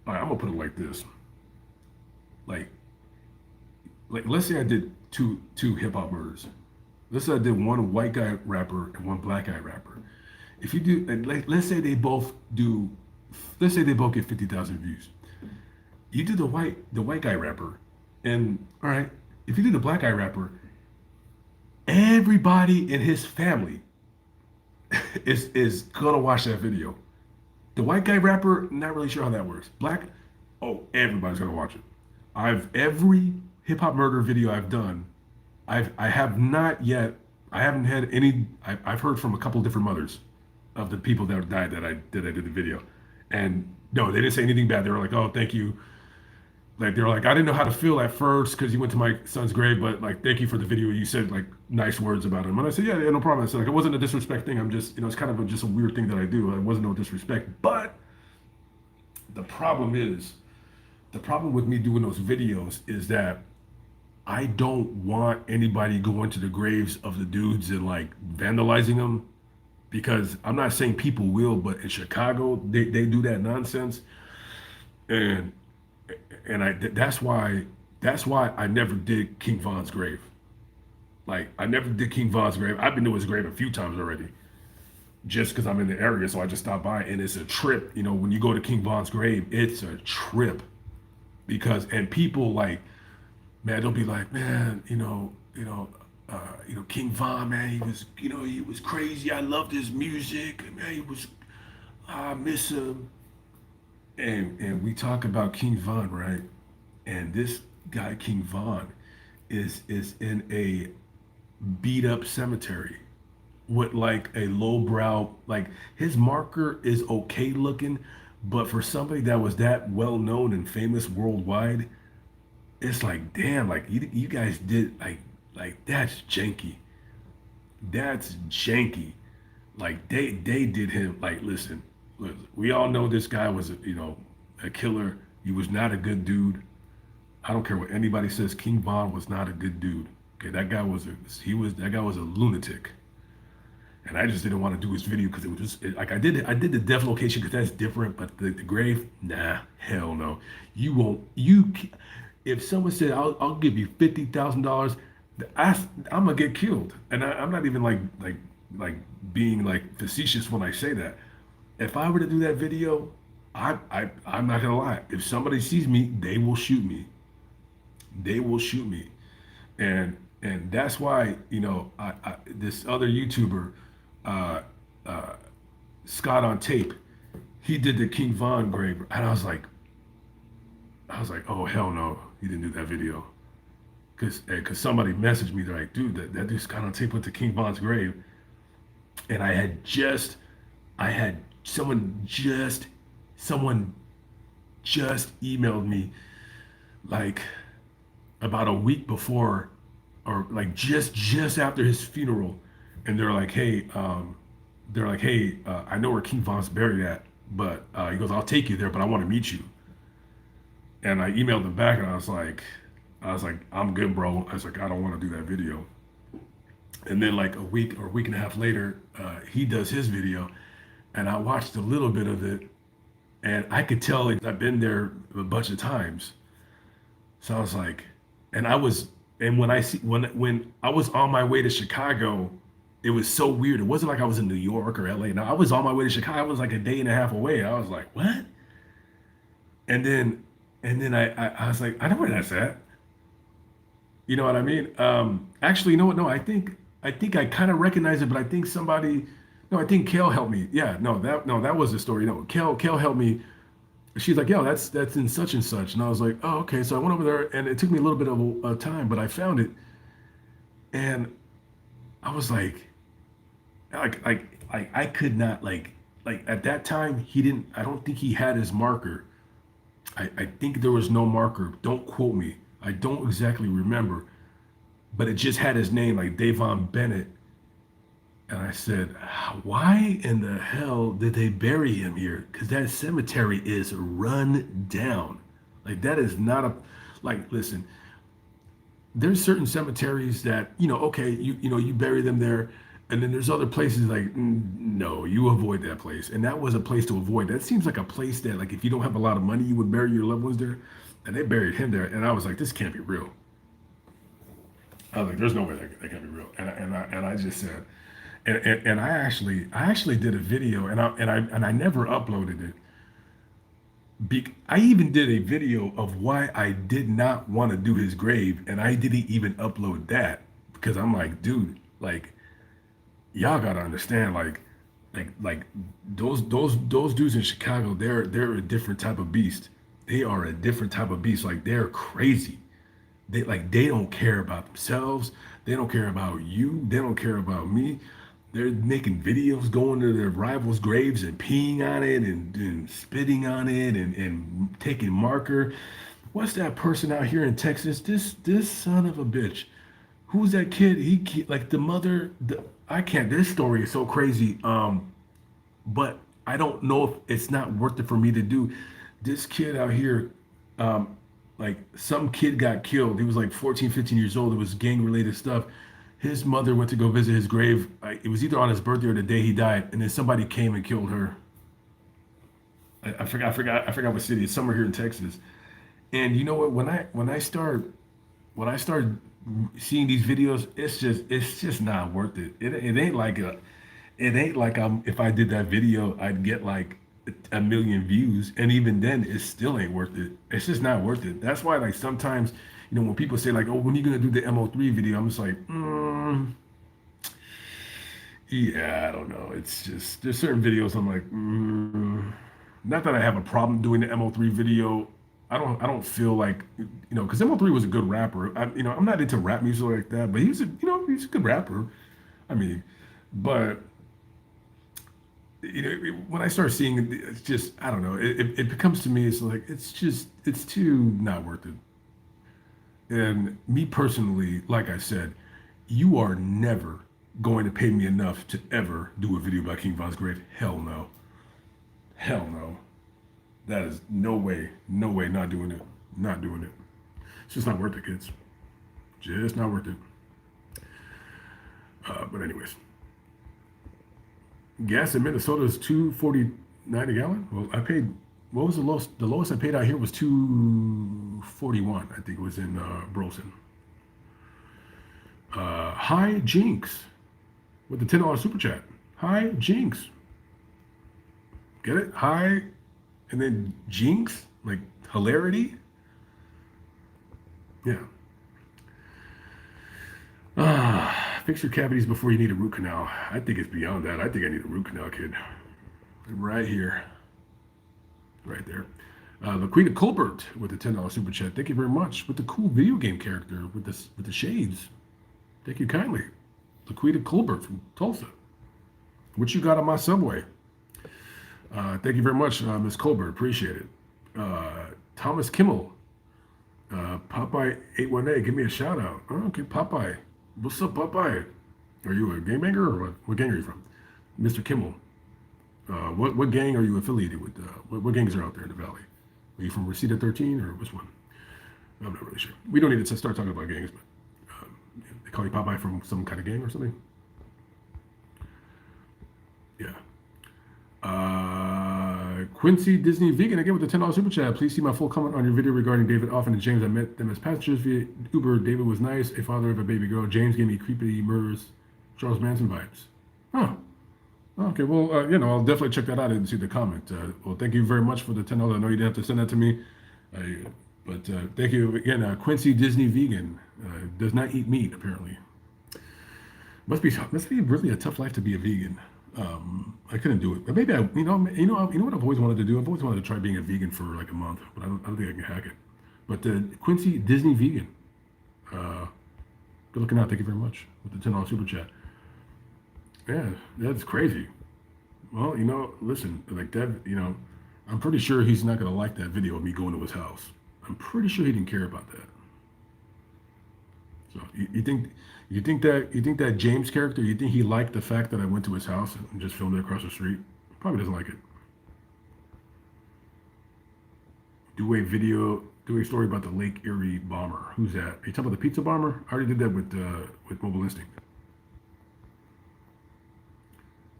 all right, I'm gonna put it like this, like let's say I did two hip hop murders. Let's say I did one white guy rapper and one black guy rapper. If you do, and like, let's say they both get 50,000 views. You do the white guy rapper, and all right, if you do the black guy rapper, everybody in his family is gonna watch that video. The white guy rapper, not really sure how that works. Black, oh, everybody's gonna watch it. hip hop murder video I've done, I have not yet. I haven't had any. I've heard from a couple different mothers of the people that died that I did the video, and no, they didn't say anything bad. They were like, "Oh, thank you." Like they were like, "I didn't know how to feel at first because you went to my son's grave, but like, thank you for the video. You said like nice words about him." And I said, "Yeah, yeah, no problem." I said, "Like, it wasn't a disrespect thing. I'm just, it's kind of just a weird thing that I do. It wasn't no disrespect, but the problem is." The problem with me doing those videos is that I don't want anybody going to the graves of the dudes and like vandalizing them because I'm not saying people will, but in Chicago they do that nonsense, and that's why I never did King Von's grave. Like I never did King Von's grave. I've been to his grave a few times already, just because I'm in the area, so I just stop by and it's a trip. When you go to King Von's grave, it's a trip because and people like man, they'll be like, man, King Von, man, he was crazy. I loved his music, man. I miss him. And we talk about King Von, right? And this guy, King Von, is in a beat up cemetery with like a lowbrow, like his marker is okay looking, but for somebody that was that well known and famous worldwide, it's like damn, like you guys did like that's janky. That's janky. Like they did him like listen, look, we all know this guy was a killer. He was not a good dude. I don't care what anybody says. King Von was not a good dude. Okay, that guy was a lunatic. And I just didn't want to do his video because it was just like I did the death location because that's different, but the grave, nah, hell no. You won't you if someone said I'll give you $50,000, I'm gonna get killed, and I'm not even like being like facetious when I say that. If I were to do that video, I'm not gonna lie. If somebody sees me, they will shoot me. They will shoot me, and that's why this other YouTuber, uh, uh, Scott on Tape, he did the King Von grave, and I was like, oh hell no, he didn't do that video. Cause somebody messaged me, they're like, dude, that dude Scott on Tape went to King Von's grave, and I had someone just emailed me like about a week before, or like just after his funeral, and they're like, hey, I know where King Von's buried at, but he goes, I'll take you there, but I want to meet you. And I emailed him back, and I was like, I'm good, bro. I was like, I don't want to do that video. And then like a week or a week and a half later, he does his video, and I watched a little bit of it, and I could tell like, I've been there a bunch of times. So I was like, and I was, and when I was on my way to Chicago, it was so weird. It wasn't like I was in New York or LA. No, I was on my way to Chicago. I was like a day and a half away. I was like, what? And then, and then I was like, I know where that's at. You know what I mean? Actually, you know what? No, I think I kind of recognize it, but I think somebody, no, I think Kale helped me. Yeah, no, that was the story. No, Kale helped me. She's like, yo, that's in such and such, and I was like, oh, okay. So I went over there, and it took me a little bit of a time, but I found it, and I was like I could not like at that time he didn't. I don't think he had his marker. I think there was no marker. Don't quote me. I don't exactly remember, but it just had his name like Davon Bennett. And I said, why in the hell did they bury him here? Because that cemetery is run down. Like that is not a like. Listen, there's certain cemeteries that okay, you bury them there, and then there's other places like no, you avoid that place. And that was a place to avoid. That seems like a place that like if you don't have a lot of money, you would bury your loved ones there. And they buried him there, and I was like, this can't be real. I was like, there's no way that can't be real. And I just said, and I actually did a video, and I never uploaded it. I even did a video of why I did not want to do his grave, and I didn't even upload that because I'm like, dude, like y'all gotta understand, like those dudes in Chicago, they're a different type of beast. They are a different type of beast. Like they're crazy. They don't care about themselves. They don't care about you. They don't care about me. They're making videos going to their rivals' graves and peeing on it and spitting on it and taking marker. What's that person out here in Texas? This son of a bitch. Who's that kid? Like the mother. I can't. This story is so crazy. But I don't know if it's not worth it for me to do. This kid out here, um, like some kid got killed. He was like 14, 15 years old. It was gang related stuff. His mother went to go visit his grave. It was either on his birthday or the day he died, and then somebody came and killed her. I forgot what city. It's somewhere here in Texas. And you know what? When I start seeing these videos, it's just not worth it. It ain't like it ain't like if I did that video, I'd get like a million views, and even then, it still ain't worth it. It's just not worth it. That's why like sometimes, when people say like, "Oh, when are you gonna do the MO3 video?" I'm just like, yeah, I don't know. It's just there's certain videos I'm like, not that I have a problem doing the MO3 video. I don't feel like because MO3 was a good rapper. I'm not into rap music like that, but he's a good rapper. I mean, but when I start seeing it, it's just I don't know. It becomes to me, it's like it's too not worth it. And me personally, like I said, you are never going to pay me enough to ever do a video about King Von's grave. Hell no. Hell no. That is no way, not doing it. Not doing it. It's just not worth it, kids. Just not worth it. But anyways, gas in Minnesota is 2.49 a gallon. Well, I paid. What was the lowest? The lowest I paid out here was 2.41. I think it was in Burleson. Hi Jinx with the $10 super chat. Hi Jinx. Get it? Hi, and then Jinx, like hilarity. Yeah. Fix your cavities before you need a root canal. I think it's beyond that. I think I need a root canal, kid. Right here. Right there. Laquita Colbert with the $10 super chat. Thank you very much. With the cool video game character with the shades. Thank you kindly. Laquita Colbert from Tulsa. What you got on my subway? Thank you very much, Ms. Colbert. Appreciate it. Thomas Kimmel. Popeye 818. Give me a shout out. Oh, okay, Popeye. What's up, Popeye? Are you a gangbanger or what? What gang are you from? Mr. Kimmel. What gang are you affiliated with? What gangs are out there in the valley? Are you from Reseda 13 or which one? I'm not really sure. We don't need to start talking about gangs, but they call you Popeye from some kind of gang or something? Yeah. Quincy Disney Vegan again with the $10 super chat. Please see my full comment on your video regarding David Offen and James. I met them as passengers via Uber. David was nice, a father of a baby girl. James gave me creepy murders, Charles Manson vibes. Huh. Okay, well, I'll definitely check that out and see the comment. Well, thank you very much for the $10. I know you didn't have to send that to me, but thank you again. Quincy Disney Vegan does not eat meat apparently. Must be really a tough life to be a vegan. I couldn't do it, but maybe what I've always wanted to do. I've always wanted to try being a vegan for like a month, but I don't think I can hack it. But Quincy Disney Vegan, good looking out. Thank you very much with the $10 super chat. Yeah, that's crazy. Well, listen, like that, I'm pretty sure he's not gonna like that video of me going to his house. I'm pretty sure he didn't care about that. So you think that James character, you think he liked the fact that I went to his house and just filmed it across the street? Probably doesn't like it. Do a story about the Lake Erie bomber. Who's that? Are you talking about the pizza bomber? I already did that with Mobile Instinct.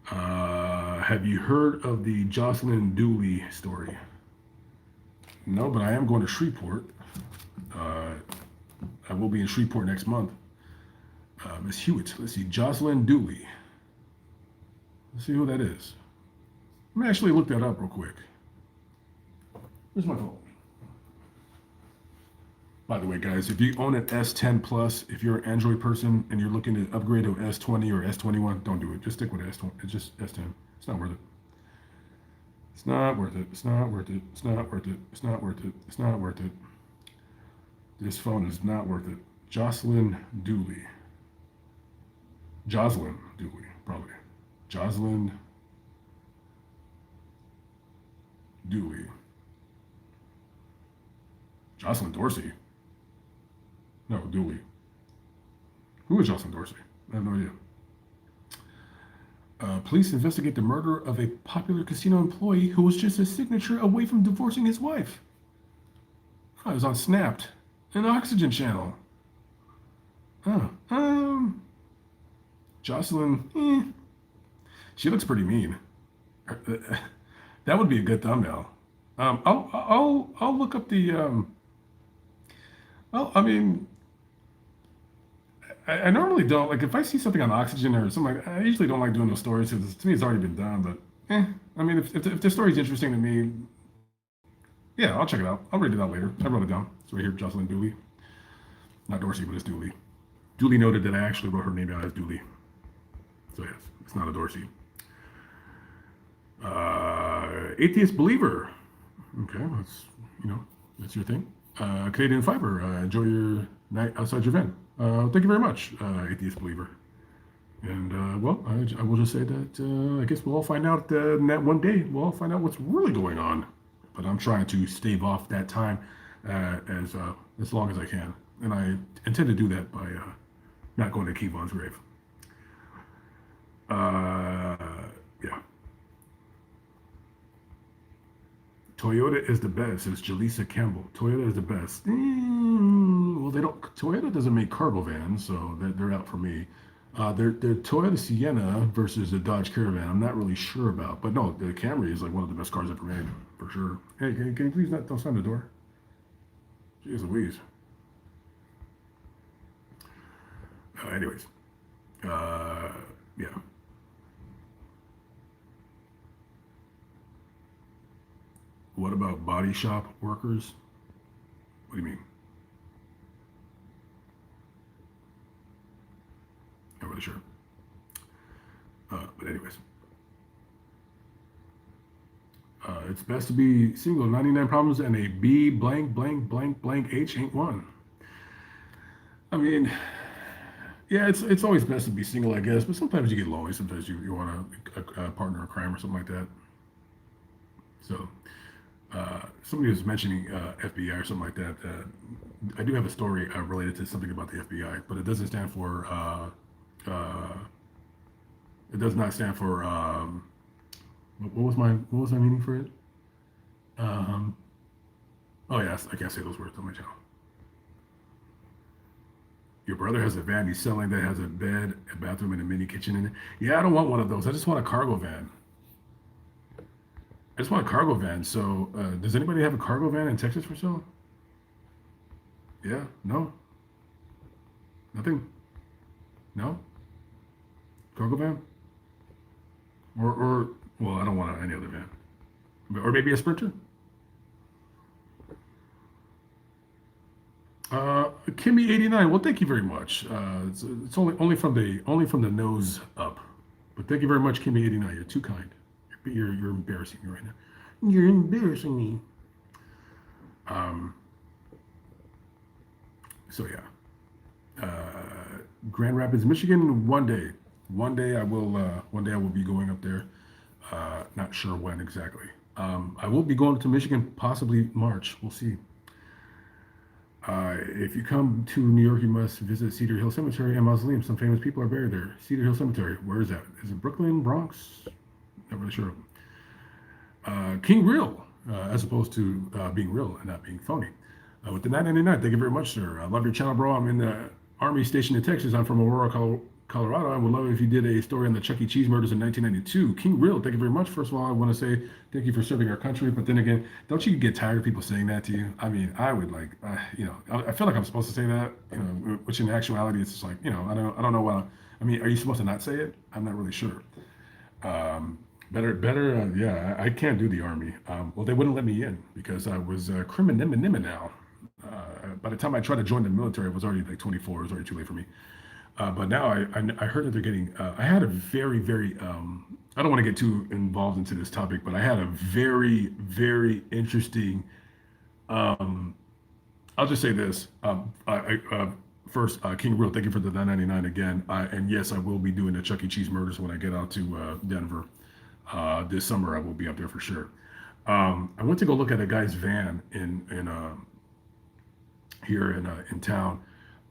Have you heard of the Jocelyn Dooley story? No, but I am going to Shreveport. I will be in Shreveport next month. Miss Hewitt. Let's see. Jocelyn Dooley. Let's see who that is. Let me actually look that up real quick. Where's my phone? By the way, guys, if you own an S10 Plus, if you're an Android person and you're looking to upgrade to S20 or S21, don't do it. Just stick with S20. It's just S10. It's not worth it. It's not worth it. It's not worth it. It's not worth it. It's not worth it. It's not worth it. This phone is not worth it. Jocelyn Dooley. Jocelyn Dooley, probably. Jocelyn Dooley. Jocelyn Dorsey. No, Dooley. Who is Jocelyn Dorsey? I have no idea. Police investigate the murder of a popular casino employee who was just a signature away from divorcing his wife. Oh, it was on Snapped, an Oxygen channel. Oh, Jocelyn. She looks pretty mean. That would be a good thumbnail. I'll look up the. Well, I mean, I normally don't like if I see something on Oxygen or something. I usually don't like doing those stories because to me it's already been done. But I mean, if the story's interesting to me, yeah, I'll check it out. I'll read it out later. I wrote it down. It's right here, Jocelyn Dooley, not Dorsey, but it's Dooley. Duly noted that I actually wrote her name down as Dooley. So yes, it's not a Dorsey. Atheist believer. Okay, that's your thing. Canadian Fiber. Enjoy your night outside your van. Thank you very much, atheist believer. And well, I will just say that I guess we'll all find out in that one day. We'll all find out what's really going on. But I'm trying to stave off that time as long as I can, and I intend to do that by not going to Kevon's grave. Yeah. Toyota is the best, says Jaleesa Campbell. Toyota is the best. Well, they don't. Toyota doesn't make cargo vans, so they're out for me. They're Toyota Sienna versus the Dodge Caravan. I'm not really sure about, but no, the Camry is like one of the best cars ever made for sure. Hey, can you please don't slam the door? Jeez Louise. Anyways, yeah. What about body shop workers? What do you mean? Not really sure. But anyways, it's best to be single. 99 problems and a B blank blank blank blank H ain't one. I mean, yeah, it's always best to be single, I guess. But sometimes you get lonely. Sometimes you want a partner in crime or something like that. So. Somebody was mentioning FBI or something like that. I do have a story related to something about the FBI, but it doesn't stand for. It does not stand for. What was my meaning for it? Oh yes, I can't say those words on my channel. Your brother has a van he's selling that has a bed, a bathroom, and a mini kitchen in it. Yeah, I don't want one of those. I just want a cargo van. I just want a cargo van. So, does anybody have a cargo van in Texas for sale? Yeah? No? Nothing? No? Cargo van? Or well, I don't want any other van. Or maybe a Sprinter? Kimmy89. Well, thank you very much. It's only from the nose up. But thank you very much, Kimmy89. You're too kind. You're embarrassing me right now. You're embarrassing me. So yeah. Grand Rapids, Michigan. One day I will. One day I will be going up there. Not sure when exactly. I will be going to Michigan, possibly March. We'll see. If you come to New York, you must visit Cedar Hill Cemetery and Mausoleum. Some famous people are buried there. Cedar Hill Cemetery. Where is that? Is it Brooklyn, Bronx? Not really sure. King Real, as opposed to being real and not being phony. With the 999, thank you very much, sir. I love your channel, bro. I'm in the Army station in Texas. I'm from Aurora, Colorado. I would love it if you did a story on the Chuck E. Cheese murders in 1992. King Real, thank you very much. First of all, I want to say thank you for serving our country. But then again, don't you get tired of people saying that to you? I mean, I would like, I feel like I'm supposed to say that, which in actuality, it's just like, I don't know what. I mean, are you supposed to not say it? I'm not really sure. Better. Yeah, I can't do the Army. Well, they wouldn't let me in because I was criminal. By the time I tried to join the military, it was already like 24. It was already too late for me. But now I heard that they're getting. I had a very very. I don't want to get too involved into this topic, but I had a very very interesting I'll just say this. First, King Real, thank you for the 9.99 again. And yes, I will be doing the Chuck E. Cheese murders when I get out to Denver this summer. I will be up there for sure. I went to go look at a guy's van in here in town,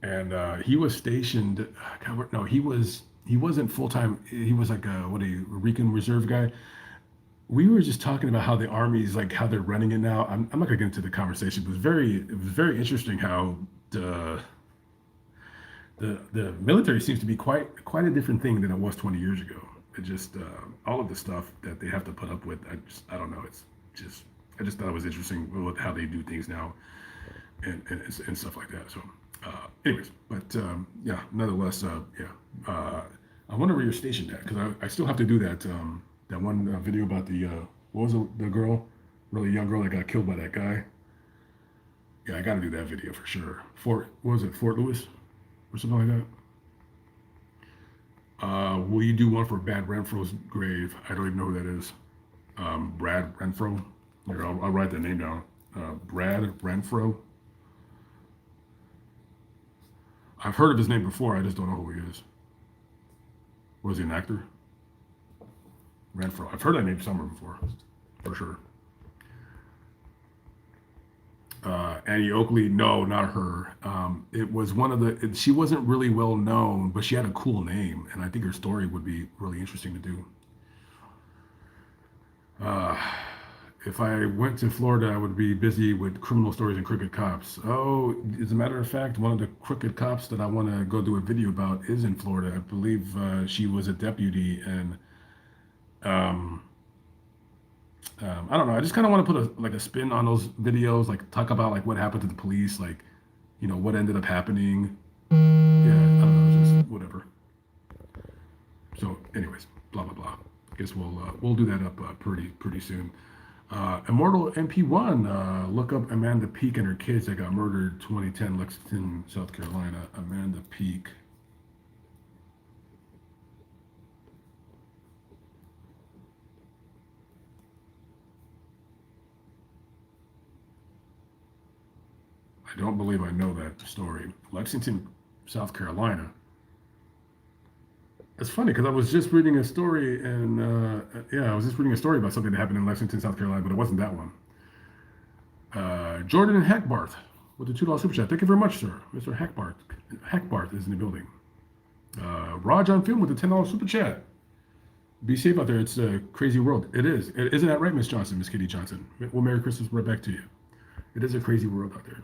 and he was stationed. God, no, he wasn't full time. He was like a Rican Reserve guy. We were just talking about how the army's like how they're running it now. I'm not gonna get into the conversation, but it was very interesting how the the military seems to be quite a different thing than it was 20 years ago. It just all of the stuff that they have to put up with. I don't know. It's just I just thought it was interesting with how they do things now and stuff like that. So, anyways, but yeah, nonetheless, yeah. I wonder where you're stationed at because I still have to do that one video about what was the girl, really young girl that got killed by that guy. Yeah, I got to do that video for sure. What was it, Fort Lewis or something like that? Will you do one for Brad Renfro's grave? I don't even know who that is. Brad Renfro. Here, I'll write that name down. Brad Renfro. I've heard of his name before. I just don't know who he is. Was he an actor? Renfro. I've heard that name somewhere before, for sure. Annie Oakley, no, not her. It was one of she wasn't really well known, but she had a cool name, and I think her story would be really interesting to do. Uh, if I went to Florida, I would be busy with criminal stories and crooked cops. Oh, as a matter of fact, one of the crooked cops that I want to go do a video about is in Florida. I believe she was a deputy, and um, I don't know. I just kind of want to put a spin on those videos, like talk about like what happened to the police, like what ended up happening. Yeah, I don't know, just whatever. So, anyways, blah blah blah. Guess we'll do that up pretty soon. Immortal MP1, look up Amanda Peake and her kids that got murdered 2010 Lexington, South Carolina. Amanda Peake. I don't believe I know that story. Lexington, South Carolina. It's funny because I was just reading a story and yeah, I was just reading a story about something that happened in Lexington, South Carolina, but it wasn't that one. Jordan and Hackbarth with the $2 super chat. Thank you very much, sir. Mr. Hackbarth. Hackbarth is in the building. Raj on film with the $10 super chat. Be safe out there. It's a crazy world. It is. Isn't that right, Miss Johnson, Miss Kitty Johnson? Well, Merry Christmas right back to you. It is a crazy world out there.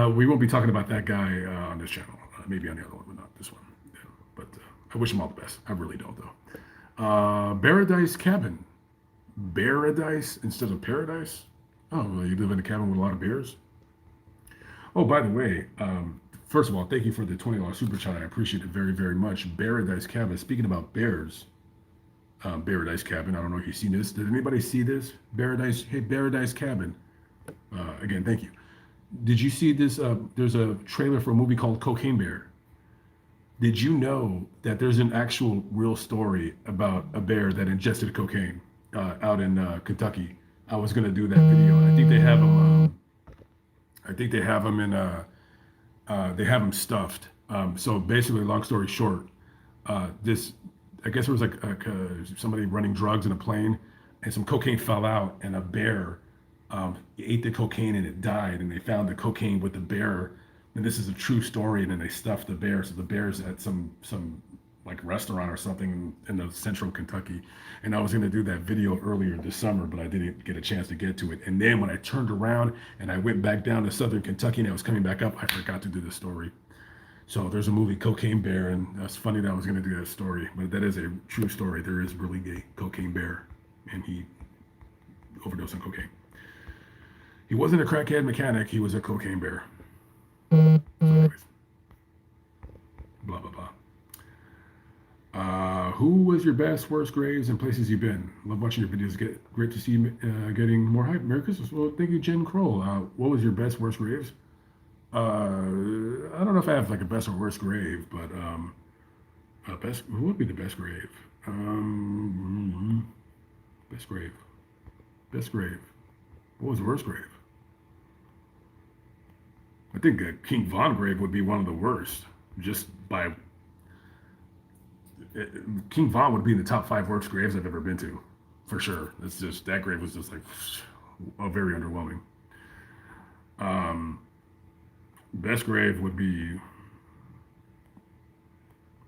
We won't be talking about that guy on this channel. Maybe on the other one, but not this one. Yeah, but I wish him all the best. I really don't, though. Paradise Cabin. Paradise instead of paradise? Oh, well, you live in a cabin with a lot of bears? Oh, by the way, first of all, thank you for the $20 super chat. I appreciate it very, very much. Paradise Cabin. Speaking about bears, Paradise Cabin. I don't know if you've seen this. Did anybody see this? Paradise. Hey, Paradise Cabin. Again, thank you. Did you see this? There's a trailer for a movie called Cocaine Bear. Did you know that there's an actual real story about a bear that ingested cocaine out in Kentucky? I was gonna do that video. I think they have them. I think they have them in. They have them stuffed. So basically, long story short, this I guess it was like somebody running drugs in a plane, and some cocaine fell out, and a bear ate the cocaine and it died, and they found the cocaine with the bear. And this is a true story. And then they stuffed the bear, so the bear's at some like restaurant or something in the central Kentucky. And I was going to do that video earlier this summer, but I didn't get a chance to get to it. And then when I turned around and I went back down to southern Kentucky and I was coming back up, I forgot to do the story. So there's a movie, Cocaine Bear, and that's funny that I was going to do that story, but that is a true story. There is really a cocaine bear, and he overdosed on cocaine. He wasn't a crackhead mechanic, he was a cocaine bear. So anyways, blah, blah, blah. Who was your best, worst graves and places you've been? Love watching your videos. Great to see you getting more hype. Merry Christmas. Well, thank you, Jen Kroll. What was your best, worst graves? I don't know if I have like a best or worst grave, but best. Who would be the best grave? Best grave. Best grave. What was the worst grave? I think King Von grave would be one of the worst. Just by King Von would be in the top 5 worst graves I've ever been to, for sure. It's just that grave was just like very underwhelming. Um, Best grave would be,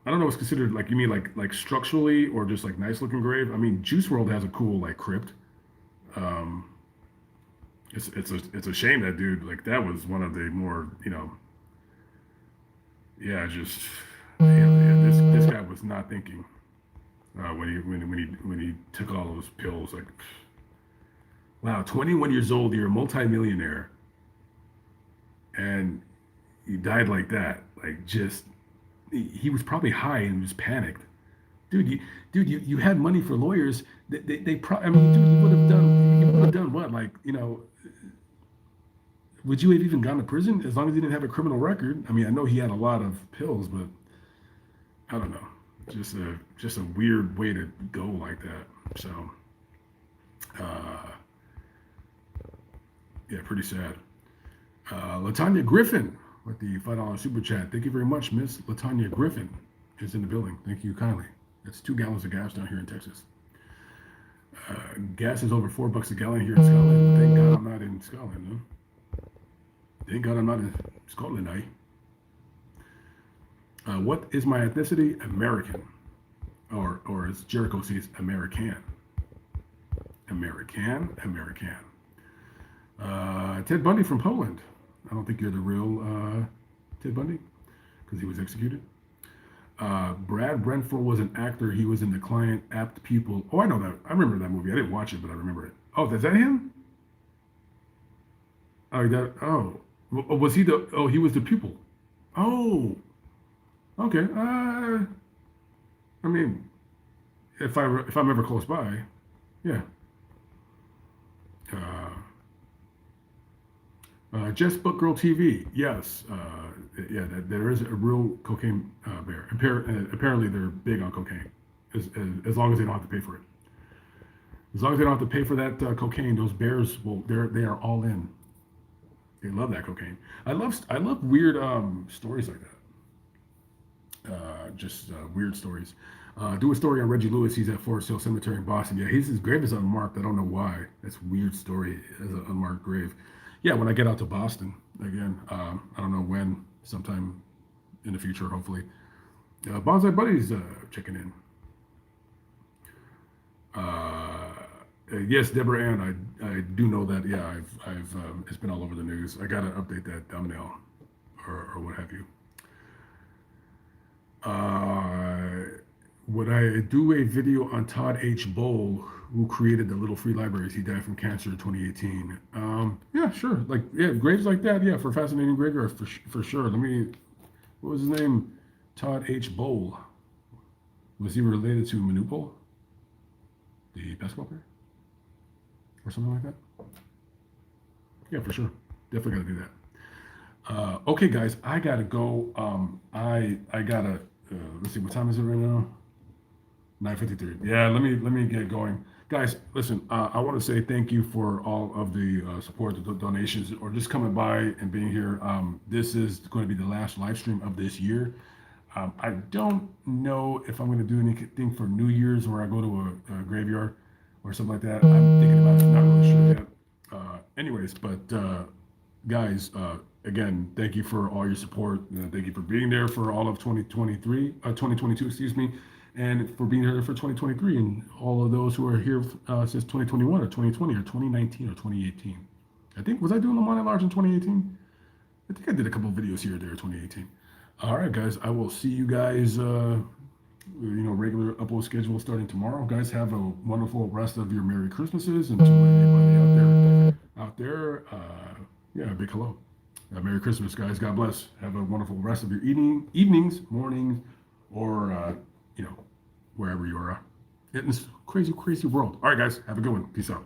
I don't know what's considered, like, you mean like structurally or just like nice looking grave. I mean, Juice World has a cool like crypt. Um, it's a shame that dude, like, that was one of the more, yeah, just, yeah, this guy was not thinking when he took all those pills. Like, wow, 21 years old, you're a multimillionaire, and he died like that. Like, just, he was probably high and was panicked. Dude, you had money for lawyers. I mean, dude, you would have done what? Like, would you have even gone to prison as long as he didn't have a criminal record? I mean, I know he had a lot of pills, but I don't know. Just a weird way to go like that. So, uh, yeah, pretty sad. Latanya Griffin with the $5 super chat. Thank you very much, Miss Latanya Griffin is in the building. Thank you kindly. That's 2 gallons of gas down here in Texas. Gas is over $4 a gallon here in Scotland. Thank God I'm not in Scotland, huh? Thank God I'm not in Scotland, what is my ethnicity? American. Or as Jericho says, American. American. Ted Bundy from Poland. I don't think you're the real Ted Bundy, because he was executed. Brad Brentford was an actor. He was in The Client, Apt Pupil. Oh, I know that. I remember that movie. I didn't watch it, but I remember it. Oh, is that him? Was he the? Oh, he was the pupil. Oh, okay. I mean, if I'm ever close by, yeah. Uh, Just Book Girl TV. Yes. Yeah, there is a real cocaine bear. Apparently, they're big on cocaine, as long as they don't have to pay for it. As long as they don't have to pay for that cocaine, those bears they are all in. They love that cocaine. I love weird stories like that. Just weird stories. Do a story on Reggie Lewis. He's at Forest Hill Cemetery in Boston. Yeah, his grave is unmarked. I don't know why. That's a weird story as an unmarked grave. Yeah, when I get out to Boston again, I don't know when, sometime in the future, hopefully. Bonsai Buddy's checking in. Yes, Deborah Ann, I do know that. Yeah, I've it's been all over the news. I gotta update that thumbnail, or what have you. Would I do a video on Todd H. Bowl, who created the Little Free Libraries? He died from cancer in 2018. Yeah, sure. Like, yeah, graves like that. Yeah, for Fascinating Gregor, for sure. What was his name? Todd H. Bowl. Was he related to Manupal, the basketball player, or something like that? Yeah, for sure. Definitely got to do that. Okay, guys, I gotta go. I gotta. Let's see, what time is it right now? 9:53. Yeah, let me get going, guys. Listen, I want to say thank you for all of the support, the donations, or just coming by and being here. This is going to be the last live stream of this year. I don't know if I'm going to do anything for New Year's where I go to a graveyard or something like that. I'm thinking about it. Not really sure yet. Anyways, but guys, again, thank you for all your support. Thank you for being there for all of 2022, excuse me, and for being here for 2023, and all of those who are here since 2021 or 2020 or 2019 or 2018. I think, was I doing the Money Large in 2018? I think I did a couple of videos here or there in 2018. All right, guys, I will see you guys, regular upload schedule starting tomorrow. Guys, have a wonderful rest of your Merry Christmases, and to anybody out there, yeah, a big hello. Merry Christmas, guys. God bless. Have a wonderful rest of your evenings, mornings, or, wherever you are in this crazy, crazy world. All right, guys, have a good one. Peace out.